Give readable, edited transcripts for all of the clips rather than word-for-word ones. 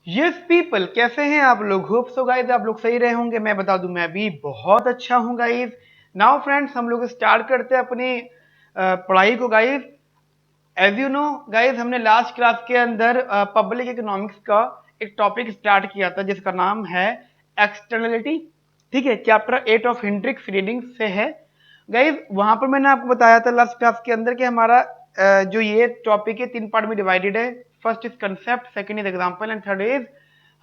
Yes people, कैसे हैं आप लोग? होप सो गाइस आप लोग सही रहे होंगे। मैं बता दूं, मैं भी बहुत अच्छा हूं गाइस। नाउ फ्रेंड्स, हम लोग स्टार्ट करते हैं अपनी पढ़ाई को guys. As you know guys, हमने लास्ट क्लास के अंदर पब्लिक इकोनॉमिक्स का एक टॉपिक स्टार्ट किया था जिसका नाम है एक्सटर्नलिटी। ठीक है, चैप्टर 8 ऑफ हिंड्रिक्स रीडिंग से है गाइस। वहां पर मैंने आपको बताया था लास्ट क्लास के अंदर कि हमारा जो ये टॉपिक है 3 पार्ट में डिवाइडेड है। First is concept, second is example and third is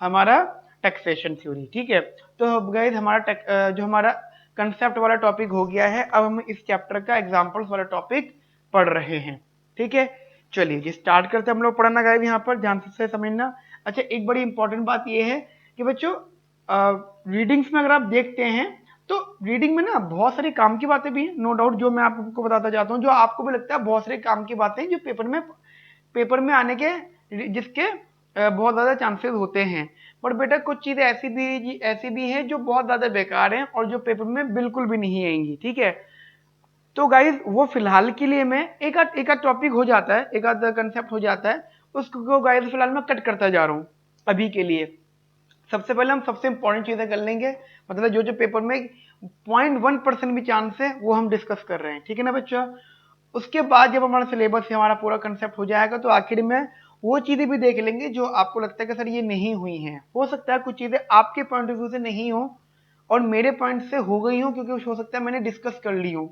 हमारा टैक्सेशन थ्योरी। ठीक है, तो गाइस हमारा जो हमारा कंसेप्ट वाला टॉपिक हो गया है, अब हम इस चैप्टर का एग्जांपल्स वाला टॉपिक पढ़ रहे हैं। ठीक है, चलिए जी स्टार्ट करते हैं हम लोग पढ़ना गाइस। यहाँ पर ध्यान से समझना। अच्छा, एक बड़ी इंपॉर्टेंट बात ये है कि बच्चों रीडिंग्स में अगर आप देखते हैं तो रीडिंग में ना बहुत सारी काम की बातें भी हैं, नो डाउट, जो मैं आपको बताता जाता हूँ, जो आपको भी लगता है बहुत सारे काम की बातें जो पेपर में आने के जिसके बहुत ज्यादा चांसेस होते हैं। पर बेटा कुछ चीजें ऐसी भी हैं जो बहुत ज्यादा बेकार हैं और जो पेपर में बिल्कुल भी नहीं आएंगी। ठीक है, तो गाइज वो फिलहाल के लिए मैं एक आध टॉपिक हो जाता है, एक आध कंसेप्ट हो जाता है, उसको गाइज फिलहाल मैं कट करता जा रहा हूँ अभी के लिए। सबसे पहले हम सबसे इंपॉर्टेंट चीजें कर लेंगे, मतलब जो जो पेपर में 0.1% भी चांस है वो हम डिस्कस कर रहे हैं। ठीक है ना बच्चा? उसके बाद जब हमारा सिलेबस से हमारा पूरा कंसेप्ट हो जाएगा तो आखिर में वो चीजें भी देख लेंगे जो आपको लगता है कि सर ये नहीं हुई हैं। हो सकता है कुछ चीजें आपके पॉइंट ऑफ व्यू से नहीं हो और मेरे पॉइंट से हो गई हो, क्योंकि हो सकता है मैंने डिस्कस कर ली हो,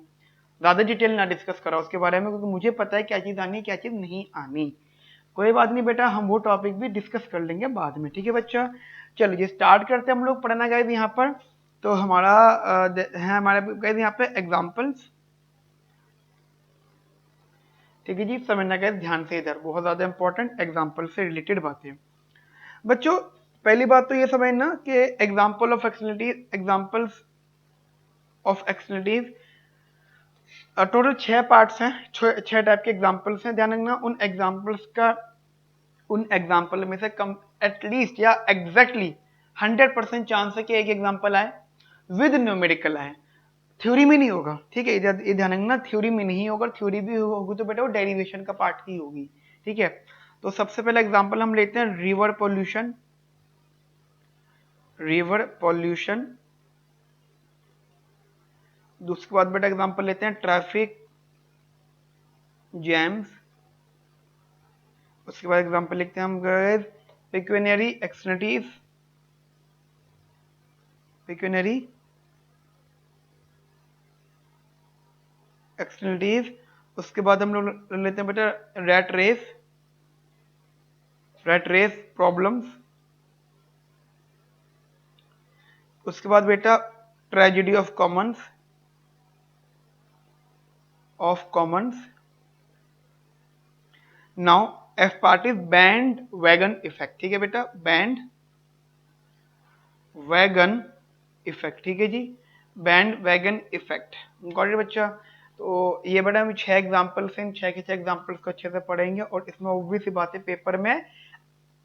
ज्यादा डिटेल ना डिस्कस करा उसके बारे में, क्योंकि मुझे पता है क्या चीज आनी क्या चीज नहीं आनी। कोई बात नहीं बेटा, हम वो टॉपिक भी डिस्कस कर लेंगे बाद में। ठीक है बच्चा, चलिए स्टार्ट करते हैं हम लोग पढ़ना गाइस यहाँ पर। तो हमारा है हमारे गाइस यहाँ पे एग्जांपल्स। ठीक है जी, समझना गाइस ध्यान से, इधर बहुत ज्यादा इंपॉर्टेंट एग्जांपल से रिलेटेड बातें। बच्चों पहली बात तो ये समझना कि examples of externalities total 6 parts हैं, 6 टाइप के एग्जांपल्स हैं। ध्यान रखना, उन एग्जाम्पल में से कम एटलीस्ट या एग्जैक्टली 100% चांस है कि एक एग्जाम्पल आए विद न्यूमेरिकल आए, थ्योरी में नहीं होगा। ठीक है, ये ध्यान रखना, थ्योरी में नहीं होगा। थ्योरी भी होगी तो बेटा वो डेरिवेशन का पार्ट ही होगी। ठीक है, तो सबसे पहला एग्जाम्पल हम लेते हैं रिवर पोल्यूशन। River pollution. उसके बाद बेटा एग्जाम्पल लेते हैं ट्रैफिक जैम्स। उसके बाद एग्जाम्पल लिखते हैं हम पिक्यूनरी एक्सटर्नलिटीज। Pecuniary externalities. उसके बाद हम लोग लेते हैं बेटा रैट रेस प्रॉब्लम्स। उसके बाद बेटा tragedy of commons. Now F part is bandwagon effect. ठीक है बेटा, बैंड वैगन इफेक्ट। ठीक है जी, bandwagon effect. Got it बच्चा? तो ये बेटा हम 6 एग्जांपल्स हैं, 6 के 6 एग्जांपल्स को अच्छे से पढ़ेंगे और इसमें ऑब्वियस सी बात है पेपर में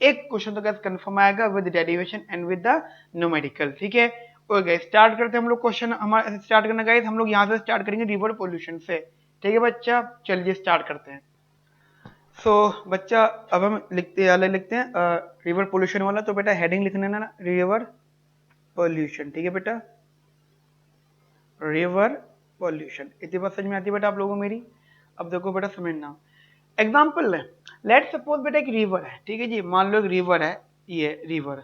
एक क्वेश्चन तो कंफर्म आएगा with derivation and with the numerical. ठीक है, ओके स्टार्ट करते हैं हम लोग क्वेश्चन। हमारा स्टार्ट करना गाइस, हम लोग यहाँ से स्टार्ट करेंगे रिवर पोल्यूशन से। ठीक है बच्चा, चलिए स्टार्ट करते हैं। बच्चा अब हम लिखते हैं रिवर पोल्यूशन वाला। तो बेटा हेडिंग लिखना है ना, रिवर पोल्यूशन। ठीक है बेटा, रिवर पोल्यूशन। इतनी बात समझ में आती है बेटा आप लोगों को मेरी? अब देखो बेटा समझना, एग्जाम्पल है, लेट सपोज बेटा एक रिवर है। ठीक है जी, मान लो एक रिवर है, ये रिवर।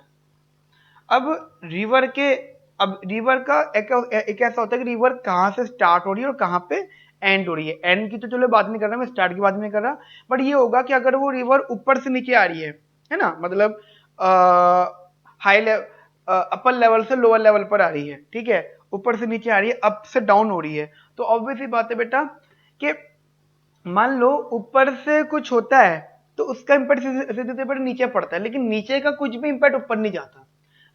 अब रिवर के अब रिवर का एक ऐसा होता है कि रिवर कहाँ से स्टार्ट हो रही है और कहाँ पे एंड हो रही है। एंड की तो चलो बात नहीं कर रहा मैं, स्टार्ट की बात नहीं कर रहा। बट ये होगा कि अगर वो रिवर ऊपर से नीचे आ रही है ना, मतलब हाई लेवल अपर लेवल से लोअर लेवल पर आ रही है। ठीक है, ऊपर से नीचे आ रही है, अप से डाउन हो रही है, तो ऑब्वियस ही बात है बेटा कि मान लो ऊपर से कुछ होता है तो उसका इम्पैक्ट सीधे सीधे पर नीचे पड़ता है, लेकिन नीचे का कुछ भी इम्पैक्ट ऊपर नहीं जाता।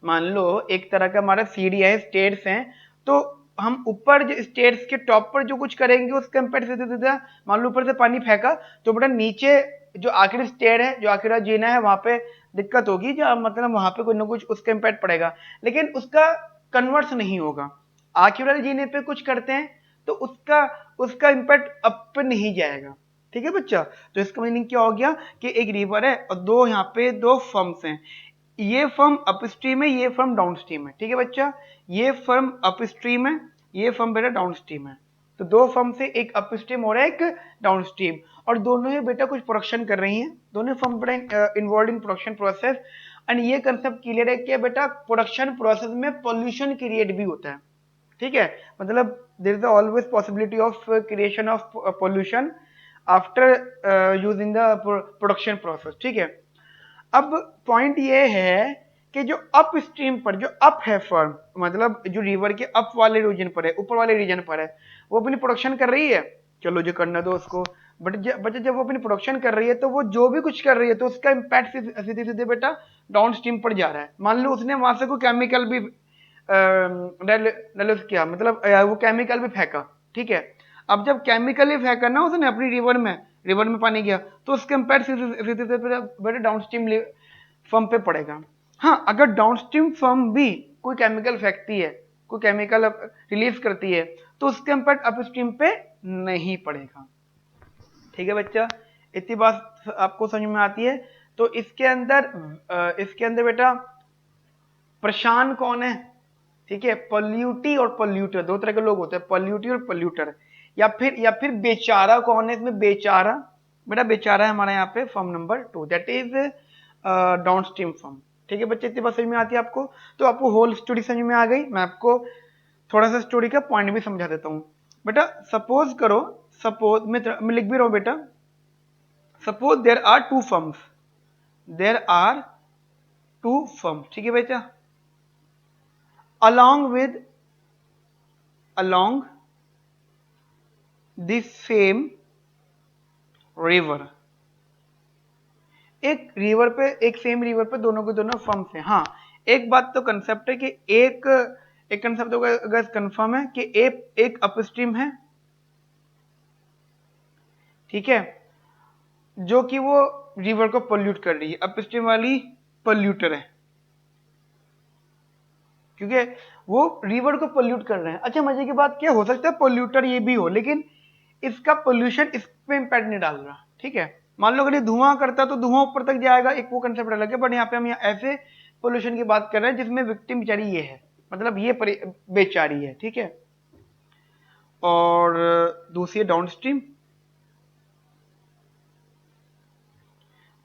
मान लो एक तरह का हमारा सीढ़ी है, स्टेट्स हैं, तो हम ऊपर जो स्टेट्स के टॉप पर जो कुछ करेंगे उसका इम्पैक्ट सीधे सीधे, मान लो ऊपर से पानी फेंका तो बेटा नीचे जो आखिरी स्टेट है, जो आखिरी जीना है, वहां पे दिक्कत होगी, जो मतलब वहां पे कुछ ना कुछ उसका इम्पैक्ट पड़ेगा, लेकिन उसका कन्वर्स नहीं होगा। आखिर वाले जीने पे कुछ करते हैं तो उसका उसका इम्पैक्ट अप पे नहीं जाएगा। ठीक है बच्चा, तो इसका मीनिंग क्या हो गया कि एक रिवर है और दो यहाँ पे दो फर्म्स हैं। ये फर्म अपस्ट्रीम है, ये फर्म डाउनस्ट्रीम है, ठीक है बच्चा। ये फर्म अपस्ट्रीम है, ये फर्म बेटा डाउनस्ट्रीम है। तो दो फर्म से, एक अपस्ट्रीम और एक डाउनस्ट्रीम, और दोनों ही बेटा कुछ प्रोडक्शन कर रही हैं, दोनों फर्म बेटा involve in production process. And ये कंसेप्ट क्लियर है कि बेटा प्रोडक्शन प्रोसेस में पोल्यूशन क्रिएट भी होता है, ठीक है। मतलब there is always possibility of creation of pollution after using the production process, ठीक है। अब पॉइंट ये है कि जो अप स्ट्रीम पर, जो अप है फर्म, मतलब जो रिवर के अप वाले रीजन पर है, ऊपर वाले रीजन पर है, वो अपनी प्रोडक्शन कर रही है, चलो जो करना दो उसको। बट जब वो अपनी प्रोडक्शन कर रही है तो वो जो भी कुछ कर रही है तो उसका इम्पैक्ट सीधे सीधे बेटा डाउन स्ट्रीम पर जा रहा है। मान लो उसने वहां से कोई केमिकल भी किया, मतलब वो केमिकल भी फेंका, ठीक है। अब जब केमिकल ही फेंका ना उसने अपनी रिवर में पानी गया, तो उसका इम्पैक्ट बेटा डाउनस्ट्रीम फर्म पे पड़ेगा। हाँ, अगर डाउनस्ट्रीम फर्म भी कोई केमिकल फेंकती है, कोई केमिकल रिलीज करती है, तो उसका इम्पैक्ट अपस्ट्रीम पे नहीं पड़ेगा, ठीक है बच्चा। इतनी बात आपको समझ में आती है। तो इसके अंदर बेटा परेशान कौन है, ठीक है। पॉल्यूटी और पॉल्यूटर, दो तरह के लोग होते हैं, पॉल्यूटी और पॉल्यूटर। या फिर बेचारा कौन है इसमें, बेचारा बेटा, बेचारा है हमारा यहाँ पे firm number 2, that is downstream firm, ठीक है बच्चे। इतनी बात समझ में आती है आपको। तो आपको होल स्टोरी समझ में आ गई। मैं आपको थोड़ा सा स्टोरी का पॉइंट भी समझा देता हूँ बेटा। सपोज करो, सपोज मैं लिख भी रहा हूँ बेटा, suppose there are two firms, there are two firms, ठीक है बेटा। along the same river, एक सेम रिवर पे दोनों के दोनों फर्म्स हैं। हाँ, एक बात तो कंसेप्ट है कि एक कंसेप्ट अगर कंफर्म है कि एक अपस्ट्रीम है, ठीक है, जो कि वो रिवर को पोल्यूट कर रही है, अपस्ट्रीम वाली पोल्यूटर है, क्योंकि वो रिवर को पोल्यूट कर रहे हैं। अच्छा, मजे की बात क्या हो सकता है, पोल्यूटर ये भी हो, लेकिन इसका पोल्यूशन इस पे इम्पैक्ट नहीं डाल रहा, ठीक है। मान लो अगर ये धुआं करता तो धुआं ऊपर तक जाएगा, एक वो कंसेप्ट अलग है। बट यहाँ पे हम ऐसे पोल्यूशन की बात कर रहे हैं जिसमें विक्टिम बेचारी ये है, मतलब ये बेचारी है, ठीक है। और दूसरी डाउनस्ट्रीम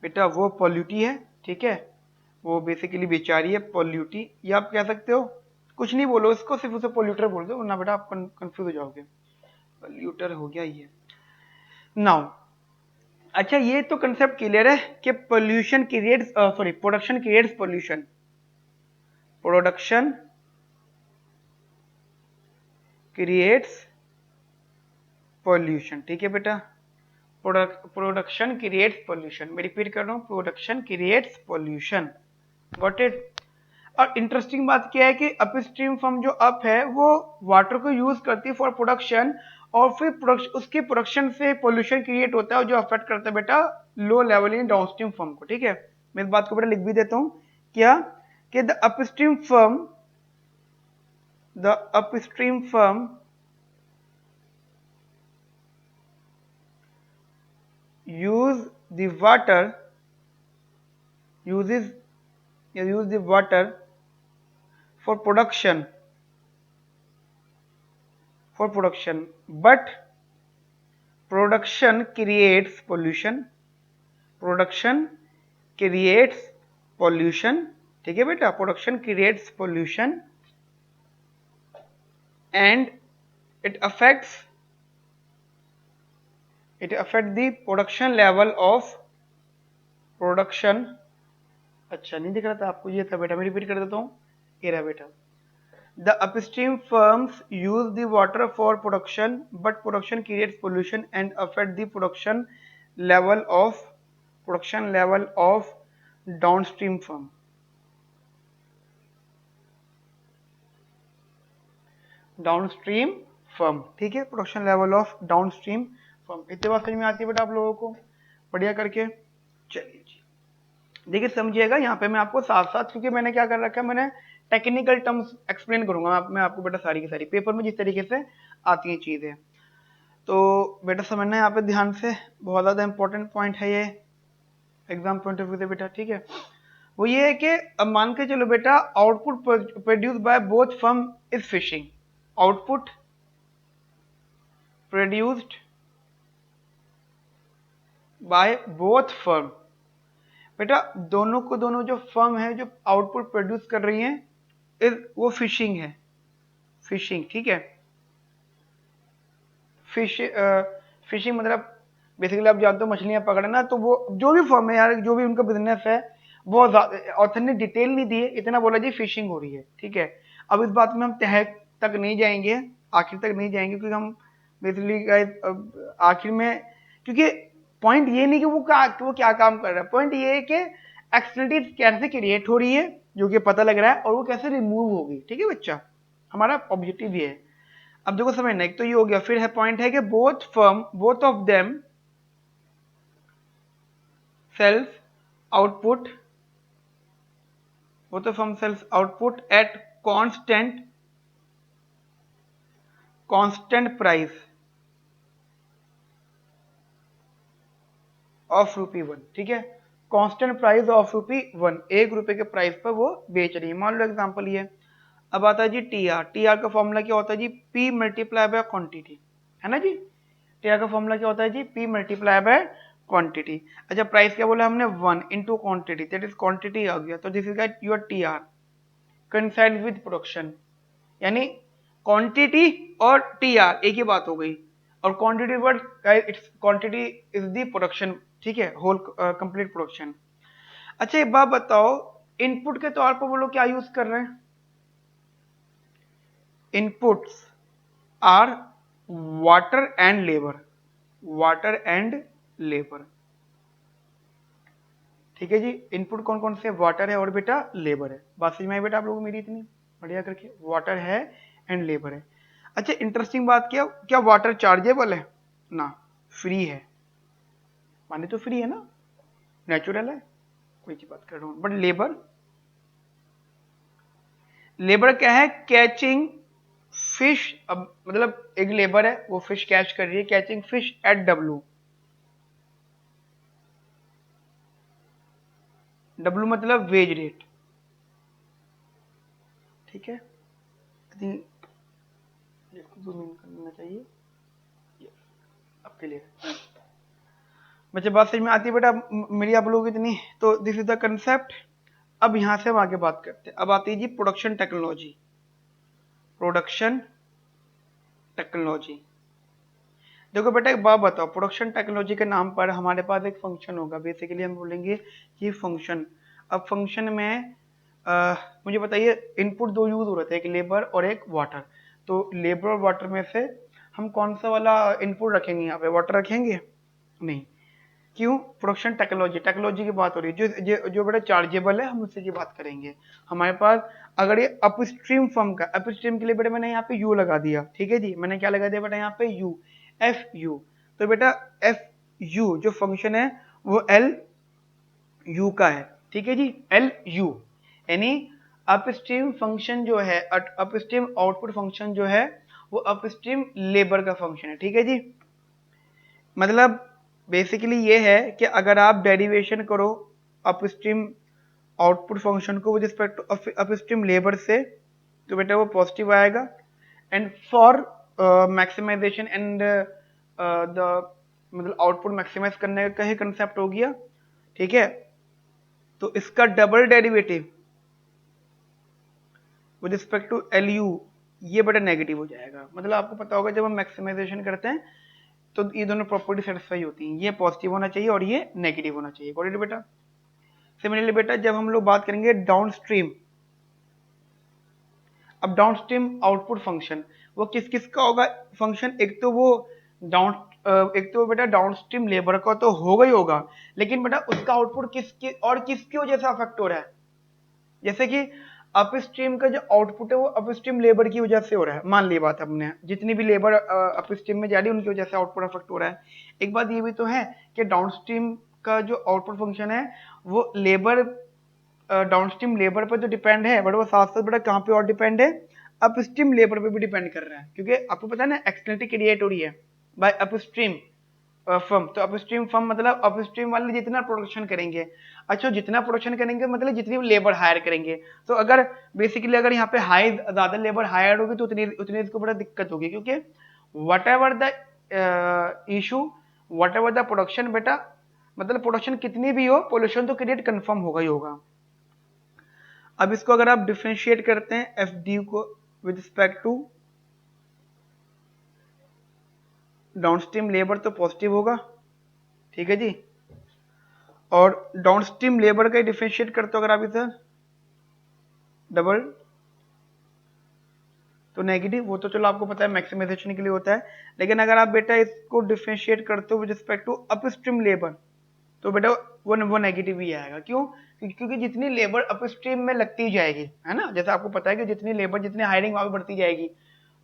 बेटा, वो पॉल्यूटी है, ठीक है, वो बेसिकली बेचारी है, पॉल्यूटी, या आप कह सकते हो, कुछ नहीं बोलो इसको, सिर्फ उसे पॉल्यूटर बोल दो, वरना बेटा आप कंफ्यूज हो जाओगे। पॉल्यूटर हो गया ये। नाउ अच्छा, ये तो कंसेप्ट क्लियर है कि pollution creates, sorry, production creates pollution, production creates pollution, ठीक है बेटा। प्रोडक्शन क्रिएट्स पोल्यूशन, मैं रिपीट कर रहा हूं, production creates pollution, got it. और इंटरेस्टिंग बात क्या है कि अपस्ट्रीम फर्म जो अप है वो वाटर को यूज करती है फॉर प्रोडक्शन, और फिर उसके प्रोडक्शन से पोल्यूशन क्रिएट होता है जो अफेक्ट करता है बेटा low level in downstream firm को, ठीक है। मैं इस बात को बेटा लिख भी देता हूं, क्या कि the upstream firm use the water uses use the water for production but production creates pollution, ठीक है बेटा, production creates pollution and it affects the production level of production। अच्छा नहीं दिख रहा था आपको, ये था बेटा, मैं रिपीट कर देता हूँ, ये रहा बेटा। The upstream firms use the water for production, but production creates pollution and affect the production level of downstream firm। Downstream firm, ठीक है, production level of downstream firm. इतनी बात समझ में आती है बेटा आप लोगों को, बढ़िया करके। चलिए जी, देखिए समझिएगा, यहाँ पे मैं आपको साथ साथ, क्योंकि मैंने क्या कर रखा है, मैंने टेक्निकल टर्म्स एक्सप्लेन करूंगा मैं आपको बेटा, सारी की सारी पेपर में जिस तरीके से आती हैं चीजें, तो बेटा समझना है यहाँ पे ध्यान से, बहुत ज्यादा इंपॉर्टेंट पॉइंट है ये एग्जाम पॉइंट ऑफ व्यू से बेटा, ठीक है। वो ये है कि अब मान के चलो बेटा output produce by both firm is fishing, output produced by both firm, बेटा दोनों को दोनों जो फर्म है जो आउटपुट प्रोड्यूस कर रही हैं इज वो फिशिंग है, फिशिंग, ठीक है। फिश फिशिंग मतलब बेसिकली आप जानते हो मछलियां पकड़ना, तो वो जो भी फर्म है यार, जो भी उनका बिजनेस है, वो ऑथर ने डिटेल नहीं दी है, इतना बोला जी फिशिंग हो रही है, ठीक है। अब इस बात में हम तह तक नहीं जाएंगे, आखिर तक नहीं जाएंगे, क्योंकि हम बेसिकली आखिर में, क्योंकि पॉइंट ये नहीं कि वो क्या काम कर रहा है, पॉइंट ये है कि एक्सटर्नलिटीज कैसे क्रिएट हो रही है जो कि पता लग रहा है, और वो कैसे रिमूव होगी, ठीक है बच्चा, हमारा ऑब्जेक्टिव ये है। अब देखो समझना, एक तो ये हो गया, फिर है पॉइंट है कि both of them sells output, both of them sells output at constant price of ₹1, ठीक है। कांस्टेंट प्राइस ऑफ ₹1, ₹1 के प्राइस पर वो बेच रही है, मान लो एग्जांपल ये। अब आता है जी टीआर, टीआर का फॉर्मूला क्या होता है जी, पी मल्टीप्लाई बाय क्वांटिटी, है ना जी। टीआर का फॉर्मूला क्या होता है जी, पी मल्टीप्लाई बाय क्वांटिटी। अच्छा प्राइस क्या बोला हमने, 1 into quantity, that is quantity आ गया, तो this is your TR coincide with production, यानी क्वांटिटी और टीआर एक ही बात हो गई, और quantity word it's quantity is the production, ठीक है, होल कंप्लीट प्रोडक्शन। अच्छा एक बात बताओ, इनपुट के तौर पर वो लोग क्या यूज कर रहे हैं, inputs are water and labour, water and labour, ठीक है जी। इनपुट कौन कौन से, वाटर है और बेटा लेबर है, बात समझ में आई बेटा आप लोगों को मेरी इतनी बढ़िया करके, वाटर है एंड लेबर है। अच्छा इंटरेस्टिंग बात क्या, क्या वाटर चार्जेबल है ना, फ्री है, माने तो फ्री है ना, नेचुरल है, कोई की बात कर रहा हूं, बट लेबर, लेबर क्या है, कैचिंग फिश, अब मतलब एक लेबर है वो फिश कैच कर रही है, catching fish at W, W मतलब वेज रेट, ठीक है, इसको जूम इन करना चाहिए आपके लिए, बच्चे बात समझ में आती है बेटा मेरी आप लोगों की इतनी, तो दिस इज द कंसेप्ट। अब यहां से हम आगे बात करते हैं, अब आती है जी प्रोडक्शन टेक्नोलॉजी, प्रोडक्शन टेक्नोलॉजी। देखो बेटा एक बात बताओ, प्रोडक्शन टेक्नोलॉजी के नाम पर हमारे पास एक फंक्शन होगा, बेसिकली हम बोलेंगे ये फंक्शन। अब फंक्शन में मुझे बताइए इनपुट दो यूज हो रहे थे, एक लेबर और एक वाटर, तो लेबर और वाटर में से हम कौन सा वाला इनपुट रखेंगे, यहाँ पे वाटर रखेंगे नहीं, क्यों, प्रोडक्शन टेक्नोलॉजी, टेक्नोलॉजी की बात हो रही है, जो बेटा चार्जेबल है हम उससे की बात करेंगे। हमारे पास अगर ये अपस्ट्रीम फर्म का, अपस्ट्रीम के लिए बेटा मैंने यहाँ पे यू लगा दिया, ठीक है जी, मैंने क्या लगा दिया बेटा यहाँ पे यू, एफ यू, तो बेटा एफ यू जो फंक्शन है वो एल यू का है, ठीक है जी, एल यू, यानी अपस्ट्रीम फंक्शन जो है, अपस्ट्रीम आउटपुट फंक्शन जो है वो अपस्ट्रीम लेबर का फंक्शन है, ठीक है जी। मतलब बेसिकली ये है कि अगर आप डेरिवेशन करो अपस्ट्रीम आउटपुट फंक्शन को with respect to upstream labour से, तो बेटा वो पॉजिटिव आएगा, and for maximisation and the मतलब आउटपुट मैक्सिमाइज करने का ही कंसेप्ट हो गया, ठीक है। तो इसका double derivative with respect to L U ये बेटा नेगेटिव हो जाएगा, मतलब आपको पता होगा जब हम मैक्सिमाइजेशन करते हैं तो ये दोनों प्रॉपर्टी सेटिस्फाई होती हैं, ये पॉजिटिव होना चाहिए और ये नेगेटिव होना चाहिए, गॉट इट बेटा। सिमिलरली बेटा जब हम लोग बात करेंगे डाउनस्ट्रीम, अब डाउनस्ट्रीम आउटपुट फंक्शन वो किस किस का होगा फंक्शन, एक तो वो डाउन एक तो बेटा डाउनस्ट्रीम लेबर का तो होगा ही होगा, लेकिन बेटा उसका आउटपुट किसकी और किसकी वजह से अफेक्ट हो रहा है, जैसे कि अपस्ट्रीम का जो आउटपुट है वो अपस्ट्रीम लेबर की वजह से हो रहा है, मान ली बात हमने, जितनी भी लेबर अपस्ट्रीम में जा रही है उनकी वजह से आउटपुट अफेक्ट हो रहा है। एक बात ये भी तो है कि डाउनस्ट्रीम का जो आउटपुट फंक्शन है वो लेबर डाउनस्ट्रीम लेबर पर तो डिपेंड है, बट वो साथ साथ बेटा कहाँ पे और डिपेंड है, अपस्ट्रीम लेबर पे भी डिपेंड कर रहा है, क्योंकि आपको पता है ना एक्सटर्नलिटी क्रिएट हो रही है बाय अपस्ट्रीम, फर्म, तो अपस्ट्रीम फर्म मतलब अपस्ट्रीम वाले जितना प्रोडक्शन करेंगे। अच्छा, जितना प्रोडक्शन करेंगे मतलब जितनी लेबर हायर करेंगे। तो अगर बेसिकली अगर यहाँ पे हाई ज्यादा लेबर हायर होगी तो उतनी उतनी इसको बड़ा दिक्कत होगी, क्योंकि what ever the issue, what ever the production बेटा, मतलब प्रोडक्शन कितनी भी हो, पोल्यूशन तो क्रिएट कंफर्म होगा ही होगा। अब इसको अगर आप डिफ्रेंशिएट करते हैं एफ डी को with respect to downstream labour तो पॉजिटिव होगा, ठीक है जी। और डाउनस्ट्रीम लेबर का डिफरेंशिएट करते हो अगर आप इसे डबल, तो नेगेटिव। वो तो चलो आपको पता है मैक्सिमाइजेशन के लिए होता है, लेकिन अगर आप बेटा इसको डिफरेंशिएट करते हो with respect to upstream labour, तो बेटा वो नेगेटिव ही आएगा। क्यों? क्योंकि जितनी लेबर अपस्ट्रीम में लगती जाएगी, है ना, जैसे आपको पता है कि जितनी लेबर जितनी हायरिंग वहां बढ़ती जाएगी,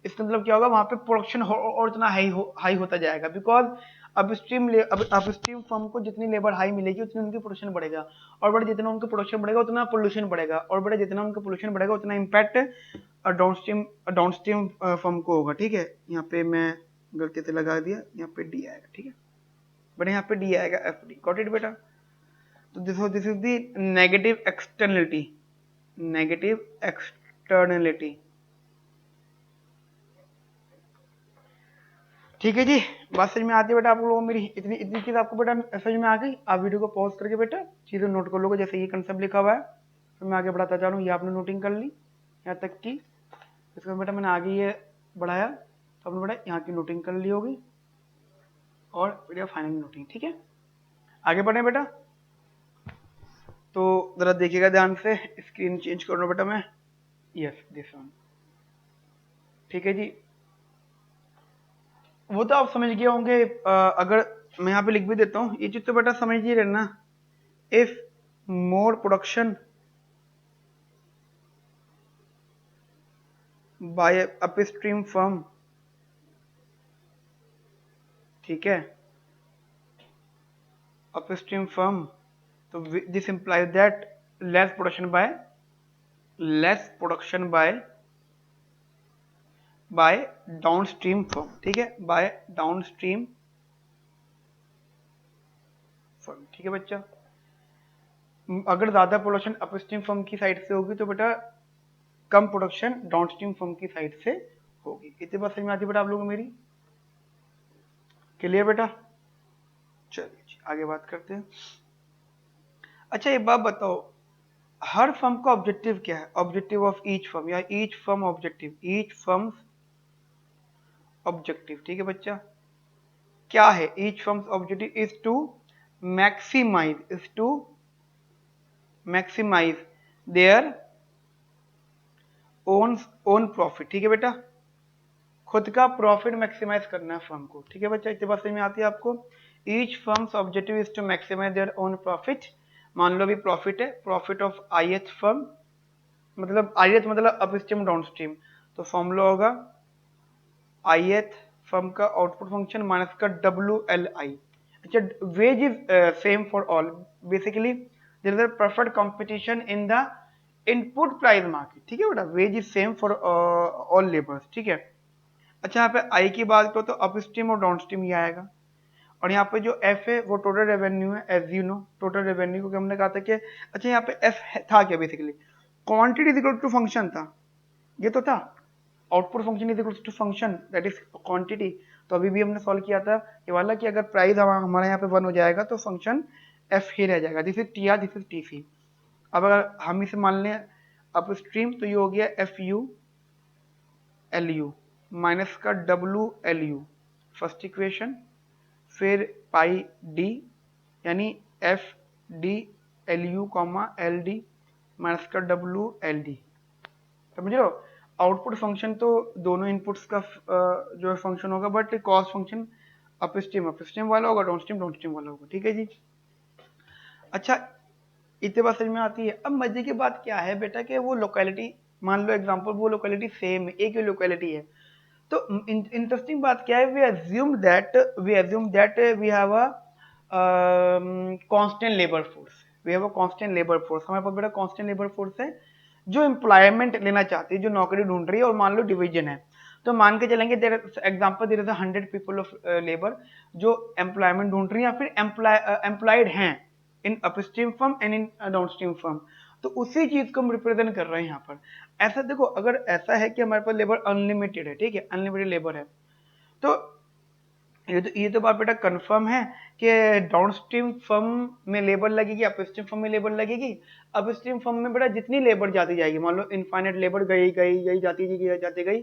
इसका मतलब क्या होगा, वहां पे प्रोडक्शन और इतना हाई होता जाएगा। बिकॉज अपस्ट्रीम फर्म को जितनी लेबर हाई मिलेगी उतनी उनकी प्रोडक्शन बढ़ेगा, और बड़े जितना उनका प्रोडक्शन बढ़ेगा उतना पोल्यूशन बढ़ेगा, और बड़े जितना उनका पोल्यूशन बढ़ेगा उतना इम्पैक्ट डाउनस्ट्रीम डाउनस्ट्रीम फर्म को होगा। ठीक है, यहाँ पे मैं गलती से लगा दिया, यहाँ पे डी आएगा, ठीक है बट यहाँ पे डी आएगा, एफ डी, गॉट इट बेटा। तो this is the negative externality, negative externality, ठीक है जी। बात समझ में आती है बेटा आप लोगों को मेरी? इतनी इतनी चीज आपको बेटा समझ में आ गई? आप वीडियो को पॉज करके बेटा चीजें नोट कर लोगे, जैसे ये कंसेप्ट लिखा हुआ है तो मैं आगे बढ़ाता जा रहा हूँ, ये आपने नोटिंग कर ली यहाँ तक की, इसका बेटा मैंने आगे ये बढ़ाया तो आपने बेटा यहाँ की नोटिंग कर ली होगी, और बेटा फाइनल नोटिंग, ठीक है। आगे बढ़े बेटा, तो जरा देखिएगा ध्यान से, स्क्रीन चेंज कर लो बेटा मैं, यस दिस वन, ठीक है जी। वो तो आप समझ गए होंगे, अगर मैं यहाँ पे लिख भी देता हूँ, ये चीज तो बेटा समझ ही रहना, if more production by upstream firm, ठीक है, अपस्ट्रीम फर्म, तो this implies that less production by downstream firm, ठीक है, बाय डाउनस्ट्रीम फर्म, ठीक है बच्चा। अगर ज्यादा प्रोडक्शन अपस्ट्रीम फर्म की साइड से होगी तो बेटा कम प्रोडक्शन डाउनस्ट्रीम फर्म की साइड से होगी। इतनी बात समझ में आती है बेटा आप लोगों को मेरी? क्लियर बेटा? चलिए आगे बात करते हैं। अच्छा एक बात बताओ, हर फर्म का ऑब्जेक्टिव क्या है? ऑब्जेक्टिव ऑफ ईच फर्म, या each firm objective, each firm objective, ठीक है बच्चा, क्या है? Each firm's objective is to maximise their own profit, ठीक है बेटा, खुद का प्रॉफिट मैक्सिमाइज करना है फर्म को, ठीक है बच्चा। इतनी बात समझ में आती है आपको? Each firm's objective is to maximise their own profit. मान लो अभी प्रॉफिट है, प्रॉफिट ऑफ आईएथ फर्म, मतलब आईएथ मतलब अपस्ट्रीम डाउनस्ट्रीम, तो फॉर्मूला होगा आईएथ फर्म का आउटपुट फंक्शन माइनस का WLI। अच्छा, wage is same for all, basically there is a perfect competition in the input price market, ठीक है बेटा, wage is same for all labours, ठीक है। अच्छा, यहाँ पे आई की बात करो तो अपस्ट्रीम और डाउनस्ट्रीम ही आएगा, और यहाँ पे जो एफ है वो टोटल रेवेन्यू है, as you know total revenue, क्योंकि हमने कहा था कि अच्छा यहाँ पे एफ था क्या, basically quantity is equal to function था, ये तो था, output function is equal to function that is quantity. तो अभी भी हमने सॉल्व किया था ये वाला कि अगर प्राइस हमारे यहाँ पे 1 हो जाएगा तो फंक्शन एफ ही रह जाएगा, this is T R, this is T C. अब अगर हम इसे मान लें अपस्ट्रीम, तो ये हो गया F U L U minus का WLU, फर्स्ट इक्वेशन, फिर पाई डी, यानी FD LU LD माइनस का WLD, समझ रहे हो? आउटपुट फंक्शन तो दोनों इनपुट्स का जो है फंक्शन होगा, but cost function upstream upstream वाला होगा, डाउनस्ट्रीम डाउनस्ट्रीम वाला होगा, ठीक है जी। अच्छा, इतने बात समझ में आती है। अब मजे की बात क्या है बेटा कि वो लोकेलिटी, मान लो एग्जांपल वो लोकेलिटी सेम है, एक ही लोकेलिटी है, तो इंटरेस्टिंग बात क्या है, we assume that we have a constant labour force, we have a constant labour force, हमारे पास बेटा कांस्टेंट लेबर फोर्स है जो एम्प्लॉयमेंट लेना चाहती है, जो नौकरी ढूंढ रही है, और मान लो डिवीजन है, तो मान के चलेंगे there example there is 100 people of labour जो एम्प्लॉयमेंट ढूंढ रही हैं या फिर एम्प्लॉयड हैं in upstream firm and in downstream firm, तो उसी चीज को हम रिप्रेजेंट कर रहे हैं यहाँ पर। ऐसा देखो, अगर ऐसा है कि हमारे पास लेबर अनलिमिटेड है, ठीक है, अनलिमिटेड लेबर है, तो ये तो बात बेटा कंफर्म है कि डाउनस्ट्रीम फर्म में लेबर लगेगी, अपस्ट्रीम फर्म में लेबर लगेगी। अपस्ट्रीम फर्म में बेटा जितनी लेबर जाती जाएगी, मान लो इनफाइनाइट लेबर गई गई गई जाती गई,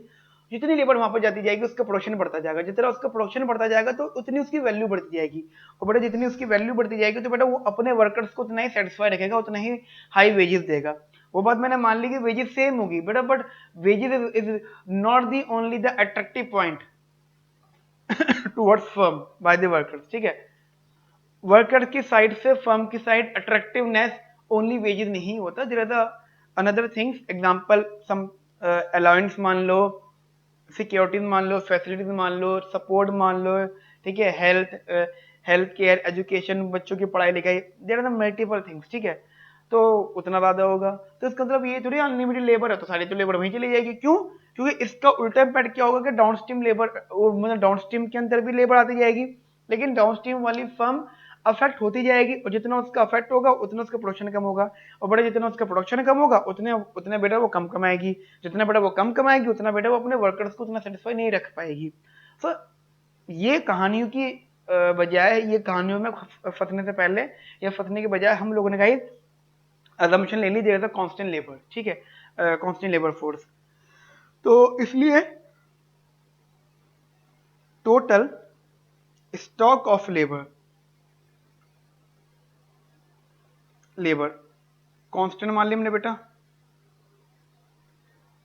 जितनी लेबर वहां पर जाती जाएगी उसका प्रोडक्शन बढ़ता जाएगा, जितना उसका प्रोडक्शन बढ़ता जाएगा तो उतनी उसकी वैल्यू बढ़ती जाएगी, और बेटा जितनी उसकी वैल्यू बढ़ती जाएगी तो बेटा वो अपने वर्कर्स को उतना ही सेटिस्फाई रखेगा, उतना ही हाई वेजेस देगा। वो बात मैंने मान ली कि वेजेस सेम होगी बेटा, but wages is not the only the attractive point towards firm by the workers, ठीक है। वर्कर की साइड से फर्म की साइड अट्रैक्टिवनेस ओनली वेजेस नहीं होता, there are the another things, example some allowance मान लो, सिक्योरिटीज मान लो, फैसिलिटीज मान लो, सपोर्ट मान लो, ठीक है, हेल्थ केयर, एजुकेशन, बच्चों की पढ़ाई लिखाई, there are the multiple things, ठीक है। तो उतना ज्यादा होगा, तो इसका मतलब ये थोड़ी अनलिमिटेड लेबर है तो सारी तो लेबर वहीं चली जाएगी, क्यों? क्योंकि इसका उल्टा इम्पैक्ट क्या होगा कि डाउनस्ट्रीम लेबर, मतलब डाउनस्ट्रीम के अंदर भी लेबर आती जाएगी, लेकिन डाउनस्ट्रीम वाली फर्म अफेक्ट होती जाएगी, और जितना उसका अफेक्ट होगा उतना उसका प्रोडक्शन कम होगा, और बड़ा जितना उसका प्रोडक्शन कम होगा उतने उतने बेटा वो कम कमाएगी, जितना बेटा वो कम कमाएगी उतना बेटा वो अपने वर्कर्स को उतना सेटिस्फाई नहीं रख पाएगी। तो ये कहानियों की बजाय, ये कहानियों में फंसने से पहले या फंसने के बजाय हम लोगों ने कहा अजम्पशन ले ली, there is a constant labour, ठीक है, कांस्टेंट लेबर फोर्स। तो इसलिए total stock of labour constant मान ली हमने बेटा,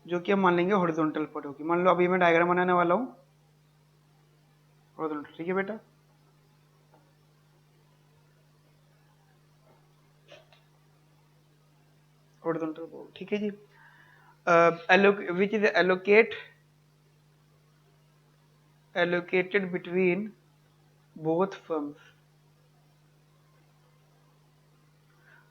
जो कि हम मान लेंगे हॉरिजॉन्टल पर होगी। मान लो अभी मैं डायग्राम बनाने वाला हूं हॉरिजॉन्टल, ठीक है बेटा। हॉरिजॉन्टल, ठीक है जी। Which is allocated between both firms,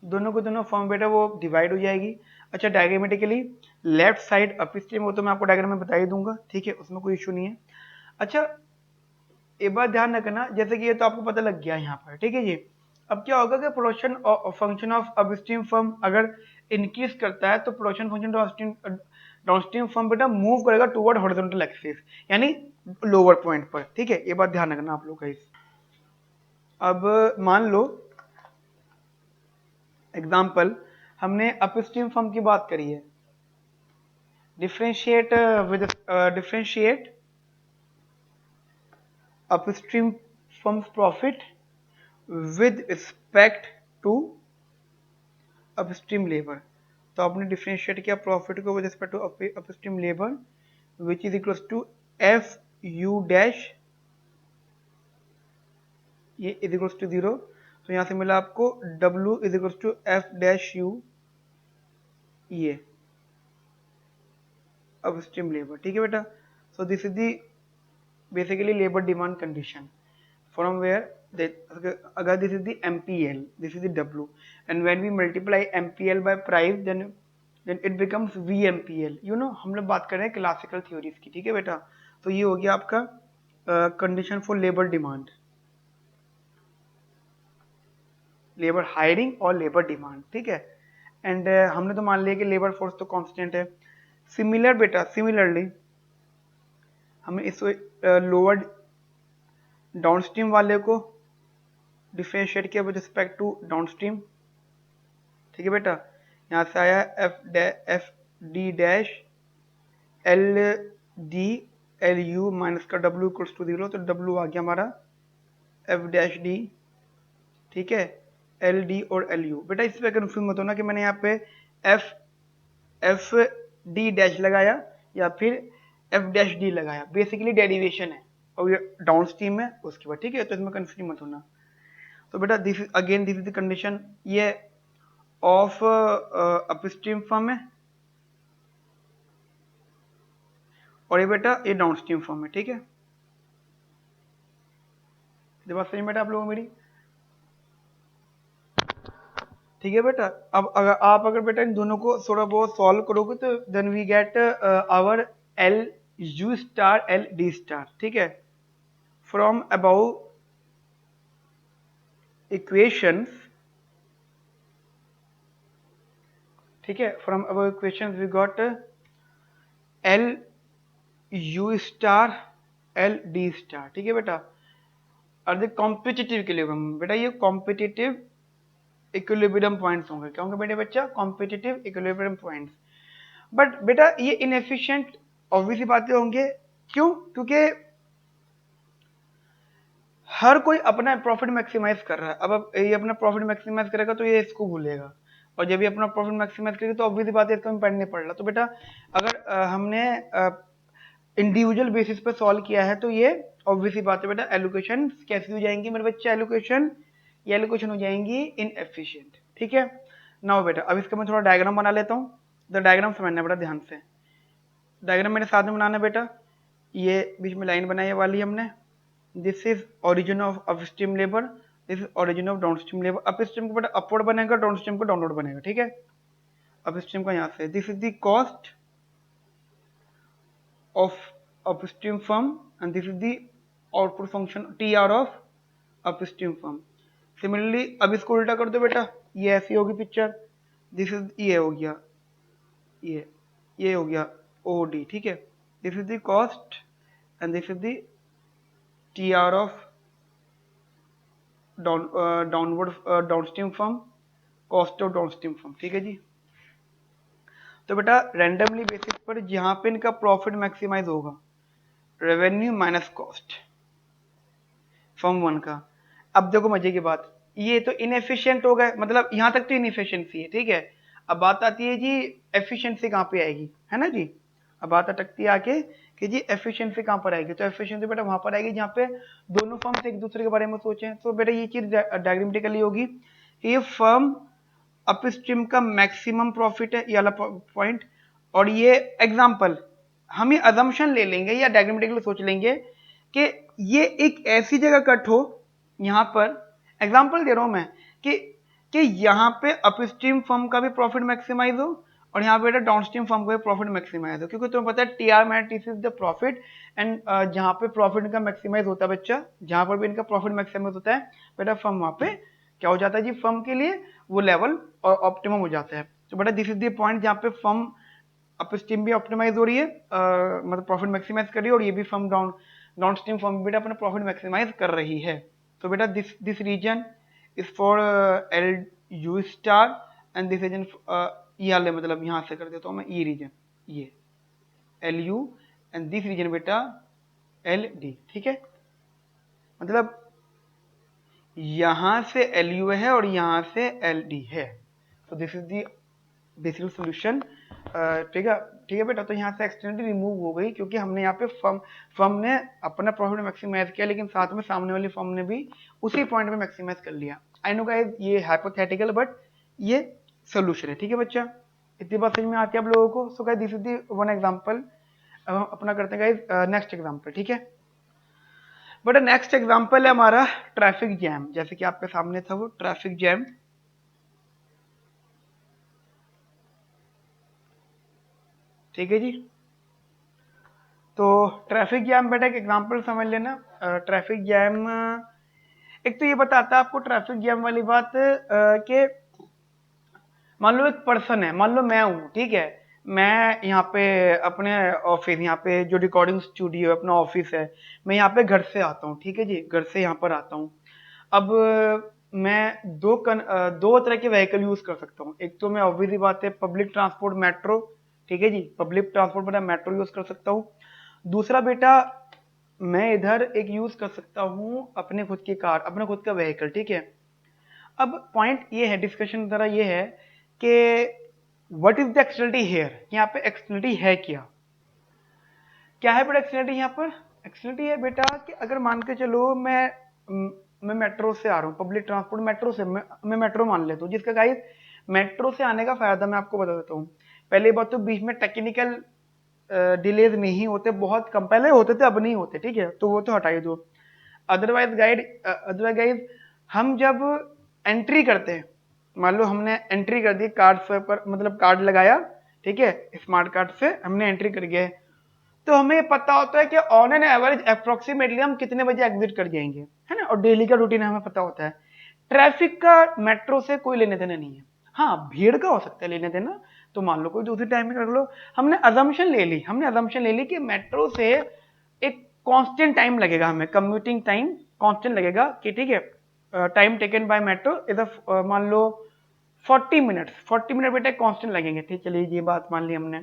दोनों को दोनों फर्म बेटा वो डिवाइड हो जाएगी। अच्छा, डायग्रामेटिकली लेफ्ट साइड अपस्ट्रीम, वो तो मैं आपको डायग्राम में बता ही दूंगा, ठीक है, उसमें कोई इशू नहीं है। अच्छा, एक बात ध्यान रखना, जैसे कि ये तो आपको पता लग गया यहाँ पर, ठीक है जी। अब क्या होगा कि production function of upstream firm अगर इंक्रीज करता है तो प्रोडक्शन फंक्शन डाउनस्ट्रीम फर्म बेटा मूव करेगा टुवर्ड हॉरिजॉन्टल एक्सिस, यानी लोअर पॉइंट पर, ठीक है, ये बात ध्यान रखना आप लोग गाइस। अब मान लो एग्जाम्पल हमने अपस्ट्रीम फर्म की बात करी है, differentiate upstream firm's profit with respect to upstream labour. तो आपने डिफरेंशिएट किया प्रॉफिट को with respect to upstream labour, which is equal to F U dash, ये इज इक्वल टू 0, तो यहां से मिला आपको W is equal to F dash U, ये अपस्ट्रीम लेबर, ठीक है बेटा। So this is the basically labour demand condition from where अगर this is the MPL, this is the W, and when we multiply MPL by price then it becomes VMPL, you know, हम लोग बात कर रहे हैं classical theories की, ठीक है बेटा। तो ये हो गया आपका condition for labour demand, labour hiring और लेबर डिमांड, ठीक है। एंड हमने तो मान लिया कि लेबर फोर्स तो कांस्टेंट है। सिमिलर बेटा, सिमिलरली हमें इस लोअर डाउनस्ट्रीम वाले को डिफरेंशिएट किया विद रिस्पेक्ट टू डाउनस्ट्रीम, ठीक है बेटा। यहाँ से आया F D dash L D L U minus का W इक्वल्स टू 0, तो W आ गया हमारा एफ डैश डी, ठीक है, एल डी और एल यू। बेटा इस पे कंफ्यूज मत होना कि मैंने यहाँ पे एफ डी डैश लगाया या फिर एफ डैश डी लगाया, बेसिकली डेरिवेशन है और ये डाउनस्ट्रीम है उसके बाद, ठीक है, तो इसमें कंफ्यूज मत होना। तो बेटा this is again this is the condition, ये ऑफ अपस्ट्रीम फर्म है और ये बेटा ये डाउनस्ट्रीम फर्म है, ठीक है। ये बात सही बेटा आप लोगों मेरी, ठीक है बेटा। अब अगर बेटा इन दोनों को थोड़ा बहुत सॉल्व करोगे तो then we get our L U star L D star, ठीक है। फ्रॉम अबाउ इक्वेशंस, ठीक है, from above equations we got L U star L D star, ठीक है बेटा। और द कॉम्पिटिटिव इक्विलिब्रियम, बेटा ये कॉम्पिटिटिव इक्विलिब्रियम पॉइंट्स होंगे, क्या होंगे बेटे बच्चा? Competitive equilibrium points. बट बेटा ये इनएफिशिएंट ऑब्वियसली बातें होंगे, क्यों? क्योंकि हर कोई अपना प्रॉफिट मैक्सिमाइज कर रहा है। अब ये अपना प्रॉफिट मैक्सिमाइज करेगा तो ये इसको भूलेगा, और जब ये अपना प्रॉफिट मैक्सिमाइज करेगा तो ऑब्वियसली बात है इसको इम्पैक्ट नहीं पड़ रहा। तो बेटा अगर हमने इंडिविजुअल बेसिस पे सॉल्व किया है तो ये ऑब्वियसली बात है बेटा एलोकेशन कैसी हो जाएंगी मेरे बच्चे? एलोकेशन, ये एलोकेशन हो जाएंगी इनएफिशिएंट, ठीक है। नाउ बेटा अब इसका मैं थोड़ा डायग्राम बना लेता हूँ। तो डायग्राम समझना बेटा ध्यान से, डायग्राम मेरे साथ में बनाना बेटा। ये बीच में लाइन बनाई वाली हमने, this is origin of upstream labour, this is origin of downstream labour. Upstream को बेटा अपवर्ड बनेगा, डाउनस्ट्रीम को डाउनवर्ड बनेगा, ठीक है। अपस्ट्रीम का यहाँ से, this is the cost of upstream firm and this is the output function TR of upstream firm. Similarly अब इसको उल्टा कर दो बेटा, ये ऐसी होगी पिक्चर, दिस इज ये हो गया, ये हो गया OD, ठीक है। This is the cost and this is the TR of downward downstream firm, cost of downstream firm, ठीक है जी। तो बेटा रैंडमली बेसिस पर जहां पे इनका प्रॉफिट मैक्सिमाइज होगा, revenue minus cost firm one का। अब देखो मजे की बात, ये तो इनएफिशिएंट हो गए, मतलब यहां तक तो इनएफिशिएंसी है, ठीक है। अब बात आती है जी एफिशिएंसी कहाँ पे आएगी, है ना जी। अब बात अटकती है आके कि जी एफिशिएंसी कहाँ पर आएगी, तो एफिशिएंसी बेटा वहां पर आएगी जहाँ पे दोनों फर्म्स एक दूसरे के बारे में सोचें। तो बेटा ये चीज डायग्रामेटिकली होगी कि ये फर्म अपस्ट्रीम का मैक्सिमम प्रॉफिट है, ये वाला पॉइंट, और ये एग्जाम्पल हम ये अजम्पशन ले लेंगे या डायग्रामेटिकली सोच लेंगे कि ये एक ऐसी जगह कट हो, यहाँ पर एग्जाम्पल दे रहा हूं मैं कि यहाँ पे अपस्ट्रीम फर्म का भी प्रॉफिट मैक्सिमाइज हो और यहाँ पे डाउनस्ट्रीम फर्म का भी प्रॉफिट मैक्सिमाइज हो, क्योंकि तुम्हें पता है TR minus TC is the profit, and जहाँ पे प्रॉफिट इनका मैक्सिमाइज होता है बच्चा, जहाँ पर भी इनका प्रॉफिट मैक्सिमाइज होता है बेटा फर्म वहाँ पे क्या हो जाता है जी, फर्म के लिए वो लेवल और ऑप्टिमम हो जाता है। तो बेटा दिस इज द पॉइंट जहाँ पे फर्म अपस्ट्रीम भी ऑप्टिमाइज हो रही है, मतलब प्रॉफिट मैक्सिमाइज कर रही है, और ये भी फर्म डाउनस्ट्रीम फर्म बेटा अपना प्रॉफिट मैक्सिमाइज कर रही है। तो बेटा this region is for L U star and this region ये वाले, मतलब यहाँ से कर देता हूँ मैं, ये रीजन ये L U and this region बेटा एल डी, ठीक है। मतलब यहां से एल यू है और यहां से एल डी है, तो this is the basic solution, ठीक है, ठीक है बेटा। तो यहाँ से एक्सटेंडिटी रिमूव हो गई क्योंकि हमने यहाँ पे फर्म ने अपना प्रॉफिट मैक्सिमाइज किया, लेकिन साथ में सामने वाली फर्म ने भी उसी पॉइंट पे मैक्सिमाइज कर लिया। आई नो गाइस ये हाइपोथेटिकल बट ये सोल्यूशन है, ठीक है बच्चा। इतनी बात समझ में आती है आप लोगों को? So guys this is the one example. अब हम अपना करते हैं गाइस नेक्स्ट एग्जांपल, ठीक है। बट नेक्स्ट एग्जांपल है हमारा ट्रैफिक जैम, जैसे कि आपके सामने था वो ट्रैफिक जैम, ठीक है जी। तो ट्रैफिक जैम बेटा एक एग्जांपल समझ लेना। ट्रैफिक जैम एक तो ये बताता है आपको ट्रैफिक जैम वाली बात कि मान लो एक पर्सन है, मान लो मैं हूँ, ठीक है। मैं यहाँ पे अपने ऑफिस, यहाँ पे जो रिकॉर्डिंग स्टूडियो है अपना ऑफिस है, मैं यहाँ पे घर से आता हूँ, ठीक है जी, घर से यहाँ पर आता हूँ। अब मैं दो तरह के व्हीकल यूज कर सकता हूँ। एक तो मैं ऑब्वियसली बात है पब्लिक ट्रांसपोर्ट मेट्रो, ठीक है जी, पब्लिक ट्रांसपोर्ट बेटा मेट्रो यूज कर सकता हूँ। दूसरा बेटा मैं इधर एक यूज कर सकता हूँ अपने खुद की कार, अपना खुद का व्हीकल, ठीक है। अब पॉइंट ये है, डिस्कशन जरा ये है कि what is the externality here, यहाँ पे एक्सटर्नलिटी है क्या, क्या है बेटा एक्सटर्नलिटी यहाँ पर? एक्सटर्नलिटी है बेटा कि अगर मान के चलो मैं मेट्रो से आ रहा हूँ, पब्लिक ट्रांसपोर्ट मेट्रो से, मैं मेट्रो मान लेता हूँ, जिसका गाइस मेट्रो से आने का फायदा मैं आपको बता देता हूँ। पहली बात तो बीच में टेक्निकल डिलेज नहीं होते, बहुत कम, पहले होते थे अब नहीं होते, ठीक है, तो वो तो हटाई दो। अदरवाइज गाइज हम जब एंट्री करते हैं, मान लो हमने एंट्री कर दी कार्ड पर, मतलब कार्ड लगाया, ठीक है, स्मार्ट कार्ड से हमने एंट्री कर गए, तो हमें पता होता है कि ऑन एन एवरेज अप्रोक्सीमेटली हम कितने बजे एग्जिट कर जाएंगे, है ना, और डेली का रूटीन हमें पता होता है। ट्रैफिक का मेट्रो से कोई लेने देना नहीं है। हाँ, भीड़ का हो सकता है लेने देना, तो मान लो कोई दूसरी टाइम में कर लो। हमने अजम्पशन ले ली कि मेट्रो से एक कांस्टेंट टाइम लगेगा, हमें कम्यूटिंग टाइम कांस्टेंट लगेगा कि ठीक है, time taken bye metro is मान लो 40 मिनट्स, 40 मिनट बेटा कांस्टेंट लगेंगे, ठीक, चलिए ये बात मान ली हमने,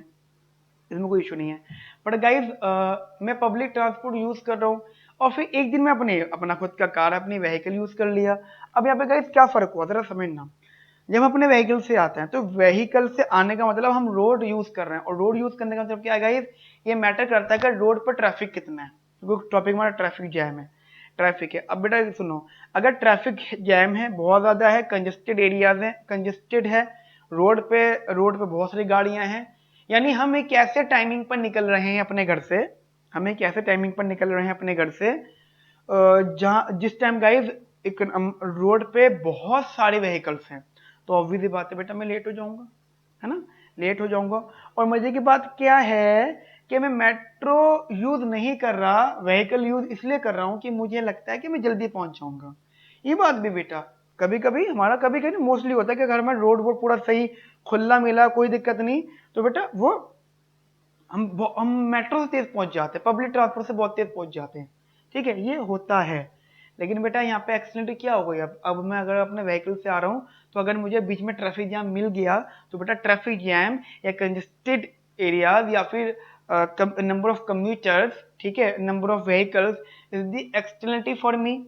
इसमें कोई इशू नहीं है। बट गाइज मैं पब्लिक ट्रांसपोर्ट यूज कर रहा हूँ और फिर एक दिन में अपना खुद का कार, अपनी व्हीकल यूज कर लिया। अब यहाँ पे गाइज क्या फर्क हुआ जरा समझना। जब हम अपने व्हीकल से आते हैं तो व्हीकल से आने का मतलब हम रोड यूज कर रहे हैं, और रोड यूज करने का मतलब क्या है गाइज, ये मैटर करता है कि रोड पर ट्रैफिक कितना है, क्योंकि टॉपिक हमारा ट्रैफिक जैम है, ट्रैफिक है। अब बेटा सुनो, अगर ट्रैफिक जैम है, बहुत ज्यादा है, कंजेस्टेड एरियाज है, कंजेस्टेड है, रोड पे बहुत सारी गाड़ियां हैं, यानी हम एक ऐसे टाइमिंग पर निकल रहे हैं अपने घर से, हम एक ऐसे टाइमिंग पर निकल रहे हैं अपने घर से जहां जिस टाइम गाइज एक रोड पे बहुत सारे व्हीकल्स हैं, तो ऑब्वियसली बात है बेटा मैं लेट हो जाऊंगा, है ना, लेट हो जाऊंगा। और मजे की बात क्या है कि मैं मेट्रो यूज नहीं कर रहा, व्हीकल यूज इसलिए कर रहा हूं कि मुझे लगता है कि मैं जल्दी पहुंच जाऊंगा। ये बात भी बेटा कभी कभी हमारा, कभी कभी मोस्टली होता है कि घर में रोड वोड पूरा सही खुला मिला, कोई दिक्कत नहीं, तो बेटा वो हम मेट्रो से तेज पहुंच जाते हैं, पब्लिक ट्रांसपोर्ट से बहुत तेज पहुंच जाते हैं, ठीक है, ये होता है। लेकिन बेटा यहाँ पे एक्सीडेंट क्या हो गई, अब मैं अगर अपने व्हीकल से आ रहा हूँ, तो अगर मुझे बीच में ट्रैफिक जैम मिल गया, तो बेटा ट्रैफिक जैम या कंजेस्टेड एरियाज या फिर नंबर ऑफ कम्यूटर्स, ठीक है, number of vehicles is the externality for me.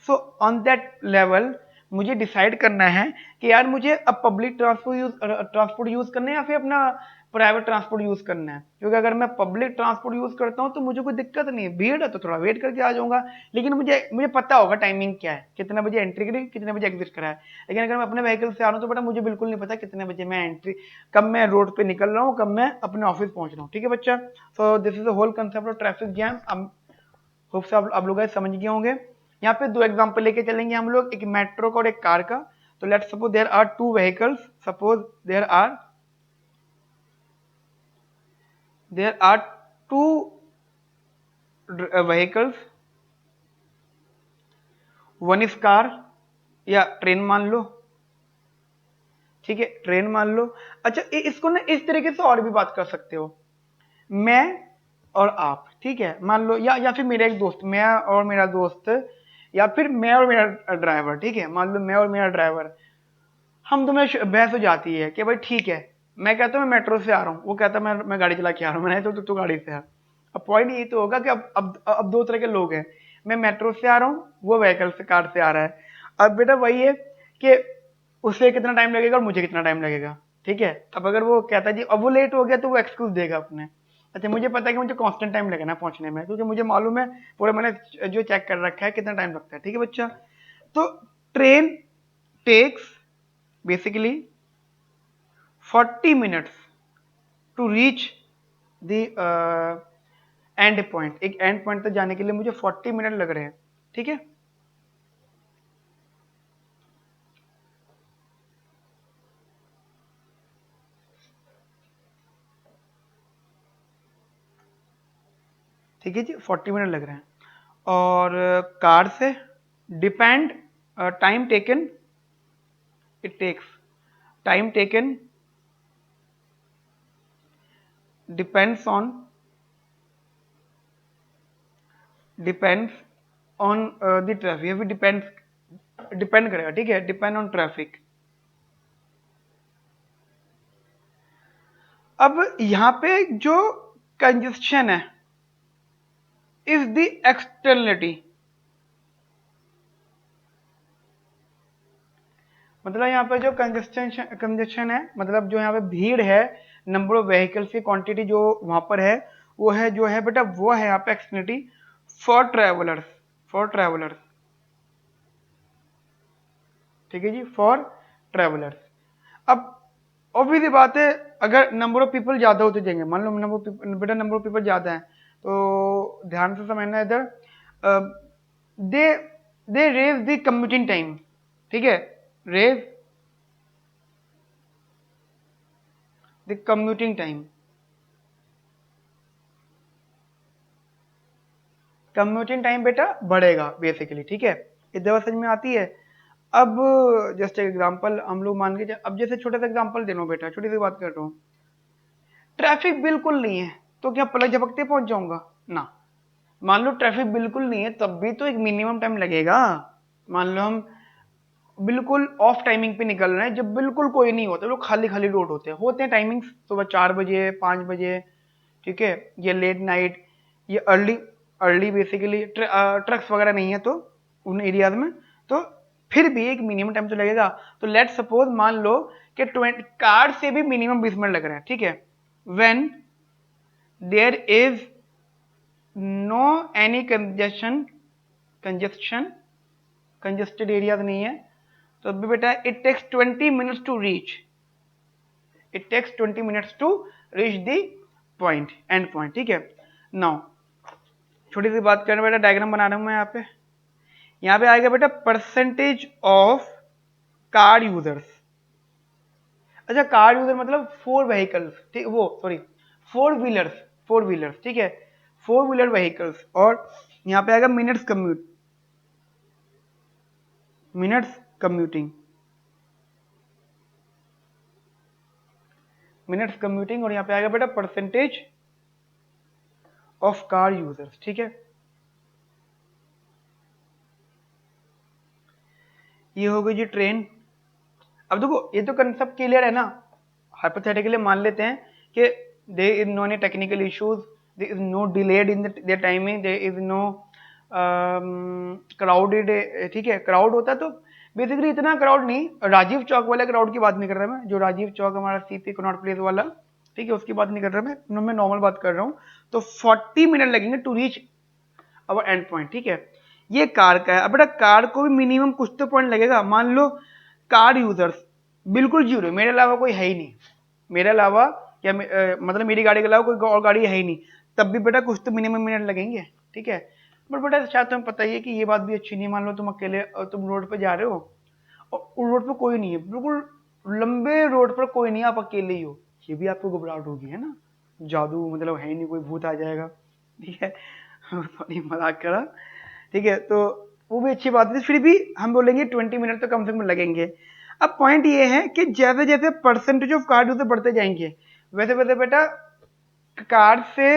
So on that level मुझे डिसाइड करना है कि यार मुझे अब पब्लिक ट्रांसपोर्ट यूज करना है या फिर अपना प्राइवेट ट्रांसपोर्ट यूज करना है, क्योंकि अगर मैं पब्लिक ट्रांसपोर्ट यूज करता हूँ तो मुझे कोई दिक्कत नहीं है, भीड़ है तो थोड़ा वेट करके आ जाऊंगा, लेकिन मुझे मुझे पता होगा टाइमिंग क्या है, कितने बजे एंट्री करी, कितने बजे एग्जिट करा है। लेकिन अगर मैं अपने व्हीकल से आ रहा हूँ तो बेटा मुझे बिल्कुल नहीं पता कितने बजे मैं एंट्री, कब मैं रोड पे निकल रहा हूँ, कब मैं अपने ऑफिस पहुंच रहा हूँ, ठीक है बच्चा। So this is the whole concept of traffic jam. Hope से आप लोग समझ गए होंगे। यहाँ पे दो एग्जांपल लेके चलेंगे हम लोग, एक मेट्रो का और एक कार का। तो let's suppose there are two vehicles, suppose there are two vehicles, one is car या ट्रेन मान लो, ठीक है, ट्रेन मान लो। अच्छा इसको ना इस तरीके से और भी बात कर सकते हो, मैं और आप, ठीक है, मान लो, या फिर मेरा एक दोस्त, मैं और मेरा दोस्त, या फिर मैं और मेरा ड्राइवर, ठीक है, मान लो मैं और मेरा ड्राइवर, हम दोनों में बहस हो जाती है कि भाई ठीक है, मैं कहता हूँ मैं मेट्रो से आ रहा हूँ, वो कहता है मैं गाड़ी चला के आ रहा हूँ, मैंने तो तू गाड़ी से आ। अब पॉइंट ये तो होगा कि अब दो तरह के लोग हैं, मैं मेट्रो से आ रहा हूँ, वो व्हीकल से, कार से आ रहा है। अब बेटा वही है कि उसे कितना टाइम लगेगा और मुझे कितना टाइम लगेगा, ठीक है। अब अगर वो कहता है जी अब वो लेट हो गया तो वो एक्सक्यूज देगा अपने, अच्छा मुझे पता है कि मुझे कांस्टेंट टाइम लगना है पहुंचने में, क्योंकि मुझे मालूम है, पूरा मैंने जो चेक कर रखा है कितना टाइम लगता है, ठीक है बच्चा। तो train takes basically 40 minutes to reach the end point, एक एंड पॉइंट तक जाने के लिए मुझे 40 मिनट लग रहे हैं, ठीक है। ठीक है जी, 40 मिनट लग रहे हैं। और कार से depend time taken, it takes time taken depends on the traffic, फिर डिपेंड करेगा, ठीक है, डिपेंड ऑन ट्रैफिक। अब यहां पे जो कंजेस्शन है इज द एक्सटर्नलिटी, मतलब यहाँ पे जो कंजेस्शन है, मतलब जो यहाँ पे भीड़ है, नंबर ऑफ व्हीकल्स की क्वांटिटी जो वहां पर है, वो है जो है बेटा, वो है यहाँ पे externality for travellers, for travellers, ठीक है जी, फॉर ट्रैवलर्स। अब ऑब्वियसली बात है, अगर नंबर ऑफ पीपल ज्यादा होते जाएंगे, मान लो बेटा नंबर ऑफ पीपल ज्यादा है, तो ध्यान से समझना इधर, they they raise the commuting time, ठीक है, raise the commuting time, commuting time बेटा बढ़ेगा बेसिकली, ठीक है। इतनी बात समझ में आती है। अब जस्ट एग्जांपल हम लोग मान के, अब जैसे छोटा सा एग्जांपल दे रहा हूँ बेटा, छोटी सी बात कर रहा हूँ, ट्रैफिक बिल्कुल नहीं है तो क्या पलक झपकते पहुंच जाऊंगा ना। मान लो ट्रैफिक बिल्कुल नहीं है तब भी तो एक मिनिमम टाइम लगेगा। मान लो हम बिल्कुल ऑफ टाइमिंग पे निकल रहे हैं, जब बिल्कुल कोई नहीं होता, लोग खाली खाली रोड होते हैं टाइमिंग्स सुबह 4 बजे 5 बजे, ठीक है, ये लेट नाइट, ये अर्ली अर्ली बेसिकली ट्रक्स वगैरह नहीं है तो उन एरियाज में, तो फिर भी एक मिनिमम टाइम तो लगेगा। तो लेट सपोज मान लो कि 20 कार से भी मिनिमम 20 मिनट लग रहे हैं, ठीक है। When there is no any congestion congested areas नहीं है, तो अभी बेटा it takes 20 minutes to reach, it takes 20 minutes to reach the point, end point, ठीक है। नाउ छोटी सी बात करना बेटा, डायग्राम बना रहा हूं मैं यहाँ पे आएगा बेटा परसेंटेज ऑफ कार यूजर्स। अच्छा कार यूजर मतलब 4 व्हीकल्स, ठीक, वो सॉरी 4 व्हीलर्स, 4 व्हीलर्स, ठीक है, 4 व्हीलर व्हीकल्स। और यहाँ पे आएगा मिनट्स कम्यूटिंग, मिनट्स कम्यूटिंग, और यहाँ पे आएगा बेटा परसेंटेज ऑफ कार यूजर्स, ठीक है। ये हो गई जी ट्रेन। अब देखो ये तो कंसेप्ट क्लियर है ना। हाइपोथेटिकली मान लेते हैं कि there is no any technical issues, there is no delayed in their timing, there is no crowded, ठीक है। क्राउड होता तो बेसिकली इतना क्राउड नहीं, राजीव चौक वाले क्राउड की बात नहीं कर रहा मैं, जो राजीव चौक हमारा सीपी कनॉट प्लेस वाला, ठीक है, उसकी बात नहीं कर रहा मैं नॉर्मल बात कर रहा हूँ। तो 40 मिनट लगेंगे to reach our end point, ठीक है। ये कार का है। अब बेटा कार को भी मिनिमम कुछ तो पॉइंट लगेगा। मान लो कार यूजर्स बिल्कुल जीरो, मेरे अलावा कोई है ही नहीं, मेरे अलावा या मतलब मेरी गाड़ी के अलावा कोई और गाड़ी है ही नहीं, तब भी बेटा कुछ तो मिनिमम मिनट लगेंगे, ठीक है। बट बेटा शायद तुम्हें पता ही है कि ये बात भी अच्छी नहीं। मान लो तुम अकेले तुम रोड पे जा रहे हो और उस रोड पे कोई नहीं है, बिल्कुल लंबे रोड पर कोई नहीं, आप अकेले ही हो, ये भी आपको घबराहट होगी, है ना। जादू मतलब है ही नहीं, कोई भूत आ जाएगा, ठीक है। सॉरी मजाक करा, ठीक है। तो वो भी अच्छी बात है, फिर भी हम बोलेंगे 20 मिनट तो कम से कम लगेंगे। अब पॉइंट ये है कि जैसे जैसे परसेंटेज ऑफ कार यूजर बढ़ते जाएंगे वैसे वैसे बेटा कार से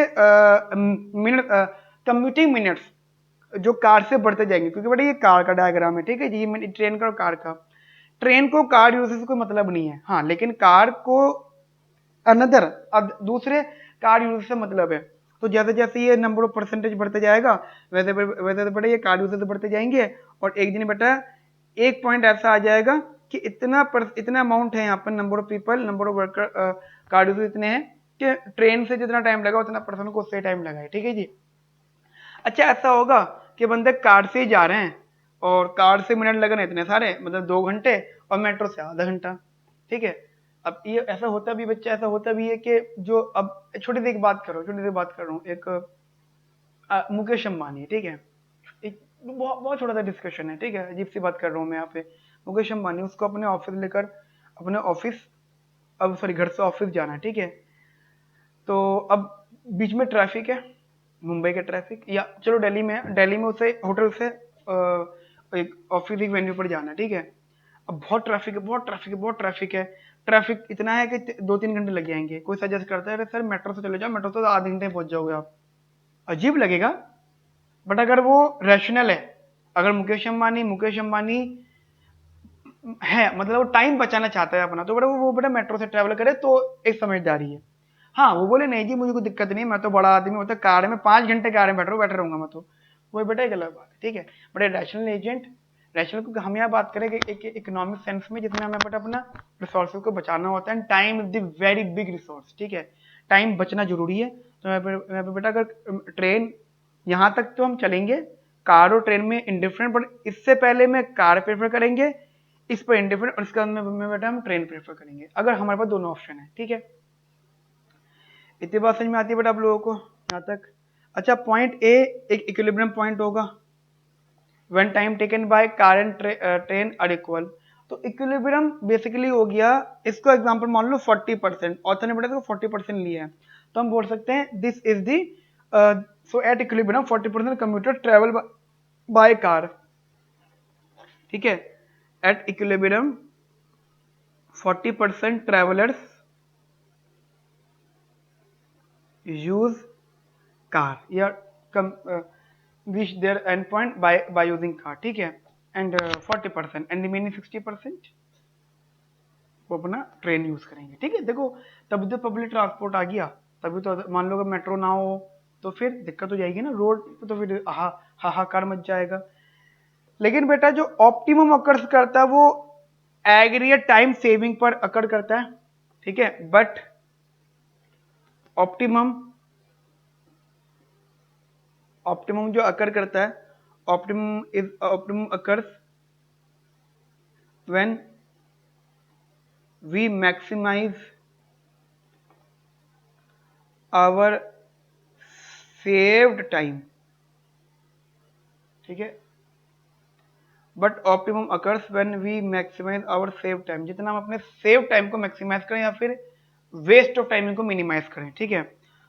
मिनट कम्यूटिंग मिनट्स जो कार से बढ़ते जाएंगे, क्योंकि बेटा ये कार का डायग्राम है, ठीक है जी, ट्रेन का और कार का। ट्रेन को कार यूजर से कोई मतलब नहीं है, हाँ, लेकिन कार को अनदर अब दूसरे कार यूजर से मतलब है। तो जैसे जैसे ये नंबर ऑफ परसेंटेज बढ़ते जाएगा वैसे वैसे बेटा ये कार यूजर बढ़ते जाएंगे, और एक दिन बेटा एक पॉइंट ऐसा आ जाएगा कि इतना अमाउंट है यहाँ पर, number of people, number of worker, car user इतने हैं कि ट्रेन से जितना टाइम लगा उतना पर्सन को उससे टाइम लगा है, ठीक है जी। अच्छा ऐसा होगा कि बंदे कार से ही जा रहे हैं और कार से मिनट लग रहे हैं इतने सारे, मतलब 2 घंटे, और मेट्रो से आधा घंटा, ठीक है। अब ये ऐसा होता भी बच्चा, ऐसा होता भी है कि जो अब छोटी सी एक बात करो, छोटी सी बात कर रहा हूँ, एक मुकेश अंबानी, ठीक है, एक बहुत बहुत छोटा सा डिस्कशन है, ठीक है, अजीब सी बात कर रहा हूँ मैं यहाँ पे। मुकेश अंबानी उसको अपने ऑफिस लेकर, अपने ऑफिस, अब सॉरी घर से ऑफिस जाना है, ठीक है। तो अब बीच में ट्रैफिक है, मुंबई का ट्रैफिक, या चलो दिल्ली में है, दिल्ली में उसे होटल से एक ऑफिस एक वेन्यू पर जाना है, ठीक है। अब बहुत ट्रैफिक है, बहुत ट्रैफिक है, बहुत ट्रैफिक है, ट्रैफिक इतना है कि 2-3 घंटे लग जाएंगे। कोई सजेस्ट करता है अरे सर मेट्रो से चले जाओ, मेट्रो से तो आधे घंटे में पहुंच जाओगे आप। अजीब लगेगा, बट अगर वो रैशनल है, अगर मुकेश अंबानी है, मतलब वो टाइम बचाना चाहता है अपना, तो बड़ा वो बड़ा मेट्रो से ट्रैवल करे तो एक समझदारी है। हाँ वो बोले नहीं जी मुझे कोई दिक्कत नहीं, मैं तो बड़ा आदमी हूँ, तो कार में 5 घंटे कार में बैठा रहूंगा मैं तो, वो बेटा एक अलग बात है, ठीक है। बट रैशनल एजेंट, रैशनल, क्योंकि हम यहाँ बात करें कि एक इकोनॉमिक सेंस में, जिसमें हमें बेटा अपना रिसोर्सेज को बचाना होता है, time is the very big resource, ठीक है, टाइम बचना जरूरी है। तो मैं पे बेटा अगर ट्रेन यहाँ तक तो हम चलेंगे, कार और ट्रेन में इंडिफरेंट, बट इससे पहले मैं कार प्रेफर करेंगे, इस पर इंडिफरेंट, और इसके बाद में बेटा हम ट्रेन प्रेफर करेंगे अगर हमारे पास दोनों ऑप्शन है, ठीक है। इतनी बात समझ में आती है बेटा आप लोगों को यहाँ तक। अच्छा पॉइंट ए एक इक्विलिब्रियम पॉइंट होगा, when time taken by car and train are equal. तो इक्विलिब्रियम बेसिकली हो गया, इसको एग्जांपल मान लो 40%, ऑथर ने बेटा इसको 40% लिया है, तो हम बोल सकते हैं this is the so at equilibrium 40% commuter travel by car, ठीक है। At equilibrium 40% travellers use car या reach their end point by using car, ठीक है। एंड 40% एंड रिमेनिंग 60% वो अपना ट्रेन यूज करेंगे, ठीक है। देखो तभी तो पब्लिक ट्रांसपोर्ट आ गया, तभी तो। मान लो अगर मेट्रो ना हो तो फिर दिक्कत हो जाएगी ना, रोड पे तो फिर हाहाकार मच जाएगा। लेकिन बेटा जो ऑप्टिमम अकर्स करता है वो एग्रीगेट टाइम सेविंग पर अकर करता है, ठीक है। बट ऑप्टिमम ऑप्टिमम जो अकर करता है, optimum occurs when we maximise our saved time, ठीक है। But optimum occurs when we maximise our save time, जितना हम अपने सेव टाइम को मैक्सिमाइज करें या फिर वेस्ट ऑफ टाइमिंग को मिनिमाइज करें, ठीक है।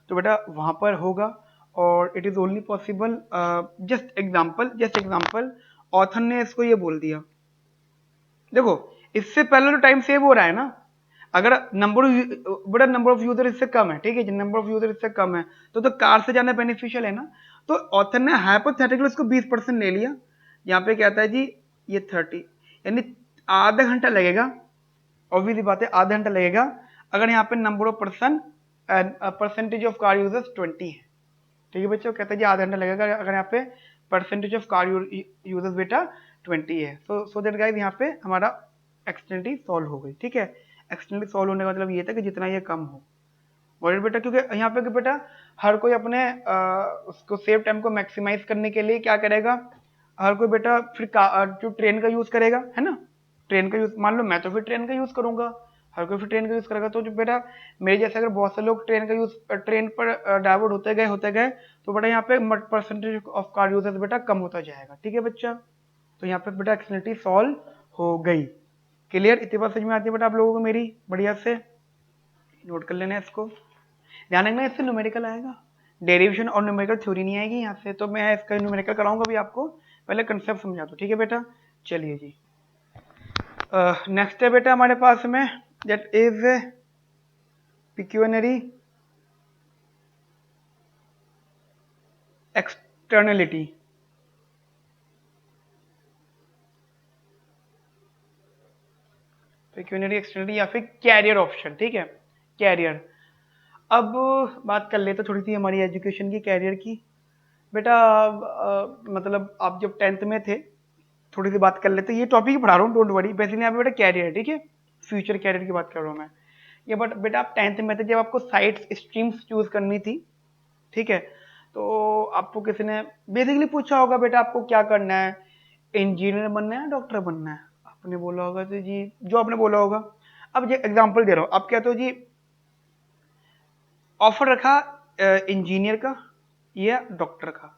तो बेटा वहां पर होगा, और it is only possible, just example author ने इसको ये बोल दिया। देखो इससे पहले तो टाइम सेव हो रहा है ना, अगर नंबर ऑफ यूजर इससे कम है, ठीक है, नंबर ऑफ यूजर इससे कम है तो कार से जाना बेनिफिशियल है ना। तो ऑथर ने हाइपोथेटिकली उसको 20% ले लिया। यहाँ पे कहता है जी ये 30, यानी आधा घंटा लगेगा, ऑब्वियसली बात है आधा घंटा लगेगा, अगर यहाँ पे number of percentage of car users 20 है, ठीक है बच्चों। कहता है जी आधा घंटा लगेगा अगर यहाँ पे परसेंटेज ऑफ कार यूजर्स बेटा 20 है। सो दैट गाइस यहाँ पे हमारा एक्सटेंडिटी सॉल्व हो गई, ठीक है। एक्सटेंडिटी सॉल्व होने का मतलब ये था कि जितना ये कम हो, और बेटा क्योंकि यहाँ पे बेटा हर कोई अपने उसको सेव टाइम को मैक्सिमाइज करने के लिए क्या करेगा, हर कोई बेटा फिर जो ट्रेन का यूज करेगा, है ना। ट्रेन का यूज, मान लो मैं तो फिर ट्रेन का यूज करूंगा, हर कोई फिर ट्रेन का यूज करेगा। तो जो बेटा मेरे जैसे अगर बहुत से लोग ट्रेन पर डाइवर्ट होते गए तो बेटा यहाँ पे परसेंटेज ऑफ कार यूजर्स बेटा कम होता जाएगा, ठीक है बच्चा। तो यहाँ पे बेटा एक्सटेंडिटी सॉल्व हो गई। क्लियर, इतनी बात समझ में आती है बेटा आप लोगों को मेरी? बढ़िया से नोट कर लेना इसको, ध्यान रखना इससे न्यूमेरिकल आएगा, डेरिवेशन और न्यूमेरिकल थ्योरी नहीं आएगी यहाँ से। तो मैं इसका न्यूमेरिकल कराऊंगा भी आपको, पहले कंसेप्ट समझा दो, ठीक है बेटा। चलिए जी नेक्स्ट है बेटा हमारे पास में, that is pecuniary externality. Pecuniary externality या फिर कैरियर ऑप्शन, ठीक है, कैरियर। अब बात कर लेते थोड़ी सी हमारी एजुकेशन की, कैरियर की। बेटा मतलब आप जब 10th में थे, थोड़ी सी बात कर लेते, ये टॉपिक ही पढ़ा रहा हूँ, डोंट वरी। बेसिकली यहाँ पे बेटा कैरियर है, ठीक है, फ्यूचर कैरियर की बात कर रहा हूँ मैं। ये बट बेटा आप 10th में थे जब आपको साइट्स स्ट्रीम्स चूज करनी थी, ठीक है। तो आपको किसी ने बेसिकली पूछा होगा बेटा आपको क्या करना है, इंजीनियर बनना है, डॉक्टर बनना है। आपने बोला होगा तो जी जो आपने बोला होगा, अब ये एग्जाम्पल दे रहा हूँ, आप कहते हो जी ऑफर रखा इंजीनियर का या डॉक्टर का,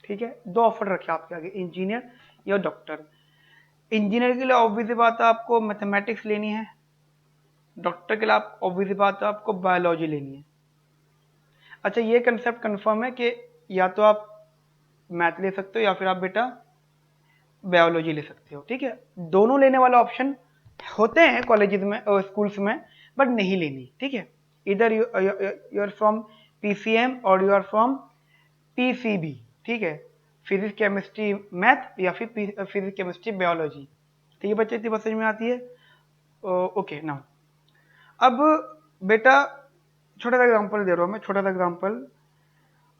ठीक है, दो ऑफर रखे आपके आगे, इंजीनियर या डॉक्टर। इंजीनियर के लिए ऑब्वियसली बात है आपको मैथमेटिक्स लेनी है, डॉक्टर के लिए आप ऑब्वियसली बात है आपको बायोलॉजी लेनी है। अच्छा ये कंसेप्ट कंफर्म है कि या तो आप मैथ ले सकते हो या फिर आप बेटा बायोलॉजी ले सकते हो, ठीक है। दोनों लेने वाला ऑप्शन होते हैं कॉलेजेस में और स्कूल्स में, बट नहीं लेनी, ठीक है। इधर यू आर फ्रॉम पीसीएम और यू आर फ्रॉम पीसीबी, ठीक है, फिजिक्स केमिस्ट्री मैथ या फिर फिजिक्स केमिस्ट्री बायोलॉजी, ठीक है बच्चे, इतनी बात समझ में आती है? ओके नाउ अब बेटा छोटा सा एग्जांपल दे रहा हूँ मैं, छोटा सा एग्जांपल।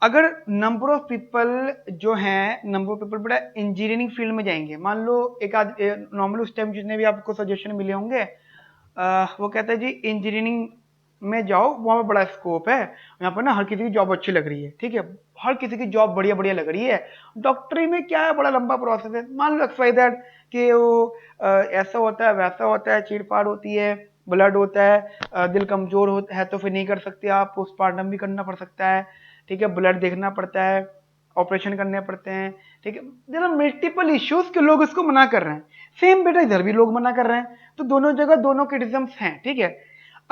अगर नंबर ऑफ पीपल जो हैं, नंबर ऑफ पीपल बेटा इंजीनियरिंग फील्ड में जाएंगे, मान लो एक आध नॉर्मल उस टाइम जितने भी आपको सजेशन मिले होंगे, वो कहता है जी इंजीनियरिंग में जाओ, वहाँ पे बड़ा स्कोप है, यहाँ पर ना हर किसी की जॉब अच्छी लग रही है, ठीक है, हर किसी की जॉब बढ़िया बढ़िया लग रही है। डॉक्टरी में क्या है, बड़ा लंबा प्रोसेस है, मान लो एक्स वाई दैट कि वो ऐसा होता है वैसा होता है, चीड़-फाड़ होती है, ब्लड होता है, दिल कमजोर होता है तो फिर नहीं कर सकते आप, पोस्टमार्टम भी करना पड़ सकता है, ठीक है, ब्लड देखना पड़ता है, ऑपरेशन करने पड़ते हैं, ठीक है, देयर आर मल्टीपल इश्यूज के लोग इसको मना कर रहे हैं। सेम बेटा इधर भी लोग मना कर रहे हैं, तो दोनों जगह दोनों क्रिटिसिज्म्स हैं, ठीक है।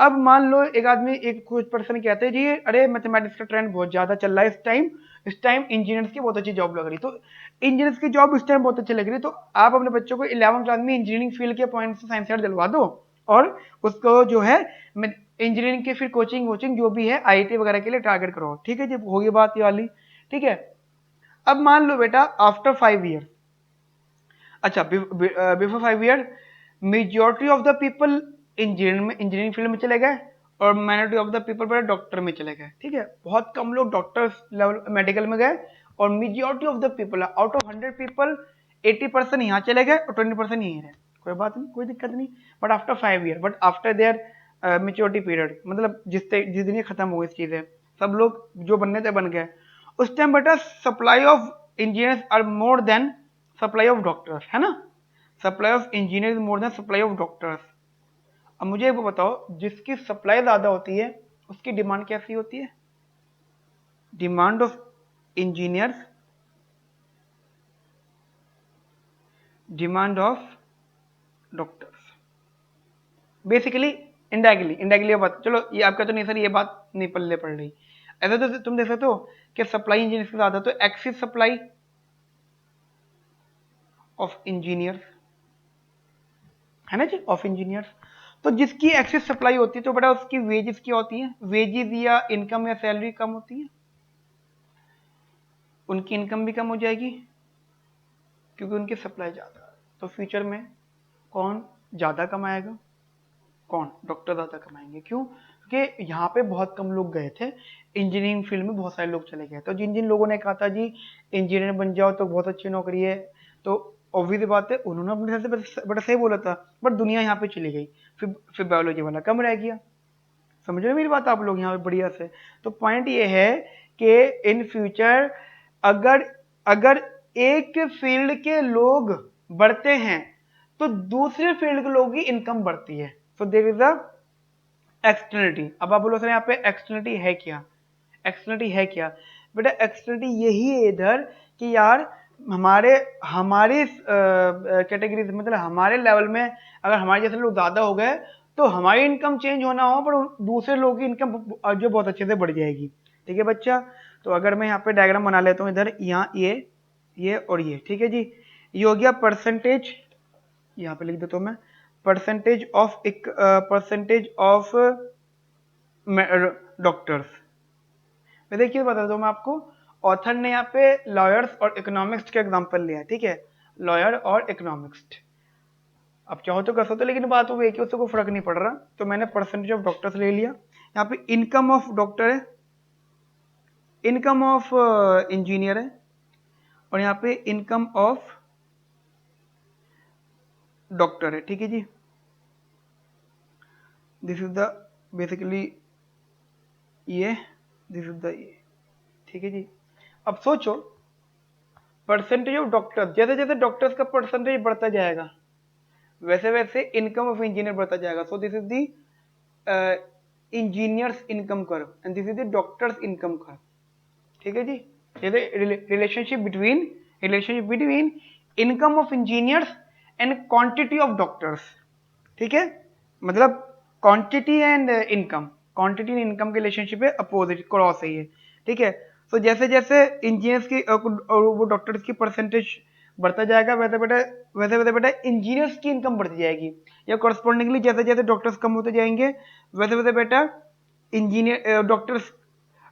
अब मान लो एक आदमी, एक कुछ पर्सन कहते हैं जी अरे मैथमेटिक्स का ट्रेंड बहुत ज्यादा चल रहा है इस टाइम इंजीनियर्स की बहुत अच्छी जॉब लग रही, तो इंजीनियर्स की जॉब इस टाइम बहुत अच्छी लग रही, तो आप अपने बच्चों को 11वीं क्लास में इंजीनियरिंग फील्ड के पॉइंट से साइंस साइड दिलवा दो, और उसको जो है इंजीनियरिंग की फिर कोचिंग वोचिंग जो भी है आईआईटी वगैरह के लिए टारगेट करो। ठीक है जी, होगी बात ये वाली। ठीक है, अब मान लो बेटा आफ्टर 5 ईयर, अच्छा before 5 year majority of the people engineering field में चले गए, और माइनॉरिटी ऑफ द पीपल बड़े डॉक्टर में चले गए। ठीक है, बहुत कम लोग डॉक्टर्स लेवल मेडिकल में गए, और majority of the people out of 100 people 80% यहाँ चले गए और 20% यहीं रहे। कोई बात नहीं, कोई दिक्कत नहीं, but after 5 year, but after their maturity period, मतलब जिस दिन ये खत्म हो इस चीजें, सब लोग जो बनने थे बन गए। उस टाइम बेटा supply of engineers are more than supply of doctors, है ना, supply of engineer more than supply of doctors. अब मुझे वो बताओ, जिसकी सप्लाई ज्यादा होती है उसकी डिमांड कैसी होती है? Demand of engineers, demand of doctors, basically indirectly बात, चलो ये आपका तो नहीं सर, ये बात नहीं पल्ले पड़ रही। ऐसा तो तुम देख सकते हो कि सप्लाई इंजीनियर्स की ज्यादा, तो एक्सिस सप्लाई ऑफ इंजीनियर्स, है ना जी, ऑफ इंजीनियर्स। तो जिसकी एक्सेस सप्लाई होती है तो बेटा उसकी वेजेस क्या होती है? वेजेस या इनकम या सैलरी कम होती है, उनकी इनकम भी कम हो जाएगी क्योंकि उनकी सप्लाई ज्यादा है। तो फ्यूचर में कौन ज्यादा कमाएगा? कौन? डॉक्टर ज्यादा कमाएंगे। क्यों? क्योंकि यहाँ पे बहुत कम लोग गए थे, इंजीनियरिंग फील्ड में बहुत सारे लोग चले गए। तो जिन जिन लोगों ने कहा था जी इंजीनियर बन जाओ तो बहुत अच्छी नौकरी है, तो ऑब्वियस बात है उन्होंने अपने हिसाब से बड़ा सही बोला था, बट दुनिया यहाँ पे चली गई, फिर बायोलॉजी वाला कम रह गया। समझ रहे मेरी बात आप लोग यहाँ पे बढ़िया से? तो पॉइंट ये है कि इन फ्यूचर अगर अगर एक फील्ड के लोग बढ़ते हैं तो दूसरे फील्ड के लोगों की इनकम बढ़ती है। So there is a externality. अब आप बोलो सर यहाँ पे एक्सटर्नलिटी है क्या? एक्सटर्नलिटी है क्या बेटा? एक्सटर्नलिटी यही है इधर कि यार हमारे हमारी कैटेगरी मतलब हमारे लेवल में अगर हमारे जैसे लोग ज्यादा हो गए तो हमारी इनकम चेंज होना हो, पर दूसरे लोगों की इनकम जो बहुत अच्छे से बढ़ जाएगी। ठीक है बच्चा, तो अगर मैं यहाँ पे डायग्राम बना लेता हूँ, इधर यहाँ ये और ये, ठीक है जी, ये हो गया परसेंटेज, यहाँ पे लिख देता हूँ मैं, परसेंटेज ऑफ डॉक्टर्स। मैं देखिए बताता हूँ मैं आपको, ऑथर ने यहाँ पे लॉयर्स और इकोनॉमिक्स का एग्जांपल लिया है। ठीक है, लॉयर और इकोनॉमिक्स, अब चाहो तो कर सकते हो, लेकिन बात वो है कि उससे कोई फर्क नहीं पड़ रहा, तो मैंने परसेंटेज ऑफ डॉक्टर्स ले लिया। यहाँ पे इनकम ऑफ डॉक्टर है, इनकम ऑफ इंजीनियर है, और यहाँ पे इनकम ऑफ डॉक्टर है। ठीक है जी, दिस इज द बेसिकली ये, दिस इज द ये। ठीक है जी, अब सोचो परसेंटेज ऑफ डॉक्टर्स, जैसे जैसे डॉक्टर्स का परसेंटेज बढ़ता जाएगा वैसे वैसे इनकम ऑफ इंजीनियर बढ़ता जाएगा। सो this is the engineers income curve and this is the doctors income curve. ठीक है जी, ये relationship between income of engineers and quantity of doctors. ठीक है, मतलब quantity and income, quantity and income के रिलेशनशिप है, अपोजिट क्रॉस है ये। ठीक है, तो जैसे जैसे इंजीनियर्स की और वो डॉक्टर्स की परसेंटेज बढ़ता जाएगा वैसे वैसे बेटा इंजीनियर्स की इनकम बढ़ती जाएगी, या कॉरस्पॉन्डिंगली जैसे जैसे डॉक्टर्स कम होते जाएंगे वैसे वैसे बेटा इंजीनियर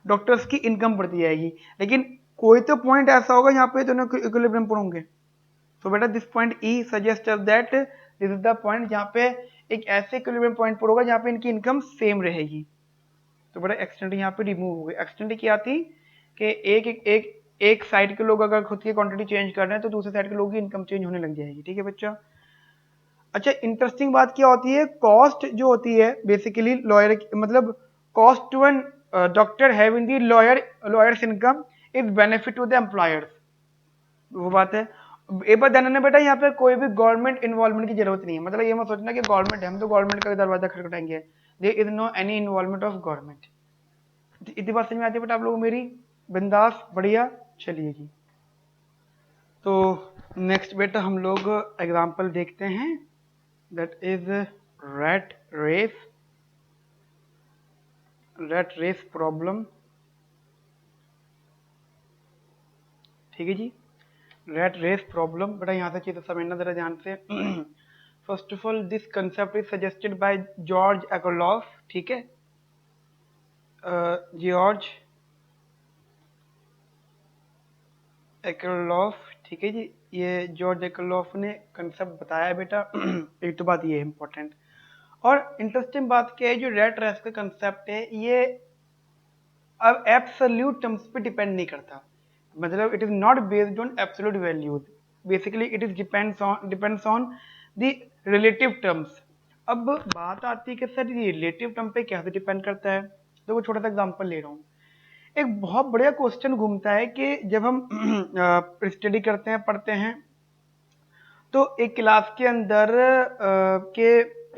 डॉक्टर्स की इनकम बढ़ती जाएगी। लेकिन कोई तो पॉइंट ऐसा होगा यहाँ पे दोनों इक्विलिब्रियम पर होंगे। तो बेटा this point E suggest that this is the point जहाँ पे एक ऐसे इक्विलिब्रियम पॉइंट पर होगा जहाँ पे इनकी इनकम सेम रहेगी। तो बेटा एक्सटेंट यहाँ पे रिमूव हो गई। एक्सटेंट क्या थी कि एक साइड के लोग अगर खुद की क्वांटिटी चेंज कर रहे हैं तो दूसरे साइड के लोगों की इनकम चेंज होने लग जाएगी। ठीक है बच्चा, अच्छा इंटरेस्टिंग बात क्या होती है, कॉस्ट जो होती है बेसिकली लॉयर मतलब cost to an doctor having the lawyer's income is benefit to the employers. वो बात है। एक बात ध्यान रखना बेटा, यहाँ पे कोई भी गवर्नमेंट इन्वॉल्वमेंट की जरूरत नहीं है, मतलब ये मत सोचना कि गवर्नमेंट है हम तो गवर्नमेंट का दरवाजा खटखटाएंगे, there is no any involvement of government. इतनी बात समझ में आती है बेटा आप लोगों मेरी? बिंदास, बढ़िया, चलिए जी। तो नेक्स्ट बेटा हम लोग एग्जाम्पल देखते हैं, that is rat race. Rat race problem, ठीक है जी। रेट रेस प्रॉब्लम, बेटा यहाँ से चीज़ समझना जरा ध्यान से। First of all this concept is suggested by George Akerlof, ठीक है, जॉर्ज एकलॉफ, ठीक है जी। ये जॉर्ज एकलॉफ ने कंसेप्ट बताया बेटा। एक तो बात ये है इंपॉर्टेंट। और इंटरेस्टिंग बात क्या है, जो रेट रेस का कंसेप्ट है ये अब एब्सोल्यूट टर्म्स पे डिपेंड नहीं करता, मतलब it is not based on absolute values, basically it is depends on the relative terms. अब बात आती है कि सर ये रिलेटिव टर्म पे कैसे डिपेंड करता है, तो वो छोटा सा एग्जांपल ले रहा हूँ। एक बहुत बढ़िया क्वेश्चन घूमता है कि जब हम स्टडी करते हैं, पढ़ते हैं, तो एक क्लास के अंदर के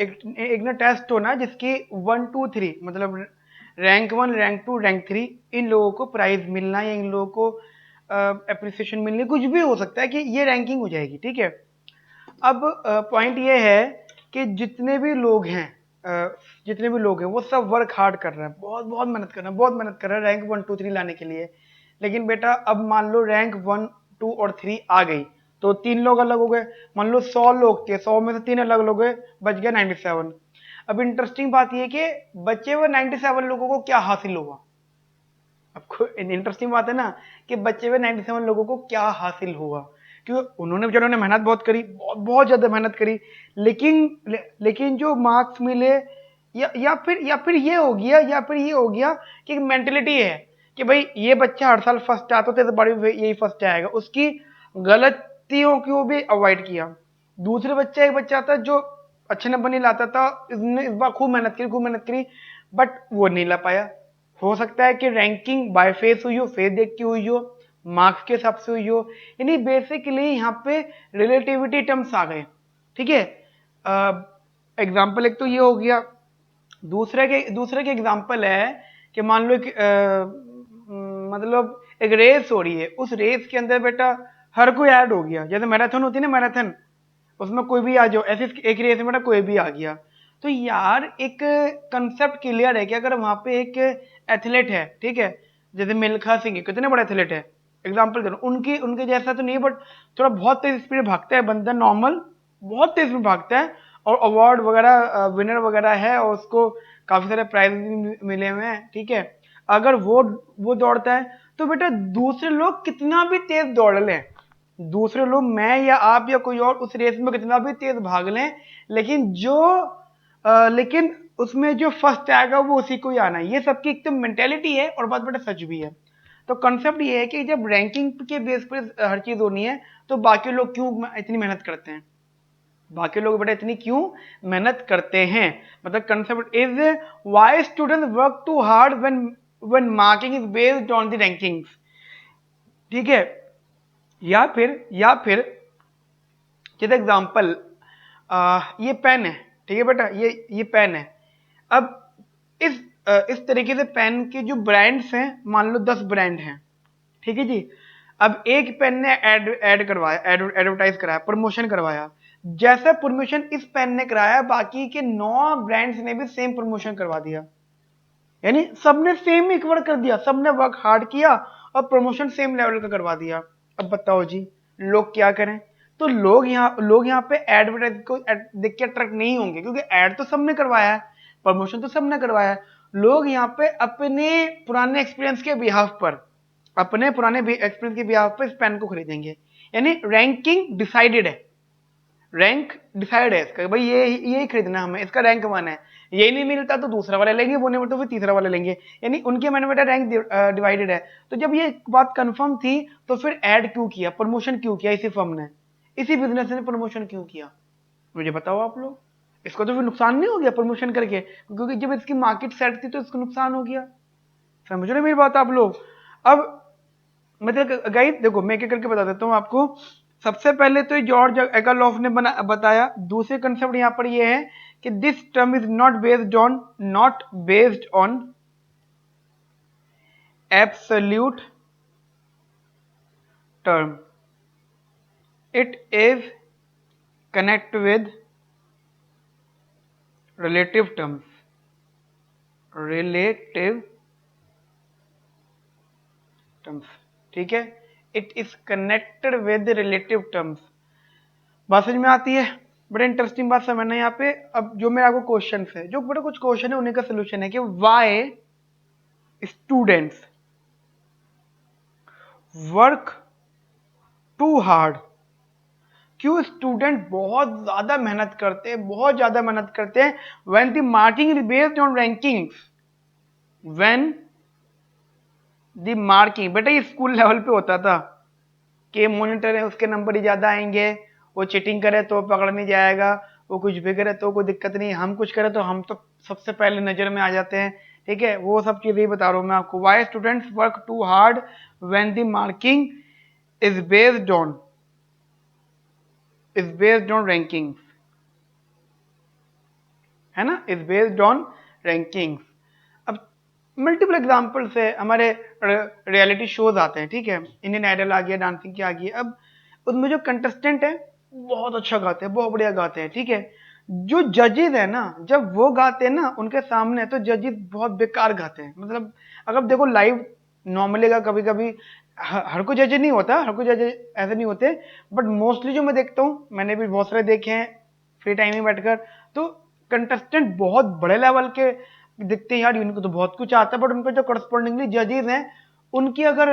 एक ना टेस्ट होना जिसकी 1 2 3 मतलब रैंक 1 रैंक 2 रैंक 3 इन लोगों को प्राइज मिलना या इन लोगों को अप्रिसिएशन मिलनी, कुछ भी हो सकता है कि ये रैंकिंग हो जाएगी, ठीक है। अब पॉइंट ये है कि जितने भी लोग हैं वो सब वर्क हार्ड कर रहे हैं, बहुत बहुत मेहनत कर रहे हैं, बहुत मेहनत कर रहे हैं रैंक 1 2 3 लाने के लिए। लेकिन बेटा अब मान लो रैंक 1 2 और 3 आ गई, तो 3 लोग अलग हो गए। मान लो 100 लोग थे, 100 में से 3 अलग लोग गए, बच गया 97। अब इंटरेस्टिंग बात यह कि बचे हुए 97 लोगों को क्या हासिल हुआ। आपको इंटरेस्टिंग बात है ना कि बचे हुए 97 लोगों को क्या हासिल हुआ, क्योंकि उन्होंने बेचारों ने मेहनत बहुत करी, बहुत बहुत ज्यादा मेहनत करी, लेकिन जो मार्क्स मिले, या फिर ये हो गया, कि मेंटेलिटी है कि भाई ये बच्चा हर साल फर्स्ट आता तो बड़ी यही फर्स्ट आएगा, उसकी गलतियों को भी अवॉइड किया। दूसरे बच्चा एक बच्चा था जो अच्छे नंबर नहीं लाता था, इसने इस बार खूब मेहनत करी, बट वो नहीं ला पाया। हो सकता है कि रैंकिंग बाय फेस हुई हो, फेस देख के हुई हो, मार्क्स के हिसाब से हुई हो, यानी बेसिकली यहाँ पे रिलेटिविटी टर्म्स आ गए, ठीक है। एग्जाम्पल एक तो ये हो गया। दूसरे के एग्जाम्पल है कि मान लो मतलब एक रेस हो रही है, उस रेस के अंदर बेटा हर कोई ऐड हो गया, जैसे मैराथन होती है ना, मैराथन, उसमें कोई भी आ जाओ, ऐसे एक रेस में बेटा कोई भी आ गया। तो यार एक कंसेप्ट क्लियर है कि अगर वहां पे एक एथलीट है, ठीक है, जैसे मिल्खा सिंह, कितने बड़े एथलीट है, एग्जांपल करो, उनकी उनके जैसा तो नहीं, बट थोड़ा बहुत तेज स्पीड भागता है बंदा, नॉर्मल बहुत तेज में भागता है, और अवार्ड वगैरह विनर वगैरह है, और उसको काफी सारे प्राइज भी मिले हुए हैं, ठीक है। अगर वो दौड़ता है, तो बेटा दूसरे लोग कितना भी तेज दौड़ लें, दूसरे लोग, मैं या आप या कोई और, उस रेस में कितना भी तेज भाग लें, लेकिन उसमें जो फर्स्ट आएगा वो उसी को ही आना है। ये सबकी एक तो मेंटेलिटी है और बहुत बड़ा सच भी है। तो कंसेप्ट ये है कि जब रैंकिंग के बेस पर हर चीज होनी है, तो बाकी लोग क्यों इतनी मेहनत करते हैं, बाकी लोग बेटा इतनी क्यों मेहनत करते हैं, मतलब concept is why student work too hard when marking is based on the rankings, ठीक है। या फिर जैसे एग्जांपल, ये पेन है, ठीक है बेटा, ये पेन है। अब इस तरीके से पेन के जो ब्रांड्स हैं, मान लो 10 ब्रांड हैं, ठीक है जी। अब एक पेन ने ऐड करवाया, एडवर्टाइज कराया, प्रमोशन करवाया, जैसा प्रमोशन इस पेन ने कराया, बाकी के 9 ब्रांड्स ने भी सेम प्रमोशन करवा दिया, यानी सबने सेम इक्वल कर दिया, सबने वर्क हार्ड किया और प्रमोशन सेम लेवल का करवा दिया। अब बताओ जी लोग क्या करें। तो लोग यहाँ पे एडवर्टाइज को देख के अट्रैक्ट नहीं होंगे, क्योंकि ऐड तो सबने करवाया है, प्रमोशन तो सबने करवाया है। लोग यहाँ पे अपने पुराने एक्सपीरियंस के बिहाफ पर, अपने पुराने एक्सपीरियंस के बिहाफ पर इस पेन को खरीदेंगे, यानी रैंकिंग डिसाइडेड है, रैंक डिसाइड है इसका, भाई ये खरीदना हमें, इसका रैंक 1 है, ये नहीं मिलता तो दूसरा वाला लेंगे, वो नहीं मिलता तो फिर तीसरा वाला लेंगे, यानी उनके मन में रैंक डिवाइडेड है। तो जब ये बात कंफर्म थी, तो फिर ऐड क्यों किया, प्रमोशन क्यों किया इसी फर्म ने, इसी बिजनेस ने प्रमोशन क्यों किया, मुझे बताओ आप लोग। इसको तो फिर नुकसान नहीं हो गया प्रमोशन करके, क्योंकि जब इसकी मार्केट सेट थी तो इसको नुकसान हो गया। समझ रहे मेरी बात आप लोग। अब मतलब गाइस देखो, मैं क्या करके बता देता हूँ आपको। सबसे पहले तो जॉर्ज एकलॉफ ने बताया, दूसरे कंसेप्ट यहाँ पर ये है कि this term is not based on absolute term, it is connect with relative terms, relative terms, ठीक है, it is connected with relative terms. बात समझ में आती है? बड़ा इंटरेस्टिंग बात समझना यहाँ पे। अब जो मेरा आपको क्वेश्चन है, जो बड़े कुछ क्वेश्चन है उन्हीं का सोल्यूशन है कि why students work too hard, क्यों स्टूडेंट बहुत ज्यादा मेहनत करते हैं, बहुत ज्यादा मेहनत करते हैं, when the marking is based on rankings, when the marking, बेटा ये स्कूल लेवल पे होता था कि मॉनिटर है उसके नंबर ही ज्यादा आएंगे, वो चीटिंग करे तो पकड़ नहीं जाएगा, वो कुछ भी करे तो कोई दिक्कत नहीं, हम कुछ करें तो हम तो सबसे पहले नजर में आ जाते हैं, ठीक है, वो सब चीजें ही बता रहा हूं मैं आपको। Why students work too hard when the marking is based on ranking, है ना, इज बेस्ड ऑन रैंकिंग्स। अब मल्टीपल एग्जाम्पल्स है, हमारे रियलिटी शोज आते हैं, ठीक है, इंडियन आइडल आ गया, डांसिंग की आ गई, अब उसमें जो कंटेस्टेंट है बहुत अच्छा गाते हैं, बहुत बढ़िया गाते हैं, ठीक है, जो जजेस है ना, जब वो गाते हैं ना उनके सामने, तो जजेस बहुत बेकार गाते हैं, मतलब अगर देखो लाइव नॉर्मली का कभी कभी हर कोई जज नहीं होता, हर कोई जज ऐसे नहीं होते, बट मोस्टली जो मैं देखता हूँ, मैंने भी बहुत सारे देखे हैं फ्री टाइम में बैठकर, तो कंटेस्टेंट बहुत बड़े लेवल के दिखते हैं यार, इनको तो बहुत कुछ आता है, बट उनका जो करस्पॉन्डिंगली जजेस हैं उनकी अगर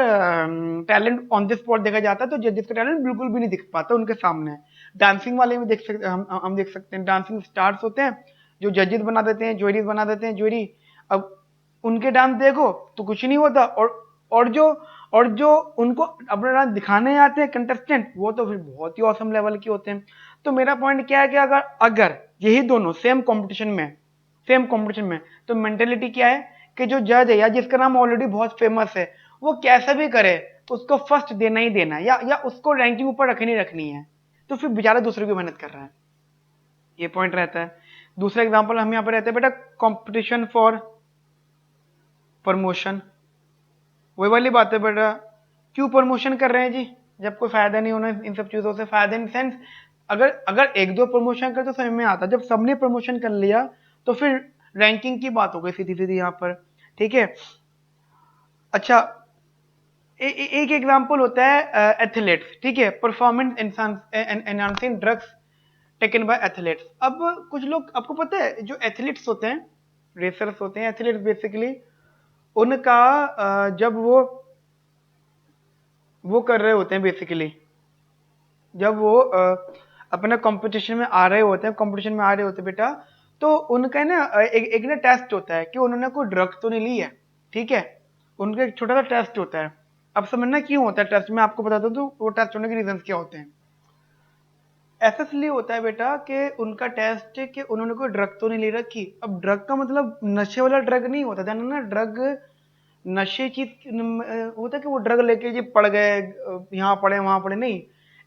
टैलेंट ऑन द स्पॉट देखा जाता है तो जजेस का टैलेंट बिल्कुल भी नहीं दिख पाता उनके सामने। डांसिंग वाले में देख सकते, हम देख सकते हैं, डांसिंग स्टार्स होते हैं जो जजेस बना देते हैं, ज्वेरीज बना देते हैं, ज्वेरी, अब उनके डांस देखो तो कुछ नहीं होता, और जो और जो उनको अपना डांस दिखाने आते हैं कंटेस्टेंट, वो तो फिर बहुत ही औसम लेवल के होते हैं। तो मेरा पॉइंट क्या है कि अगर अगर यही दोनों सेम कंपटीशन में, तो मेंटेलिटी क्या है कि जो जज है या जिसका नाम ऑलरेडी बहुत फेमस है, वो कैसा भी करे तो उसको फर्स्ट देना ही देना है, या उसको रैंकिंग ऊपर रखनी रखनी है, तो फिर बेचारा दूसरे की मेहनत कर रहा है, ये पॉइंट रहता है। दूसरा एग्जांपल हम यहाँ पे रहते हैं बेटा, कंपटीशन फॉर प्रमोशन, वही वाली बात है बेटा, क्यों प्रमोशन कर रहे हैं जी, जब कोई फायदा नहीं होना इन सब चीजों से, फायदा इन सेंस अगर अगर एक दो प्रमोशन कर तो समझ में आता, जब सबने प्रमोशन कर लिया तो फिर रैंकिंग की बात हो गई सीधी सीधी यहाँ पर, ठीक है। अच्छा, एक एग्जांपल होता है एथलीट्स, ठीक है, performance enhancing drugs taken by athletes. अब कुछ लोग, आपको पता है जो एथलीट्स होते हैं, रेसर्स होते हैं, एथलीट्स बेसिकली उनका जब वो कर रहे होते हैं बेसिकली, जब वो अपना कंपटीशन में आ रहे होते हैं, कंपटीशन में आ रहे होते हैं बेटा, तो उनका ना एक ना टेस्ट होता है कि उन्होंने कोई ड्रग्स तो नहीं ली है, ठीक है, उनका एक छोटा सा टेस्ट होता है। अब समझना क्यों होता है टेस्ट, मैं आपको बताता हूँ तो वो टेस्ट होने के रीजन क्या होते हैं। ऐसा इसलिए होता है बेटा कि उनका टेस्ट है कि उन्होंने कोई ड्रग तो नहीं ले रखी। अब ड्रग का मतलब नशे वाला ड्रग नहीं होता था ना, ड्रग नशे की होता है कि वो ड्रग लेके जी पड़ गए, यहाँ पड़े वहां पड़े, नहीं,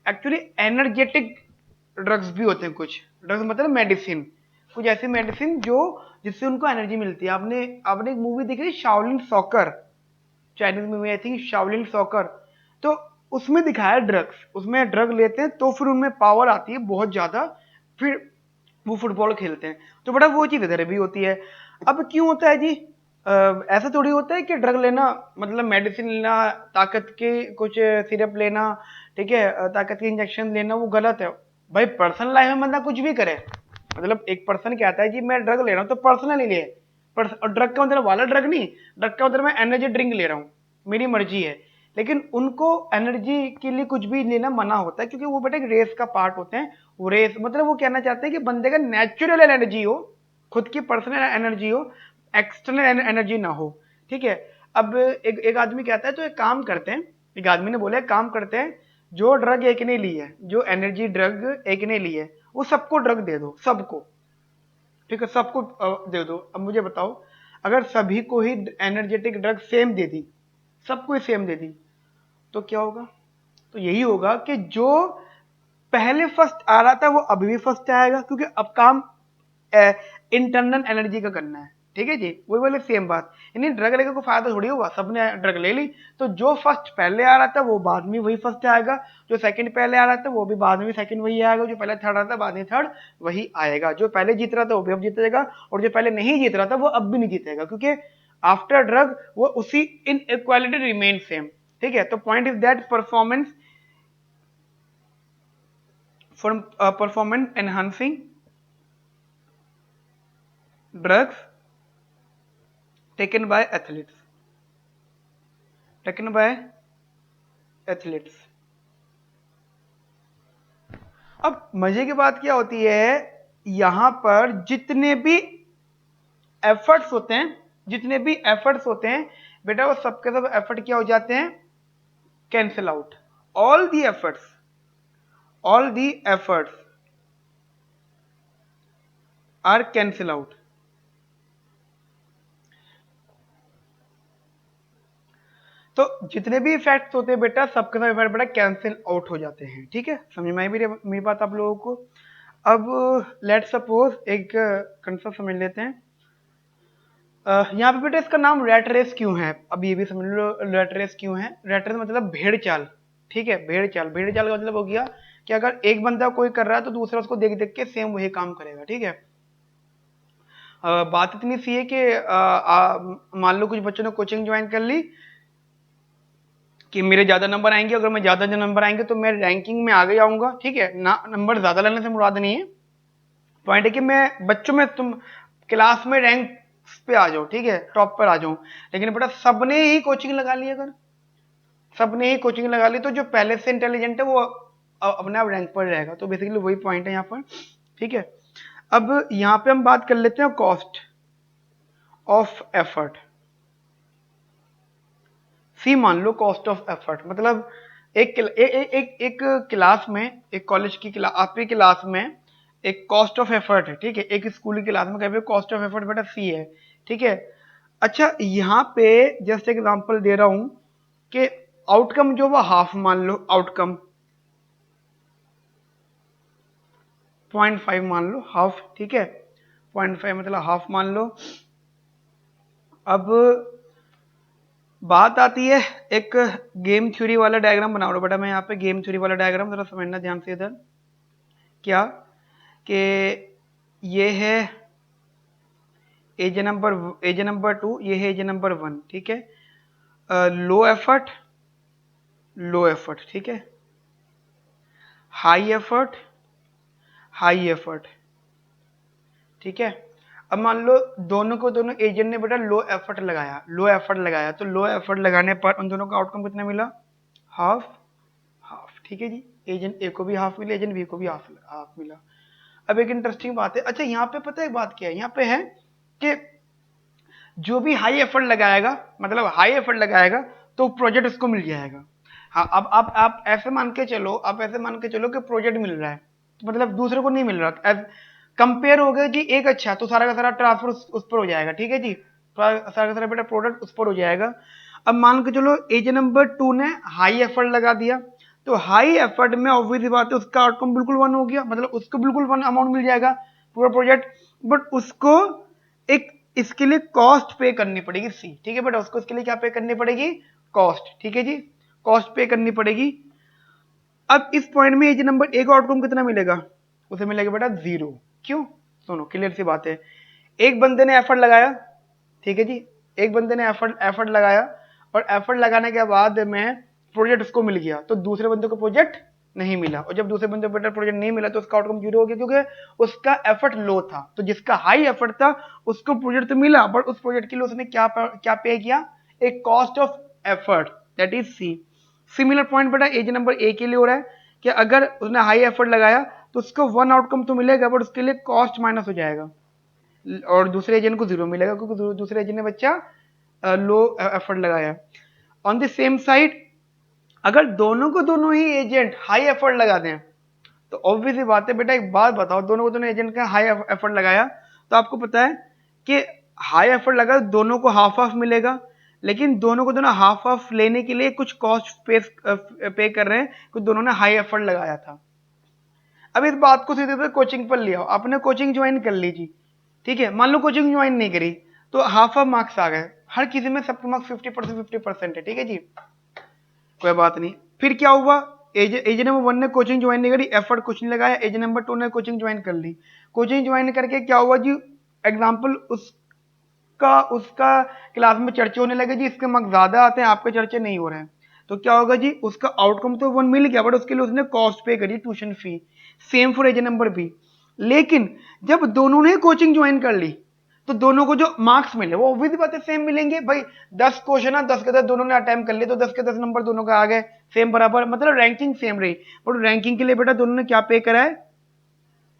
एक्चुअली एनर्जेटिक ड्रग्स भी होते हैं कुछ ड्रग्स, मतलब मेडिसिन, कुछ ऐसी मेडिसिन जो जिससे उनको एनर्जी मिलती है। आपने आपने एक मूवी देखी थी शाओलिन सॉकर, चाइनीज मूवी आई थी शाओलिन सॉकर, तो उसमें दिखाया ड्रग्स, उसमें ड्रग लेते हैं तो फिर उनमें पावर आती है बहुत ज्यादा, फिर वो फुटबॉल खेलते हैं, तो बड़ा वो चीज इधर भी होती है। अब क्यों होता है जी, ऐसा थोड़ी होता है कि ड्रग लेना मतलब मेडिसिन लेना, ताकत के कुछ सिरप लेना, ठीक है, ताकत के इंजेक्शन लेना वो गलत है भाई। पर्सनल लाइफ में बंदा कुछ भी करे, मतलब एक पर्सन कहता है जी मैं ड्रग ले रहा हूँ तो पर्सनली ले, और ड्रग का मतलब वाला ड्रग नहीं, ड्रग का मतलब मैं एनर्जी ड्रिंक ले रहा हूँ, मेरी मर्जी है, लेकिन उनको एनर्जी के लिए कुछ भी लेना मना होता है, क्योंकि वो बेटा एक रेस का पार्ट होते हैं। वो रेस मतलब वो कहना चाहते हैं कि बंदे का नेचुरल एनर्जी हो, खुद की पर्सनल एनर्जी हो, एक्सटर्नल एनर्जी ना हो, ठीक है। अब एक आदमी कहता है तो एक काम करते हैं, एक आदमी ने बोला एक काम करते हैं, जो ड्रग एक ने ली है, जो एनर्जी ड्रग एक ने ली है, वो सबको ड्रग दे दो, सबको, ठीक है, सबको दे दो। अब मुझे बताओ, अगर सभी को ही एनर्जेटिक ड्रग सेम दे दी, सबको ही सेम दे दी, तो क्या होगा? तो यही होगा कि जो पहले फर्स्ट आ रहा था वो अभी भी फर्स्ट आएगा, क्योंकि अब काम इंटरनल एनर्जी का करना है, ठीक है जी, वही वाली सेम बात। यानी ड्रग लेके कोई फायदा थोड़ी हुआ, सबने ड्रग ले ली, तो जो फर्स्ट पहले आ रहा था वो बाद में वही फर्स्ट आएगा, जो सेकंड पहले आ रहा था वो भी बाद में सेकंड वही आएगा, जो पहले थर्ड आ रहा था बाद में थर्ड वही आएगा, जो पहले जीत रहा था वो भी अब जीतेगा, और जो पहले नहीं जीत रहा था वो अब भी नहीं जीतेगा, क्योंकि आफ्टर ड्रग वो उसी इन इक्वालिटी रिमेन सेम। ठीक है, तो point is that performance performance enhancing drugs taken by athletes। अब मजे की बात क्या होती है, यहां पर जितने भी एफर्ट्स होते हैं बेटा, वो सबके सब एफर्ट क्या हो जाते हैं, cancel out. All the efforts are cancel out. तो जितने भी इफेक्ट्स होते हैं बेटा, सबके सब इफेक्ट बेटा कैंसिल आउट हो जाते हैं। ठीक है, समझ में आई मेरी बात आप लोगों को। अब लेट सपोज एक कंसेप्ट समझ लेते हैं। यहाँ पे बेटा इसका नाम रैट रेस क्यों है, अब ये भी समझ लो रैट रेस क्यों है। रैट रेस मतलब भेड़ चाल। ठीक है, भेड़ चाल का मतलब हो गया कि अगर एक बंदा कोई कर रहा है तो दूसरा उसको देख देख के सेम वही काम करेगा। ठीक है, बात इतनी सी है कि मान लो कुछ बच्चों ने कोचिंग ज्वाइन कर ली कि मेरे ज्यादा नंबर आएंगे, अगर मैं ज्यादा नंबर आएंगे तो मैं रैंकिंग में आगे आऊंगा। ठीक है ना, नंबर ज्यादा लेने से मुराद नहीं है, पॉइंट है कि मैं बच्चों में तुम क्लास में रैंक पे आ जाओ, ठीक है, टॉप पर आ जाऊं। लेकिन बेटा सबने ही कोचिंग लगा ली, अगर सबने ही कोचिंग लगा ली तो जो पहले से इंटेलिजेंट है वो अपने आप रैंक पर रहेगा। तो बेसिकली वही पॉइंट है यहाँ पर। ठीक है, अब यहाँ पे हम बात कर लेते हैं कॉस्ट ऑफ एफर्ट। सी मान लो कॉस्ट ऑफ एफर्ट मतलब एक क्लास में, एक कॉलेज की क्लास, आपकी क्लास में एक कॉस्ट ऑफ एफर्ट है। ठीक है, एक स्कूल की क्लास में कहीं कॉस्ट ऑफ एफर्ट बेटा सी है। ठीक है, अच्छा यहाँ पे जस्ट एग्जांपल दे रहा हूं कि आउटकम जो वो हाफ मान लो, आउटकम 0.5 मान लो, हाफ। ठीक है, 0.5 मतलब हाफ मान लो। अब बात आती है एक गेम थ्योरी वाला डायग्राम बना रहा हूं बेटा मैं यहाँ पे, गेम थ्योरी वाला डायग्राम जरा समझना ध्यान से इधर। क्या कि ये है एज नंबर 2, ये है एज नंबर 1। ठीक है, लो एफर्ट, ठीक है, हाई एफर्ट, ठीक है। अब मान लो दोनों को दोनों एजेंट ने बेटा लो एफर्ट लगाया, तो लो एफर्ट लगाने पर उन दोनों का आउटकम कितना मिला, हाफ। ठीक है जी, एजेंट ए को भी हाफ मिला, एजेंट बी को भी हाफ मिला। अब एक इंटरेस्टिंग बात है, अच्छा यहाँ पे पता है एक बात क्या है, यहाँ पे है कि जो भी हाई एफर्ट लगाएगा, मतलब हाई एफर्ट लगाएगा तो प्रोजेक्ट उसको मिल जाएगा। हाँ, अब आप ऐसे मान के चलो, कि प्रोजेक्ट मिल रहा है, तो मतलब दूसरे को नहीं मिल रहा, कंपेयर हो गया जी एक, अच्छा तो सारा का सारा ट्रांसफर उस पर हो जाएगा। ठीक है जी, सारा का सारा बेटा प्रोडक्ट उस पर हो जाएगा। अब मान के चलो एज नंबर 2 ने हाई एफर्ट लगा दिया, तो हाई एफर्ट में ऑब्वियसली बात है उसका आउटकम बिल्कुल 1 हो गया, मतलब उसको बिल्कुल 1 अमाउंट मिल जाएगा पूरा प्रोजेक्ट। बट उसको एक इसके लिए कॉस्ट पे करनी पड़ेगी सी। ठीक है बेटा, उसको इसके लिए क्या पे करनी पड़ेगी, कॉस्ट। ठीक है जी, कॉस्ट पे करनी पड़ेगी। अब इस पॉइंट में एज नंबर 1 आउटकम कितना मिलेगा, उसे मिलेगा बेटा 0। क्यों, सुनो क्लियर सी बात है, एक बंदे ने एफर्ट लगाया, ठीक है जी, एक बंदे ने एफर्ट लगाया, और एफर्ट लगाने के बाद में प्रोजेक्ट उसको मिल गया, तो दूसरे बंदे को प्रोजेक्ट नहीं मिला, और जब दूसरे बंदे को प्रोजेक्ट नहीं मिला तो उसका आउटकम 0 हो गया, क्योंकि उसका एफर्ट लो था। तो जिसका हाई एफर्ट था उसको प्रोजेक्ट तो मिला, बट उस प्रोजेक्ट के लिए उसने क्या पे किया, एक cost of effort, that is C. Similar point बेटा एज नंबर ए के लिए हो रहा है कि अगर उसने हाई एफर्ट लगाया तो उसको 1 आउटकम तो मिलेगा, बट उसके लिए कॉस्ट माइनस हो जाएगा, और दूसरे एजेंट को 0 मिलेगा, क्योंकि दूसरे एजेंट ने बच्चा लो एफर्ट लगाया। ऑन द सेम साइड अगर दोनों को दोनों ही एजेंट हाई एफर्ट लगा दें, तो ऑब्वियसली बात है बेटा, एक बात बताओ, दोनों को दोनों एजेंट का हाई एफर्ट लगाया, तो आपको पता है कि हाई एफर्ट लगा दोनों को हाफ हाफ मिलेगा, लेकिन दोनों को दोनों हाफ हाफ लेने के लिए कुछ कॉस्ट पे कर रहे हैं, क्योंकि दोनों ने हाई एफर्ट लगाया था। अब इस बात को सीधे कोचिंग पर ले आओ, आपने कोचिंग ज्वाइन कर ली जी, ठीक है, मान लो कोचिंग ज्वाइन नहीं करी, तो हाफ ऑफ मार्क्स आ गए, हर किसी में सबके मार्क्स 50% 50% है, ठीक है जी, कोई बात नहीं। फिर क्या हुआ, एज एज नंबर 1 ने कोचिंग ज्वाइन नहीं करी, एफर्ट कुछ नहीं लगाया, एज नंबर 2 ने कोचिंग ज्वाइन कर ली। कोचिंग ज्वाइन करके क्या हुआ जी, एग्जाम्पल उसका उसका क्लास में चर्चे होने लगे जी, इसके मार्क्स ज्यादा आते हैं, आपके चर्चे नहीं हो रहे हैं, तो क्या होगा जी, उसका आउटकम तो 1 मिल गया, बट उसके लिए उसने कॉस्ट पे करी, tuition fee. Same for as number B. लेकिन जब दोनों ने कोचिंग ज्वाइन कर ली, तो दोनों को जो मार्क्स मिले वो ऑब्वियस बात है सेम मिलेंगे भाई। 10 क्वेश्चन है, 10 के 10 दोनों ने अटेम्प्ट कर लिए, तो 10 के 10 नंबर दोनों का आ गए सेम बराबर, मतलब रैंकिंग सेम रही। पर रैंकिंग के लिए बेटा दोनों ने क्या पे करा है,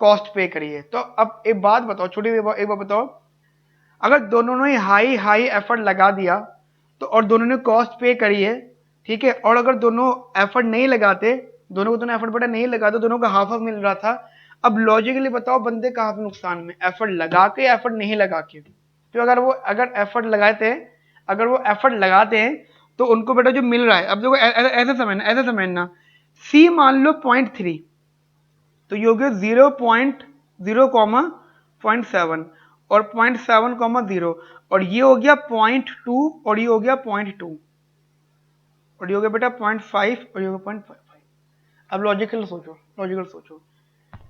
कॉस्ट पे करी है। तो अब एक बात बताओ, छोटी एक बात बताओ, अगर दोनों ने हाई हाई एफर्ट लगा दिया तो, और दोनों ने कॉस्ट पे करी है, ठीक है, और अगर दोनों एफर्ट नहीं लगाते, दोनों को दोनों एफर्ट बेटा नहीं लगाते, दोनों का हाफ हाफ मिल रहा था, अब लॉजिकली बताओ बंदे कहाँ पे नुकसान में, एफर्ट लगा के एफर्ट नहीं लगा के। तो अगर एफर्ट लगाते हैं, अगर वो एफर्ट लगाते हैं तो उनको बेटा जो मिल रहा है, अब देखो ऐसे समझना, सी मान लो 0.3, तो ये हो गया 0.0, और 0.7, और ये हो गया 0.2, और ये हो गया 0.2, और ये हो गया बेटा 0.5, और ये हो गया 0.5। अब लॉजिकल सोचो, लॉजिकल सोचो,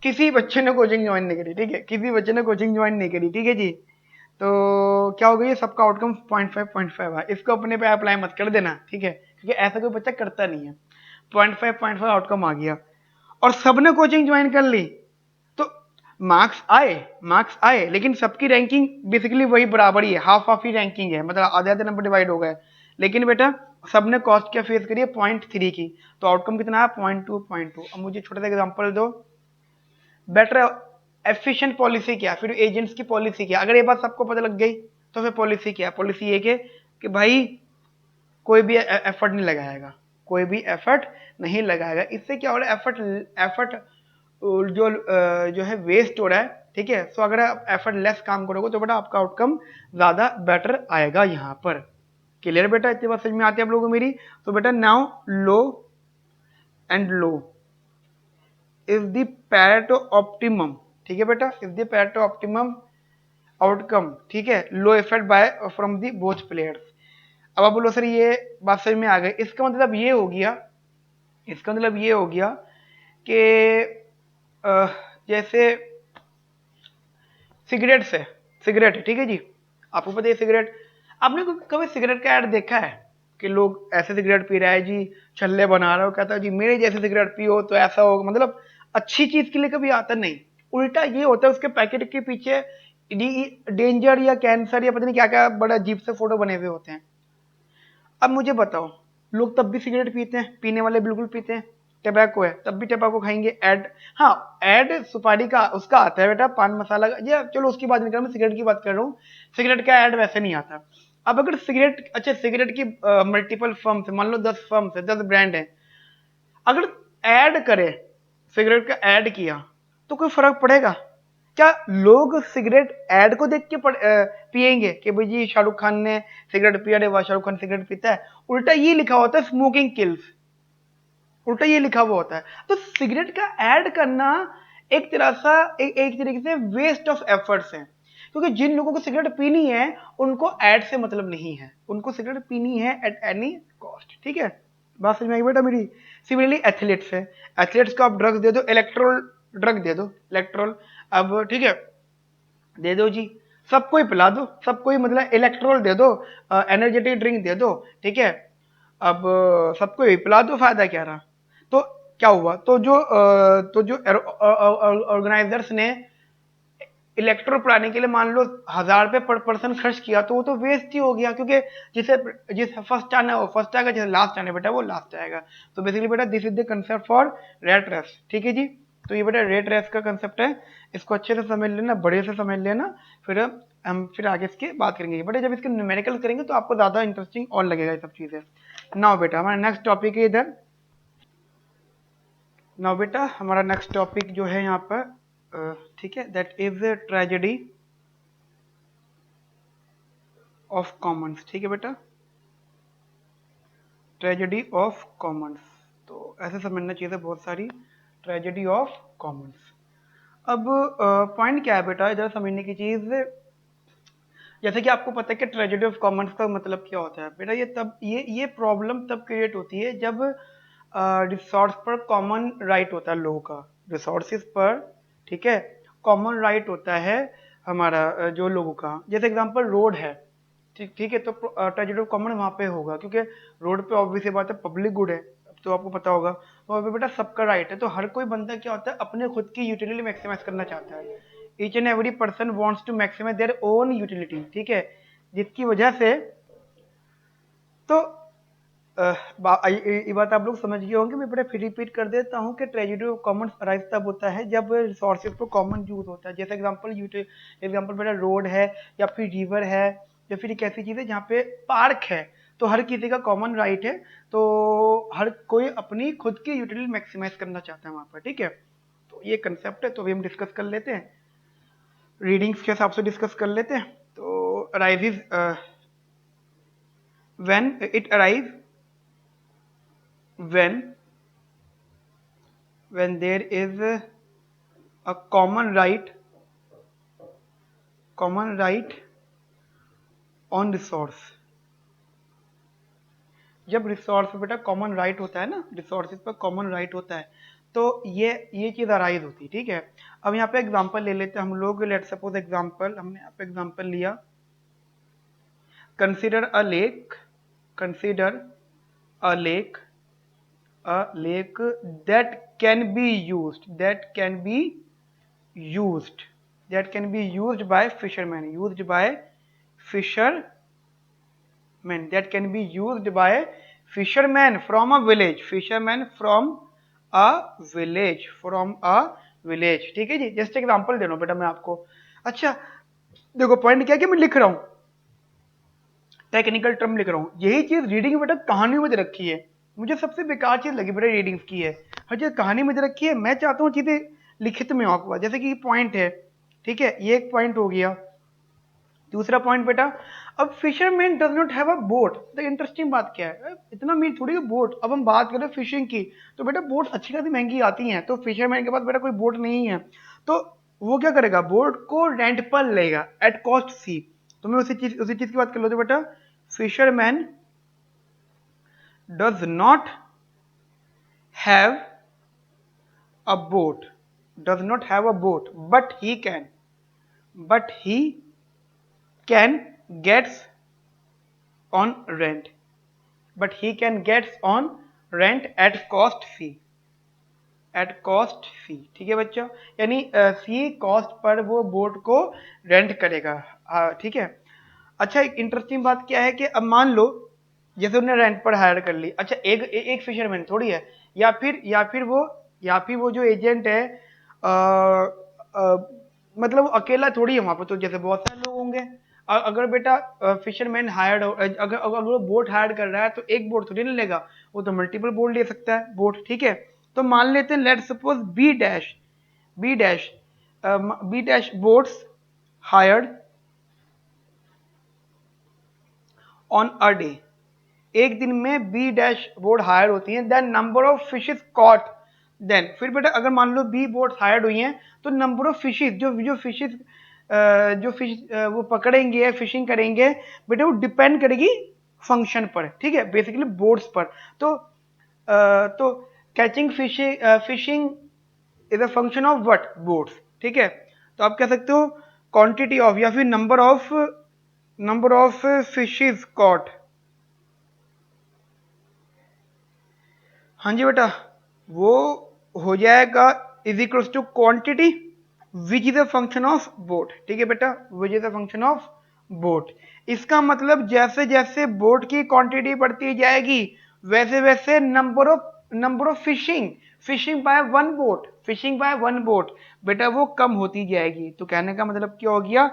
किसी बच्चे ने कोचिंग ज्वाइन नहीं करी, ठीक है, किसी बच्चे ने कोचिंग ज्वाइन नहीं करी, ठीक है जी, तो क्या हो गया, ये सबका आउटकम 0.5 है, इसको अपने पे अप्लाई मत कर देना, ठीक है, क्योंकि ऐसा कोई बच्चा करता नहीं है। 0.5 आउटकम आ गया, और सबने कोचिंग ज्वाइन कर ली, तो मार्क्स आए, लेकिन सबकी रैंकिंग बेसिकली वही बराबर ही है, हाफ हाफ ही रैंकिंग है, मतलब आधे आधे नंबर डिवाइड हो गए। लेकिन बेटा सबने कॉस्ट क्या फेस करी है, 0.3 की, तो आउटकम कितना है, 0.2। अब मुझे छोटा सा एग्जांपल दो, बेटर एफिशिएंट पॉलिसी क्या, फिर एजेंट्स की पॉलिसी क्या। अगर ये बात सबको पता लग गई तो फिर पॉलिसी क्या, पॉलिसी ये कि भाई कोई भी एफर्ट नहीं लगाएगा, कोई भी एफर्ट नहीं लगाएगा। इससे क्या हो रहा है, एफर्ट एफर्ट जो है वेस्ट हो रहा है, ठीक है। सो अगर आप एफर्ट लेस काम करोगे तो बेटा आपका आउटकम ज्यादा बेटर आएगा यहाँ पर। क्लियर बेटा, इतनी बात समझ में आती है आप लोगों को मेरी। तो बेटा now low and low is the Pareto optimum, ठीक है बेटा, is the Pareto optimum outcome, ठीक है, low effect by from the both players. अब आप बोलो सर ये बात समझ में आ गई, इसका मतलब ये हो गया, इसका मतलब ये हो गया कि जैसे सिगरेट से, सिगरेट है, ठीक है जी, आपको पता है सिगरेट, आपने कभी सिगरेट का ऐड देखा है कि लोग ऐसे सिगरेट पी रहा है जी, छल्ले बना रहा हो, कहता है जी मेरे जैसे सिगरेट पियो तो ऐसा होगा, मतलब अच्छी चीज के लिए कभी आता नहीं, उल्टा ये होता है उसके पैकेट के पीछे डेंजर या कैंसर या पता नहीं क्या क्या बड़ा अजीब से फोटो बने हुए होते हैं। अब मुझे बताओ, लोग तब भी सिगरेट पीते हैं, पीने वाले बिल्कुल पीते हैं, टबैको है तब भी टबैको खाएंगे, ऐड, हाँ ऐड सुपारी का उसका आता है बेटा, पान मसाला का, ये चलो उसकी बात नहीं कर रहा, मैं सिगरेट की बात कर रहा हूँ, सिगरेट का ऐड वैसे नहीं आता। अब अगर सिगरेट, अच्छा सिगरेट की मल्टीपल फर्म्स है, मान लो 10 फर्म्स है, 10 ब्रांड है, अगर ऐड करे, सिगरेट का ऐड किया तो कोई फर्क पड़ेगा क्या? लोग सिगरेट ऐड को देख के पिएंगे कि भाई जी शाहरुख खान ने सिगरेट पिया, अरे वाह शाहरुख खान सिगरेट पीता है, उल्टा ये लिखा होता है स्मोकिंग किल्स, उल्टा ये लिखा हुआ होता है। तो सिगरेट का ऐड करना एक तरह सा एक तरीके से वेस्ट ऑफ एफर्ट्स है, क्योंकि जिन लोगों को सिगरेट पीनी है उनको ऐड से मतलब नहीं है, उनको सिगरेट पीनी है एट एनी कॉस्ट, ठीक है, बात समझ में आई बेटा मेरी। सिमिलरली एथलीट्स है, एथलीट्स को आप ड्रग्स दे दो, इलेक्ट्रोल ड्रग दे दो, इलेक्ट्रोल, अब ठीक है दे दो जी, सबको ही पिला दो, सबको ही मतलब इलेक्ट्रोल दे दो, एनर्जेटिक ड्रिंक दे दो, ठीक है, अब सबको ही पिला दो, फायदा क्या रहा। तो क्या हुआ, तो जो ऑर्गेनाइजर्स ने इलेक्ट्रोल पिलाने के लिए मान लो 1,000 रुपये पर पर्सन खर्च किया, तो वो तो वेस्ट ही हो गया, क्योंकि जिसे फर्स्ट आना है वो फर्स्ट आएगा, जिसे लास्ट आना है बेटा वो लास्ट आएगा। तो बेसिकली बेटा this is the concept for rat race, ठीक है जी। तो ये बेटा रेट रेस का कंसेप्ट है, इसको अच्छे से समझ लेना, बड़े से समझ लेना, फिर हम फिर आगे इसकी बात करेंगे बेटा, जब इसके न्यूमेरिकल करेंगे तो आपको ज्यादा इंटरेस्टिंग और लगेगा ये सब चीजें। नाउ बेटा हमारा नेक्स्ट टॉपिक है इधर, नाउ बेटा हमारा नेक्स्ट टॉपिक जो है यहाँ पर, ठीक है, that is tragedy of Commons, ठीक है बेटा, ट्रेजेडी ऑफ कॉमन्स। तो ऐसे समझना चाहिए था बहुत सारी, ट्रेजेडी ऑफ कॉमन्स। अब पॉइंट क्या है बेटा इधर समझने की चीज, जैसे कि आपको पता है कि ट्रेजेडी ऑफ कॉमन्स का मतलब क्या होता है बेटा, ये प्रॉब्लम तब क्रिएट होती है जब रिसोर्स पर कॉमन राइट होता है लोगों का, रिसोर्सेज पर, ठीक है, कॉमन राइट होता है हमारा जो लोगों का। जैसे एग्जांपल रोड है, ठीक ठीक है, तो ट्रेजेडी ऑफ कॉमन वहाँ पे होगा क्योंकि रोड पे ऑब्वियस बात है पब्लिक गुड है, तो आपको पता होगा। तो अभी बेटा सबका राइट है, तो हर कोई बंदा क्या होता है अपने खुद की यूटिलिटी मैक्सिमाइज करना चाहता है। Each and every person wants to maximise their own utility, ठीक है, जिसकी वजह से तो ये बात आप लोग समझ गए होंगे, मैं बड़ा फिर रिपीट कर देता हूँ कि ट्रेजेडी ऑफ कॉमन्स अराइज तब होता है जब रिसोर्सेज पर कॉमन यूज होता है। जैसे एग्जांपल बेटा रोड है, या फिर रिवर है, या फिर एक ऐसी चीज़ है जहाँ पे पार्क है, तो हर किसी का कॉमन राइट है, तो हर कोई अपनी खुद की यूटिलिटी मैक्सिमाइज करना चाहता है वहाँ पर, ठीक है। तो ये कंसेप्ट है, तो अभी हम डिस्कस कर लेते हैं, रीडिंग्स के हिसाब से डिस्कस कर लेते हैं। तो arises when it arise when there is a common right on resource। जब रिसोर्स पे बेटा कॉमन राइट होता है ना, रिसोर्सेज पर कॉमन राइट होता है, तो ये चीज अराइज होती है, ठीक है। अब यहाँ पे एग्जांपल ले लेते हैं हम लोग, लेट सपोज एग्जांपल, हमने यहाँ पे एग्जांपल लिया, consider a lake, consider a lake, that can be used, that can be used that can be used by fishermen, that can be used by fishermen from a village, from a village, ठीक है जी। Just example दे रहा हूं बेटा मैं आपको। अच्छा देखो point क्या है कि मैं लिख रहा हूं, टेक्निकल टर्म लिख रहा हूं, यही चीज रीडिंग में बेटा कहानी में दे रखी है। मुझे सबसे बेकार चीज लगी बेटा रीडिंग्स की है, हर चीज कहानी में दे रखी है, मैं चाहता हूँ चीजें लिखित में हो आपको। जैसे कि पॉइंट है, ठीक है, ये एक पॉइंट हो गया। दूसरा पॉइंट बेटा, अब fisherman does not have a boat, तो इंटरेस्टिंग बात क्या है, इतना मीन थोड़ी बोट। अब हम बात करें फिशिंग की, तो बेटा बोट अच्छी खासी महंगी आती हैं, तो फिशरमैन के पास बेटा कोई बोट नहीं है, तो वो क्या करेगा, बोट को रेंट पर लेगा एट कॉस्ट सी। तो मैं उसी चीज की बात कर लो, तो बेटा fisherman does not have a boat, does not have a boat, but he can gets on rent, at cost fee, ठीक है बच्चों, यानी सी कॉस्ट पर वो बोट को रेंट करेगा, ठीक है। अच्छा एक इंटरेस्टिंग बात क्या है कि अब मान लो जैसे उन्हें रेंट पर हायर कर ली, अच्छा एक फिशरमैन थोड़ी है, या फिर वो जो एजेंट है, मतलब वो अकेला थोड़ी है वहां पर, तो जैसे बहुत सारे लोग होंगे। अगर बेटा फिशरमैन हायर्ड, अगर वो बोट हायर कर रहा है तो एक बोट थोड़ी ना लेगा, वो तो मल्टीपल बोट ले सकता है, बोट, ठीक है। तो मान लेते हैं, let suppose B dash boats hired on a day, एक दिन में बी डैश बोट हायर होती हैं, then number of fishes caught, then फिर बेटा अगर मान लो बी बोट हायर्ड हुई हैं, तो नंबर ऑफ फिशेस, जो फिश वो पकड़ेंगे, फिशिंग करेंगे बेटा, वो डिपेंड करेगी फंक्शन पर, ठीक है, बेसिकली बोट्स पर। तो catching fishing is a function of what, boats, ठीक है। तो आप कह सकते हो क्वांटिटी ऑफ, या फिर नंबर ऑफ फिशेस कॉट। हाँ जी बेटा, वो हो जाएगा is equals to quantity which is a function of boat, ठीक है बेटा, which is a function of boat. इसका मतलब जैसे जैसे बोट की क्वांटिटी बढ़ती जाएगी, वैसे वैसे number of fishing by one boat बेटा वो कम होती जाएगी। तो कहने का मतलब क्या हो गया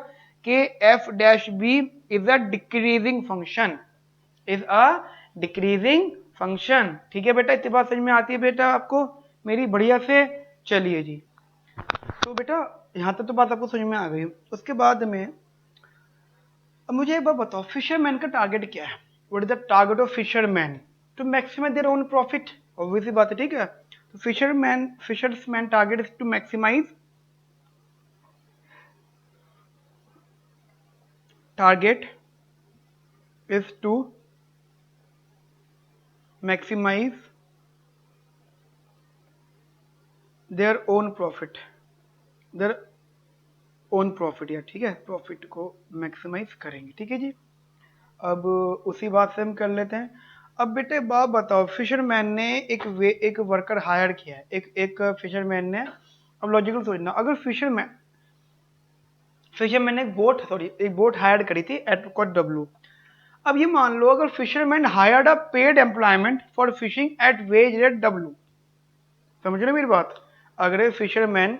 कि F dash B is a decreasing function, function, ठीक है बेटा। इतनी बात समझ में आती है बेटा आपको मेरी, बढ़िया से। चलिए जी, तो बेटा यहाँ तक तो बात आपको समझ में आ गई। उसके बाद में अब मुझे एक बात बताओ, फिशरमैन का टारगेट क्या है, what is the target of fisherman, to maximise their own profit, obviously बात है, ठीक है। तो fisherman target is to maximize target is to maximise their own profit, their own profit, या ठीक है, प्रॉफिट को मैक्सिमाइज करेंगे, ठीक है जी। अब उसी बात से हम कर लेते हैं। अब बेटे बात बताओ, फिशरमैन ने एक वर्कर हायर किया है, एक फिशरमैन ने, अब लॉजिकल सोचना, अगर फिशरमैन ने एक बोट हायर करी थी एट कॉस्ट डब्ल्यू। अब ये मान लो अगर fisherman hired a paid employment for fishing at wage rate W, समझ रहे मेरी बात। अगर फिशरमैन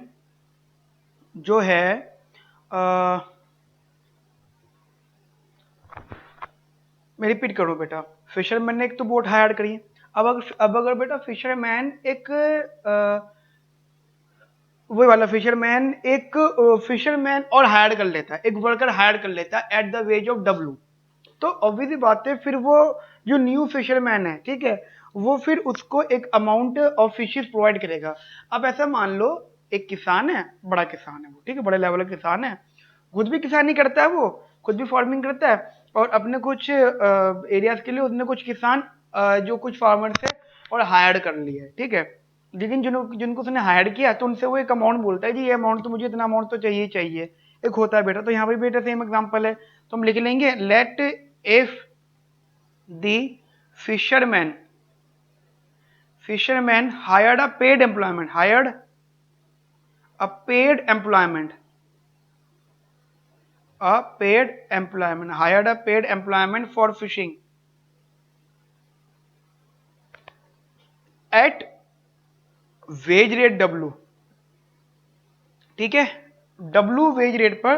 जो है मैं रिपीट करूँ बेटा, फिशरमैन ने एक तो बोट हायर करी है। अब अगर बेटा फिशरमैन एक वही वाला फिशरमैन एक फिशरमैन और हायर कर लेता है, एक वर्कर हायर कर लेता है at the ways of W, तो ऑब्वियसली बात है फिर वो जो न्यू फिशरमैन है, ठीक है, वो फिर उसको एक अमाउंट ऑफ फिशेस प्रोवाइड करेगा। अब ऐसा मान लो एक किसान है, बड़ा किसान है वो, ठीक है, बड़े लेवल का किसान है, खुद भी किसानी करता है, वो खुद भी फार्मिंग करता है, और अपने कुछ एरियाज के लिए उसने कुछ किसान जो कुछ फार्मर्स है और हायर कर लिया है, ठीक है। लेकिन जिनको उसने हायर किया तो उनसे वो एक अमाउंट बोलता है, जी ये अमाउंट तो मुझे इतना अमाउंट तो चाहिए ही चाहिए, एक होता है बेटा। तो यहाँ पे बेटा सेम एग्जांपल है, तो हम लिख लेंगे let if the fisherman hired a paid employment, hired a paid employment for fishing at veg rate W, ठीक है, डब्ल्यू वेज रेट पर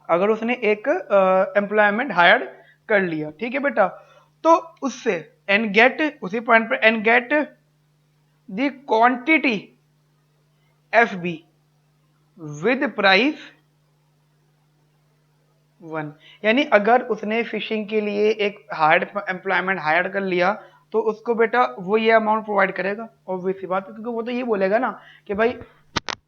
अगर उसने एक एम्प्लॉयमेंट हायर कर लिया, ठीक है बेटा, तो उससे एंड गेट, उसी पॉइंट पर and get the quantity F be with price 1, यानी अगर उसने फिशिंग के लिए एक हायर एम्प्लॉयमेंट हायर कर लिया तो उसको बेटा वो ये अमाउंट प्रोवाइड करेगा, ऑब्वियस सी बात है, क्योंकि वो तो ये बोलेगा ना कि भाई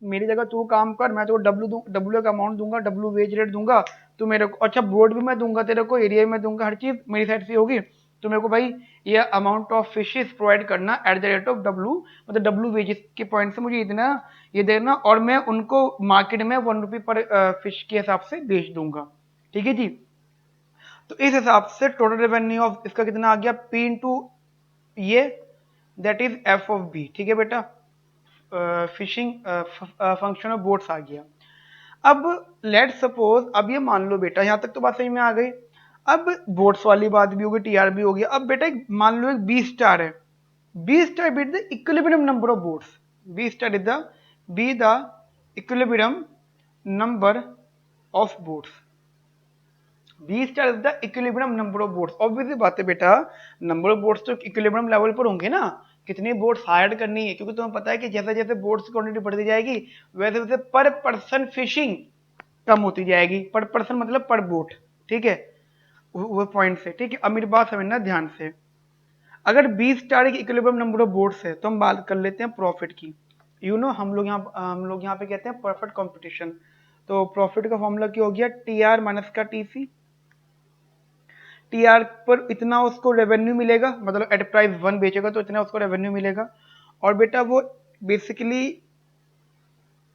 मेरी जगह तू काम कर, मैं तो डब्ल्यू का अमाउंट दूंगा, डब्ल्यू वेज रेट दूंगा, तो मेरे को अच्छा बोर्ड भी मैं दूंगा, तेरे को एरिया में दूंगा, हर चीज मेरी साइड से होगी, तो मेरे को भाई ये अमाउंट ऑफ फिशेस प्रोवाइड करना at the rate of W, मतलब डब्ल्यू वेजेस के पॉइंट से मुझे इतना ये देना, और मैं उनको मार्केट में 1 रुपये पर फिश के हिसाब से बेच दूंगा, ठीक है जी। तो इस हिसाब से टोटल रेवेन्यू ऑफ इसका कितना आ गया, पी इंटू ये, that is F of B, ठीक है बेटा, फिशिंग फंक्शन ऑफ बोट्स आ गया। अब लेट सपोज, अब ये मान लो बेटा यहां तक तो बात समझ में आ गई। अब बोट्स वाली बात भी होगी, टीआर भी हो गया। अब बेटा मान लो एक बी स्टार है, B star B the equilibrium number of boats, B star is the B the equilibrium number of boats, B star is the equilibrium number of boats. Obviously बात है बेटा, नंबर ऑफ बोट्स तो equilibrium level पर होंगे ना, कितनी boats higher करनी है, क्योंकि तुम्हें पता है कि जैसे जैसे बोट्स की क्वांटिटी बढ़ती जाएगी वैसे वैसे पर पर्सन फिशिंग कम होती जाएगी, पर पर्सन मतलब पर बोट, ठीक है, वो पॉइंट से, ठीक है। अब मेरी बात समझना ध्यान से, अगर 20 स्टार की इक्विलिब्रियम नंबर ऑफ बोट्स है तो हम बात कर लेते हैं प्रॉफिट की। हम लोग यहाँ पे कहते हैं परफेक्ट कंपटीशन, तो प्रॉफिट का फॉर्मूला क्या हो गया, टी आर माइनस का टीसी, टीआर पर इतना उसको रेवेन्यू मिलेगा, मतलब एट प्राइस 1 बेचेगा तो इतना उसको रेवेन्यू मिलेगा, और बेटा वो बेसिकली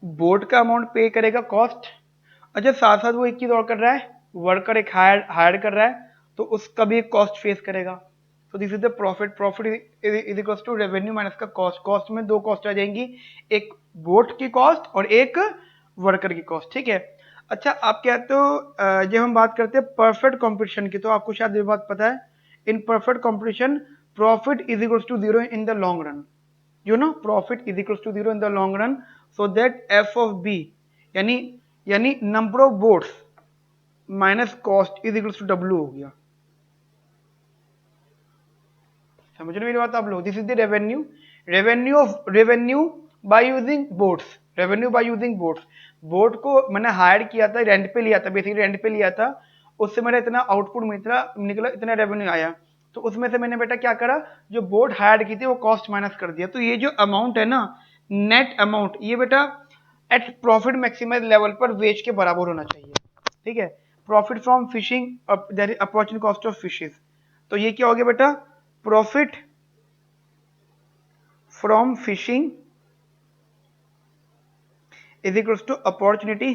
बोर्ड का अमाउंट पे करेगा कॉस्ट। अच्छा साथ साथ वो एक चीज और कर रहा है, वर्कर एक हायर कर रहा है, तो उसका भी एक कॉस्ट फेस करेगा। तो this is the profit is equal to revenue minus का कॉस्ट, कॉस्ट में 2 कॉस्ट आ जाएंगी, एक बोट की कॉस्ट और एक वर्कर की कॉस्ट, ठीक है। अच्छा आप कहते हो जब हम बात करते हैं परफेक्ट कंपटीशन की, तो आपको शायद ये बात पता है, in perfect competition profit is equal to 0 in the long run, profit is equal to 0 in the long run, so that F of B यानी number of boats minus cost is equal to W हो गया। समझ रहे मेरी बात आप लोग, this is the revenue by using boats, revenue by using boats, boat को मैंने हायर किया था, रेंट पे लिया था, बेसिकली रेंट पे लिया था, उससे मेरा इतना आउटपुट निकला, इतना रेवेन्यू आया, तो उसमें से मैंने बेटा क्या करा, जो बोट हायर की थी वो कॉस्ट माइनस कर दिया, तो ये जो अमाउंट है ना, नेट अमाउंट, ये बेटा एट प्रॉफिट मैक्सिमाइज लेवल पर वेज के बराबर होना चाहिए, ठीक है। Profit from fishing that is opportunity cost of fishes. तो ये क्या हो गया बेटा, profit from fishing is equals to opportunity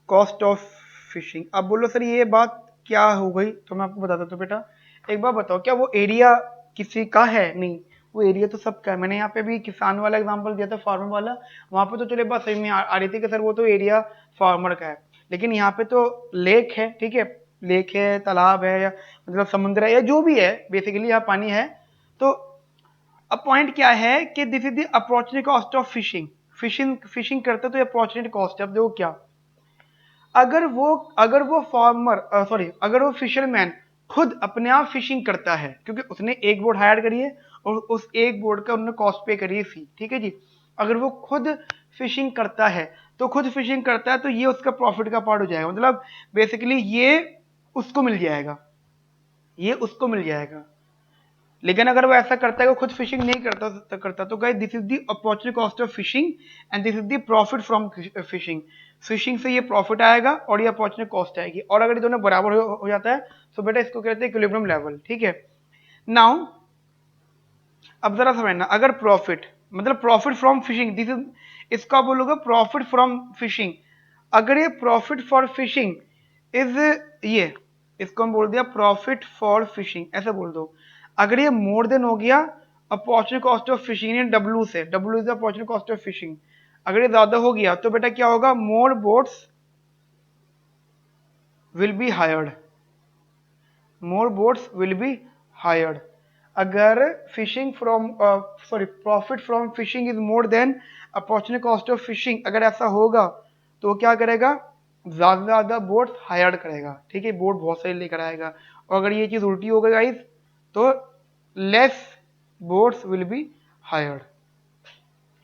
cost of fishing. अब बोलो सर ये बात क्या हो गई, तो मैं आपको बताता हूँ। बेटा एक बार बताओ, क्या वो एरिया किसी का है? नहीं, वो एरिया तो सबका है। मैंने यहाँ पे भी किसान वाला एग्जांपल दिया था, फार्मर वाला, वहां पे तो चले बात सही में आ रही थी कि सर वो तो एरिया फार्मर का है, लेकिन यहाँ पे तो लेक है, ठीक है, लेक है, तालाब है, या मतलब समुद्र है, या जो भी है, बेसिकली यहाँ पानी है। तो अब पॉइंट क्या है कि this is the opportunity cost of fishing. Fishing fishing करते तो अपॉर्चुनिटी कॉस्ट है। अब देखो क्या, अगर वो फार्मर सॉरी अगर वो फिशरमैन खुद अपने आप फिशिंग करता है, क्योंकि उसने एक बोट हायर करी है और उस एक बोट का उन्होंने कॉस्ट पे करी है फी, ठीक है जी। अगर वो खुद फिशिंग करता है तो ये उसका प्रॉफिट का पार्ट हो जाएगा, मतलब बेसिकली ये उसको मिल जाएगा, ये उसको मिल जाएगा। लेकिन अगर वो ऐसा करता है कि खुद फिशिंग नहीं करता तो guys this is the opportunity cost of fishing and this is the profit from fishing. Fishing से ये प्रॉफिट आएगा और ये अपॉर्चुनिटी कॉस्ट आएगी, और अगर ये दोनों बराबर हो जाता है तो बेटा इसको कहते हैं इक्विलिब्रियम लेवल, ठीक है। नाउ अब जरा समझना, अगर प्रॉफिट मतलब profit from fishing, this is, इसको आप बोलोगे प्रॉफिट फ्रॉम फिशिंग। अगर ये प्रॉफिट फॉर फिशिंग इज, ये इसको हम बोल दिया प्रॉफिट फॉर फिशिंग, ऐसा बोल दो। अगर ये मोर देन हो गया opportunity cost of fishing W से, W is opportunity cost of fishing, अगर ये ज्यादा हो गया तो बेटा क्या होगा, more boats will be hired, more boats will be hired. अगर fishing from sorry profit from fishing is more than opportunity cost of fishing, अगर ऐसा होगा तो क्या करेगा, ज्यादा से ज्यादा बोट हायर्ड करेगा, ठीक है, बोट बहुत सारी लेकर आएगा। और अगर ये चीज उल्टी हो गई गाइस तो less boats will be hired.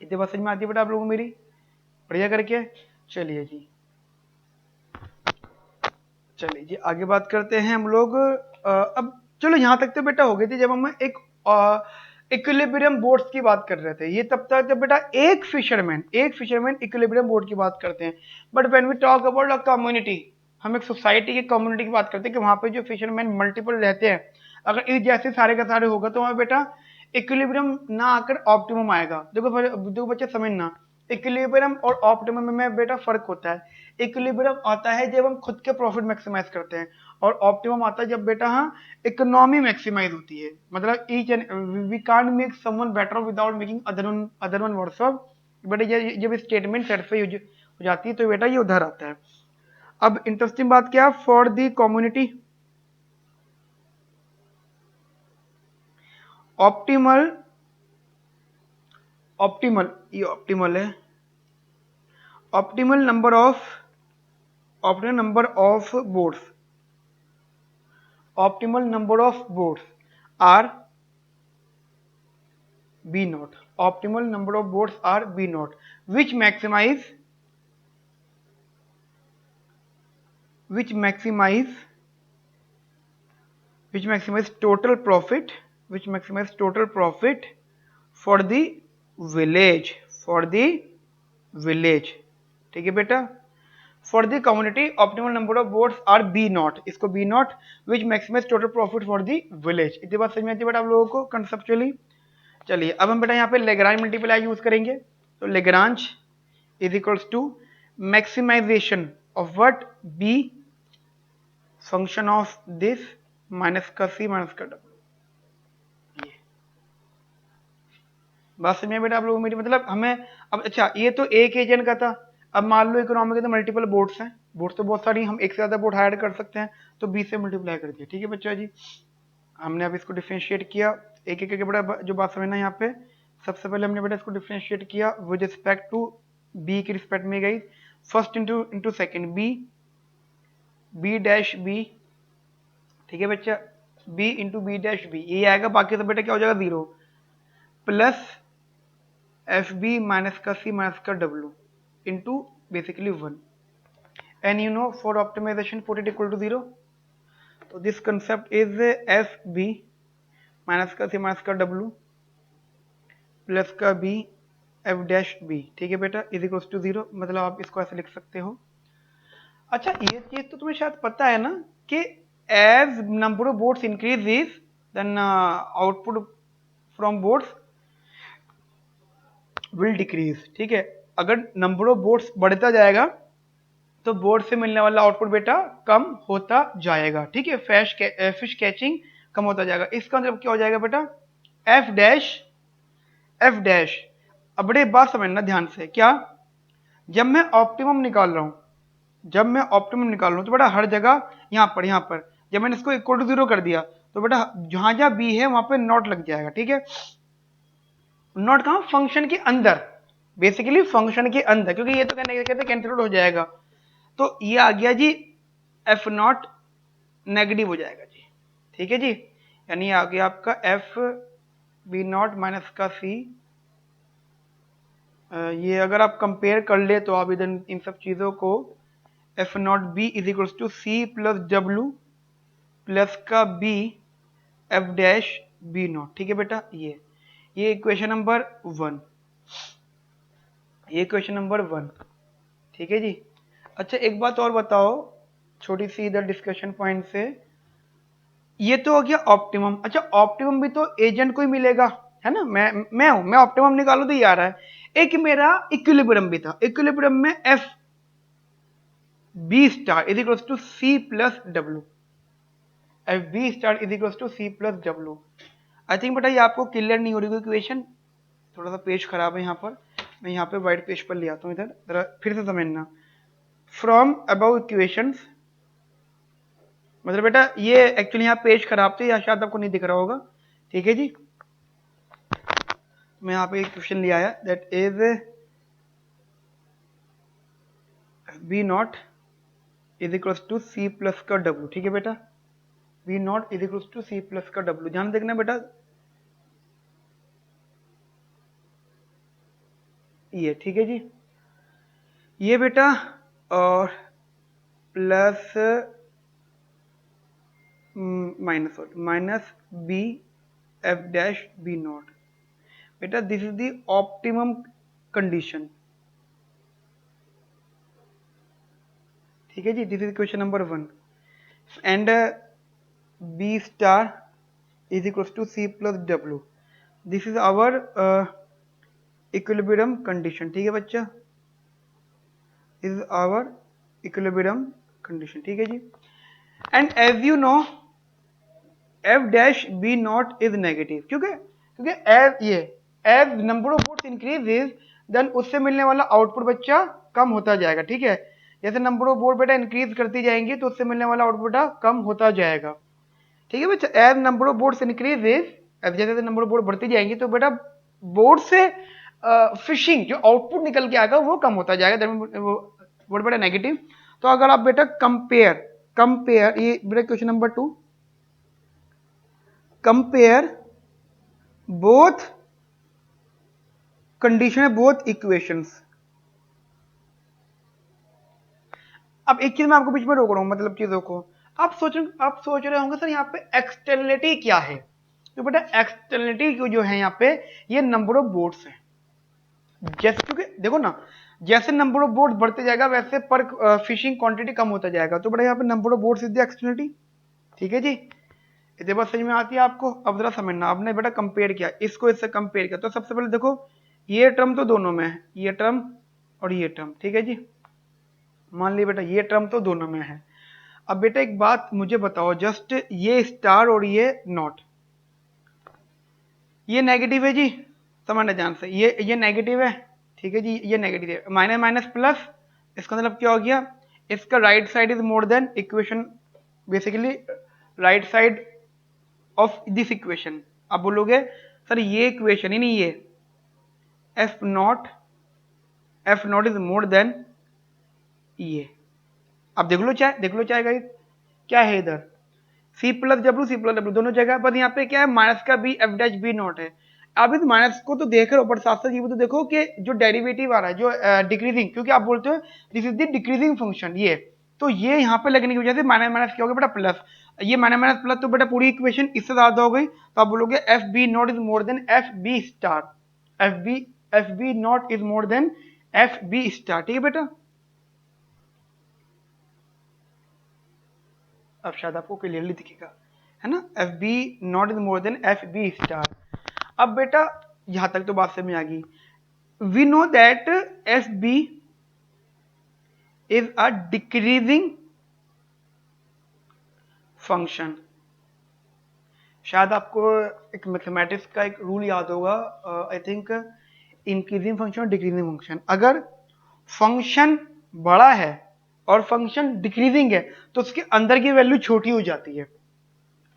इतनी बात समझ में आती है बेटा आप लोगों को मेरी, बढ़िया करके। चलिए जी, चलिए जी आगे बात करते हैं हम लोग। अब चलो यहाँ तक तो बेटा हो गई थी जब हम एक इक्विलिब्रियम बोट्स की बात कर रहे थे, ये तब तक जब बेटा एक फिशरमैन इक्विलिब्रियम बोट की बात करते हैं। But when we talk about a community, हम एक सोसाइटी की कम्युनिटी की बात करते हैं कि वहां पे जो फिशरमैन मल्टीपल रहते हैं, अगर इस जैसे सारे का सारे होगा तो वहां बेटा इक्विलिब्रियम ना आकर ऑप्टिमम आएगा। देखो बच्चे समझना, इक्विलिब्रियम और ऑप्टिमम में बेटा फर्क होता है। इक्विलिब्रियम आता है जब हम खुद के प्रॉफिट मैक्सिमाइज करते हैं, और ऑप्टिमम आता है जब बेटा हाँ इकोनॉमी मैक्सिमाइज होती है, मतलब each and we can't make someone better without making other one worse off. बेटा ये जब स्टेटमेंट सेटिस्फाई हो जाती है तो बेटा ये उधर आता है। अब इंटरेस्टिंग बात क्या, for the community optimal, optimal ये ऑप्टिमल है, optimal number of, optimal number of boards, optimal number of boats are b naught, optimal number of boats are b naught, which maximize, which maximize which maximize total profit, which maximize total profit for the village, for the village, ठीक है बेटा। For the community optimal number of boats are B not, इसको B not which maximise total profit for the village. इतनी बात समझ में आती है बेटा आप लोगों को कंसेप्चुअली। चलिए अब हम बेटा यहाँ पे लेग्रांज मल्टीप्लाई यूज करेंगे, तो Lagrange is equals to maximization of what, B function of this minus का सी माइनस का डब्ल्यू। ये बात समझ में बेटा आप लोगों को मेरी, मतलब हमें अब अच्छा ये तो एक एजेंट का था। अब मान लो इकोनॉमी के तो मल्टीपल बोट्स हैं, बोट्स तो बहुत सारी, हम एक से ज्यादा बोट हायर कर सकते हैं, तो 20 से मल्टीप्लाई कर दिया, ठीक है बच्चा जी। हमने अब इसको डिफ्रेंशिएट किया, एक एक करके बेटा जो बात समझना यहाँ पे, सबसे पहले हमने बेटा इसको डिफ्रेंशिएट किया विद रिस्पेक्ट टू बी के रिस्पेक्ट में गई, first into second, B dash B, ठीक है बच्चा, B into B dash B, ये आएगा, बाकी तो बेटा क्या हो जाएगा 0 प्लस एफ बी माइनस का सी माइनस का W into basically 1, and you know for optimization put it equal to 0, तो this concept is F B minus का सी माइनस का डब्ल्यू प्लस का बी एफ डैश बी, ठीक है बेटा, is equals to 0, मतलब आप इसको ऐसे लिख सकते हो। अच्छा ये चीज तो तुम्हें शायद पता है ना कि as number of boards increases then output from boards will decrease, ठीक है। अगर नंबर ऑफ बोर्ड्स बढ़ता जाएगा तो बोर्ड से मिलने वाला आउटपुट बेटा कम होता जाएगा, ठीक है। फिश कैचिंग कम होता जाएगा। इसका मतलब क्या हो जाएगा बेटा, एफ डैश एफ डैश। अब बड़े बात समझना ध्यान से, क्या जब मैं ऑप्टिमम निकाल रहा हूं, जब मैं ऑप्टिमम निकाल रहा हूं तो बेटा हर जगह यहाँ पर जब मैंने इसको इक्वल टू 0 कर दिया तो बेटा जहां जहां बी है वहां पे नॉट लग जाएगा, ठीक है। नॉट कहां, फंक्शन के अंदर, बेसिकली फंक्शन के अंदर, क्योंकि ये तो कहते कैंसिल आउट हो जाएगा। तो ये आ गया जी एफ नॉट नेगेटिव हो जाएगा जी, ठीक है जी। यानी आ गया आपका एफ बी नॉट माइनस का सी। ये अगर आप कंपेयर कर ले तो आप इधर इन सब चीज़ों को F not B is equals to C plus W plus का B F dash B not, ठीक है बेटा। ये इक्वेशन नंबर 1, ये इक्वेशन नंबर 1, ठीक है जी। अच्छा एक बात और बताओ, छोटी सी इधर डिस्कशन पॉइंट से, ये तो हो गया ऑप्टिमम। अच्छा ऑप्टिमम भी तो एजेंट को ही मिलेगा, है ना। मैं ऑप्टिमम निकालू तो ये आ रहा है। एक मेरा इक्विलिब्रियम भी था, इक्विलिब्रियम में F B star is equals to C plus W, F B star is equals to C plus W. I think बेटा ये आपको क्लियर नहीं हो रही इक्वेशन, थोड़ा सा पेज खराब है यहाँ पर। मैं यहाँ पे व्हाइट पेज पर ले आता हूँ, इधर जरा फिर से समझना। फ्रॉम अबव इक्वेशंस, मतलब बेटा ये एक्चुअली यहाँ पेज खराब थे या शायद आपको नहीं दिख रहा होगा, ठीक है जी। मैं यहाँ पे एक क्वेश्चन लिया है, that is B not is equals to C plus का डब्ल्यू, ठीक है बेटा। B not is equals to C plus का डब्ल्यू, ध्यान देखना बेटा। ये ठीक है जी, ये बेटा और plus minus B F dash B not, बेटा this is the optimum condition, ठीक है जी। This is question number 1 and B star is equals to C plus W, this is our equilibrium condition, ठीक है बच्चा। इज आवर इक्विलिब्रियम कंडीशन, ठीक है जी। And as you know F dash B not is negative, क्योंकि as number of boards increases then उससे मिलने वाला आउटपुट बच्चा कम होता जाएगा, ठीक है। जैसे नंबर ऑफ बोर्ड बेटा इंक्रीज करती जाएंगी तो उससे मिलने वाला आउटपुट बेटा कम होता जाएगा, ठीक है बच्चा। As number of boards increases, जैसे जैसे नंबर ऑफ बोर्ड बढ़ती जाएंगी तो बेटा बोर्ड से फिशिंग जो आउटपुट निकल के आएगा वो कम होता जाएगा, वो बेटा नेगेटिव। तो अगर आप बेटा कंपेयर कंपेयर ये बेटा question number 2, compare both condition है बोथ इक्वेशंस। अब एक चीज मैं आपको बीच में रोक रहा हूं, मतलब चीजों को आप सोच रहे होंगे सर यहाँ पे एक्सटर्नलिटी क्या है। तो बेटा एक्सटर्नलिटी जो है यहाँ पे ये नंबर ऑफ बोर्ड्स है। जैसे क्योंकि देखो ना, जैसे नंबर ऑफ बोर्ड बढ़ते जाएगा वैसे पर फिशिंग क्वांटिटी कम होता जाएगा। तो बेटा यहाँ पे number of boards is the externality, ठीक है जी। ये बात समझ में आती है आपको। अब जरा समझना, आपने बेटा कंपेयर किया, इसको इससे कंपेयर किया, तो सबसे पहले देखो ये टर्म तो दोनों में है, ये टर्म और ये टर्म, ठीक है जी। मान ली बेटा ये टर्म तो दोनों में है। अब बेटा एक बात मुझे बताओ, जस्ट ये स्टार और ये नॉट, ये नेगेटिव है जी, समझना ध्यान से, ये नेगेटिव है, ठीक है जी। ये नेगेटिव है, माइनस माइनस प्लस, इसका मतलब क्या हो गया, इसका right side is more then equation, basically right side of this equation. आप बोलोगे सर ये इक्वेशन ही नहीं, ये F not is more then ये। अब देख लो चाहे गाइस क्या है इधर, सी प्लस डब्ल्यू दोनों जगह पर। यहाँ पे क्या है, माइनस का B F dash B not है। आप इस माइनस को तो देख रहे हो, बट साथ साथ ये भी तो देखो कि जो डेरिवेटिव आ रहा है जो डिक्रीजिंग, क्योंकि आप बोलते हो this is the decreasing function, ये तो ये यहाँ पे लगने की वजह से माइनस माइनस क्या हो गया बेटा प्लस, ये माइनस माइनस प्लस, तो बेटा पूरी इक्वेशन इससे ज्यादा हो गई। तो आप बोलोगे F B not is more than F B star, F B not is more than F B star, ठीक है बेटा। अब शायद आपको क्लियरली दिखेगा, है ना। F B not is more than F B star. अब बेटा यहां तक तो बात समझ आ गई। We know that F B is a decreasing function. शायद आपको एक मैथमेटिक्स का एक रूल याद होगा, आई थिंक इंक्रीजिंग फंक्शन और डिक्रीजिंग फंक्शन। अगर फंक्शन बड़ा है और फंक्शन डिक्रीजिंग है तो उसके अंदर की वैल्यू छोटी हो जाती है,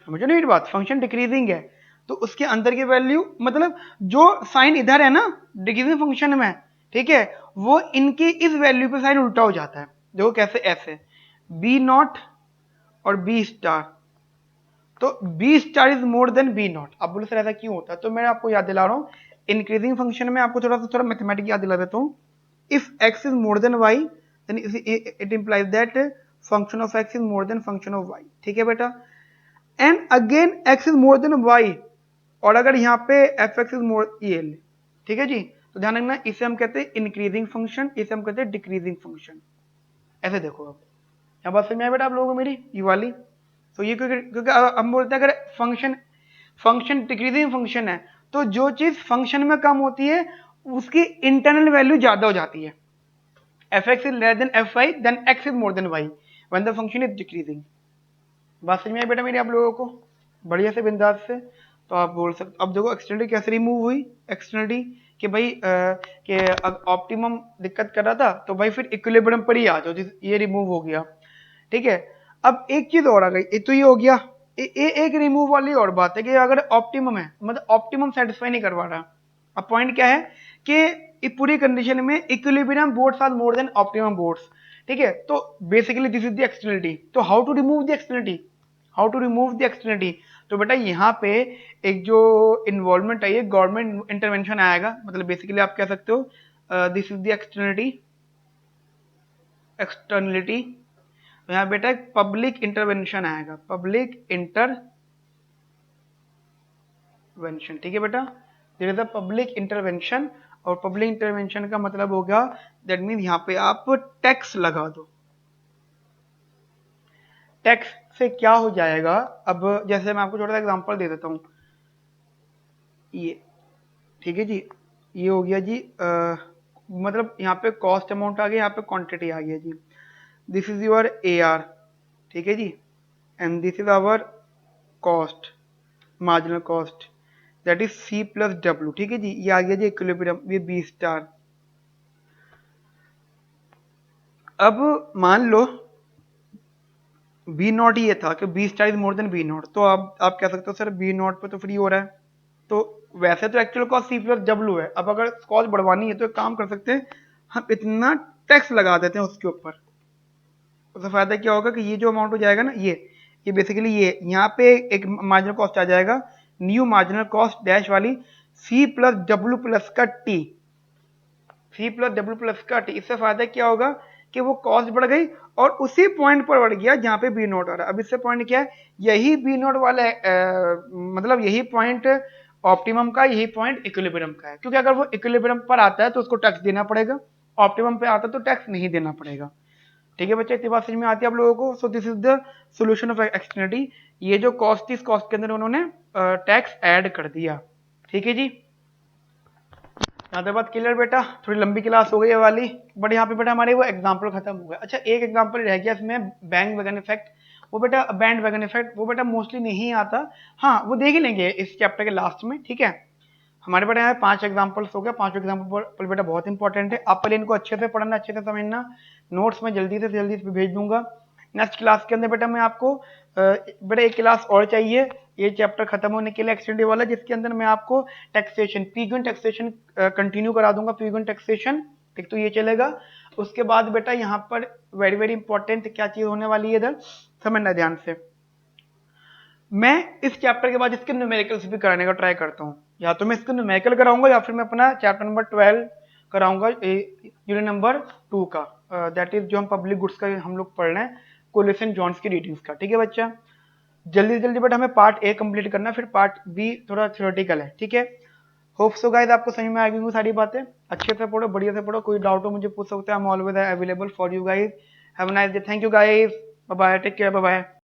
समझो ना ये बात। फंक्शन डिक्रीजिंग है तो उसके अंदर की वैल्यू, मतलब जो साइन इधर है ना डिक्रीजिंग फंक्शन में, ठीक है, वो इनकी इस वैल्यू पे साइन उल्टा हो जाता है। देखो कैसे, ऐसे बी नॉट और बी स्टार, तो B star is more than B not. अब बोले सर ऐसा क्यों होता है, तो मैं आपको याद दिला रहा हूँ इंक्रीजिंग फंक्शन में आपको थोड़ा मैथमेटिक्स याद दिला देता हूँ। If x is more than y then it implies that function of x is more than function of y, ठीक है बेटा। And again x is more than y, और अगर यहाँ पे fx इज मोर ये, ठीक है जी। तो ध्यान रखना, इसे हम कहते हैं इंक्रीजिंग फंक्शन, इसे हम कहते हैं डिक्रीजिंग फंक्शन। ऐसे देखो अब यहाँ बात समझ में आया बेटा आप लोगों को मेरी ये वाली। तो ये क्योंकि हम बोलते हैं अगर फंक्शन डिक्रीजिंग फंक्शन है तो जो चीज फंक्शन में कम होती है उसकी इंटरनल वैल्यू ज्यादा हो जाती है। fx is less than fy then x is more than y when the function is decreasing। बात समझ में आई बेटा मेरी आप लोगों को, बढ़िया से बिंदास से। तो आप बोल सकते, अब देखो एक्सटर्नलिटी कैसे रिमूव हुई। एक्सटर्नलिटी कि भाई कि ऑप्टिमम दिक्कत कर रहा था तो भाई फिर इक्विलिब्रियम पर ही आ जाओ, ये रिमूव हो गया, ठीक है। अब एक चीज और आ गई, तो ये हो गया एक रिमूव वाली और बात है कि अगर ऑप्टिमम है, मतलब ऑप्टिमम सेटिस्फाई नहीं करवा रहा। अब पॉइंट क्या है कि इस पूरी कंडीशन में equilibrium boards are more than optimum boards, ठीक है। तो basically this is the externality. तो how to remove the externality, how to remove the externality. तो बेटा यहाँ पे एक जो इन्वॉल्वमेंट है, ये गवर्नमेंट इंटरवेंशन आएगा, मतलब बेसिकली आप कह सकते हो this is the externality. Externality यहाँ बेटा एक पब्लिक इंटरवेंशन आएगा, पब्लिक इंटरवेंशन, ठीक है बेटा। There is a public intervention, और पब्लिक इंटरवेंशन का मतलब होगा दैट मीन यहाँ पे आप टैक्स लगा दो। टैक्स से क्या हो जाएगा, अब जैसे मैं आपको छोटा सा एग्जांपल दे देता हूँ, ये ठीक है जी, ये हो गया जी मतलब यहाँ पे कॉस्ट अमाउंट आ गया, यहाँ पे क्वांटिटी आ गया जी। दिस इज योर AR, ठीक है जी, and this is our cost, marginal cost, that is C plus W, ठीक है जी। ये आ गया जी इक्विलिब्रियम, ये B स्टार। अब मान लो B नॉट ये था कि B star is more than B not, तो आप कह सकते हो सर B नॉट पे तो फ्री हो रहा है, तो वैसे तो actual cost C plus W है। अब अगर कॉस्ट बढ़वानी है तो एक काम कर सकते हैं, हम इतना टैक्स लगा देते हैं उसके ऊपर। उसका फायदा क्या होगा कि ये जो अमाउंट हो जाएगा ना, ये बेसिकली ये यहाँ पे एक मार्जिनल कॉस्ट आ जाएगा, न्यू मार्जिनल कॉस्ट डैश वाली C प्लस W प्लस का T, C plus W plus का T। इससे फायदा क्या होगा कि वो कॉस्ट बढ़ गई और उसी पॉइंट पर बढ़ गया जहाँ पे B नोट आ रहा है। अब इससे पॉइंट क्या है, यही B नोट वाला मतलब यही पॉइंट ऑप्टिमम का, यही पॉइंट इक्विलिब्रियम का है, क्योंकि अगर वो इक्विलिब्रियम पर आता है तो उसको टैक्स देना पड़ेगा, ऑप्टिमम पे आता है तो टैक्स नहीं देना पड़ेगा, ठीक है बच्चे। इतनी बात समझ में आती है आप लोगों को। सो this is the solution of externality. ये जो कॉस्ट थी, इस कॉस्ट के अंदर उन्होंने टैक्स ऐड कर दिया, ठीक है जी। यहाँ तक बात क्लियर बेटा, थोड़ी लंबी क्लास हो गई है वाली, बट यहाँ पे बेटा हमारे वो एग्जाम्पल खत्म हो गया। अच्छा एक एग्जाम्पल रह गया इसमें, बैंक वैगन इफेक्ट, वो बेटा बैंड वैगन इफेक्ट, वो बेटा मोस्टली नहीं आता, हाँ वो देख ही लेंगे इस चैप्टर के लास्ट में, ठीक है। हमारे बेटा यहाँ 5 एग्जाम्पल्स हो गए, 5 एग्जाम्पल बेटा बहुत इंपॉर्टेंट है, आप पहले इनको अच्छे से पढ़ना, अच्छे से समझना। नोट्स में जल्दी से भेज दूंगा। नेक्स्ट क्लास के अंदर बेटा मैं आपको बेटा एक क्लास और चाहिए ये चैप्टर खत्म होने के लिए, एक्सटेंडेड वाला, जिसके अंदर मैं आपको टैक्सेशन, पीगन टैक्सेशन कंटिन्यू करा दूंगा, पीगन टैक्सेशन, ठीक, तो ये चलेगा। उसके बाद बेटा यहाँ पर वेरी वेरी इंपॉर्टेंट क्या चीज होने वाली है इधर, समझना ध्यान से। मैं इस चैप्टर के बाद इसके न्यूमेरिकल्स भी कराने का ट्राई करता हूँ, या तो मैं इसके न्यूमेरिकल कराऊंगा या फिर मैं अपना चैप्टर नंबर 12 कराऊंगा, यूनिट नंबर 2 का, दैट इज जो हम पब्लिक गुड्स का हम लोग पढ़ रहे हैं, कोलिशन जॉन्स की रीडिंग्स का, ठीक है बच्चा। जल्दी से जल्दी बट हमें पार्ट A कंप्लीट करना, फिर पार्ट B थोड़ा थ्योरेटिकल है, ठीक है। होप सो गाइस आपको समझ में आ गई सारी बातें, अच्छे से पढ़ो, बढ़िया से पढ़ो, कोई डाउट हो मुझे पूछ सकते हैं, I am always available for you guys. Have a nice day, thank you guys, bye bye, take care, bye bye.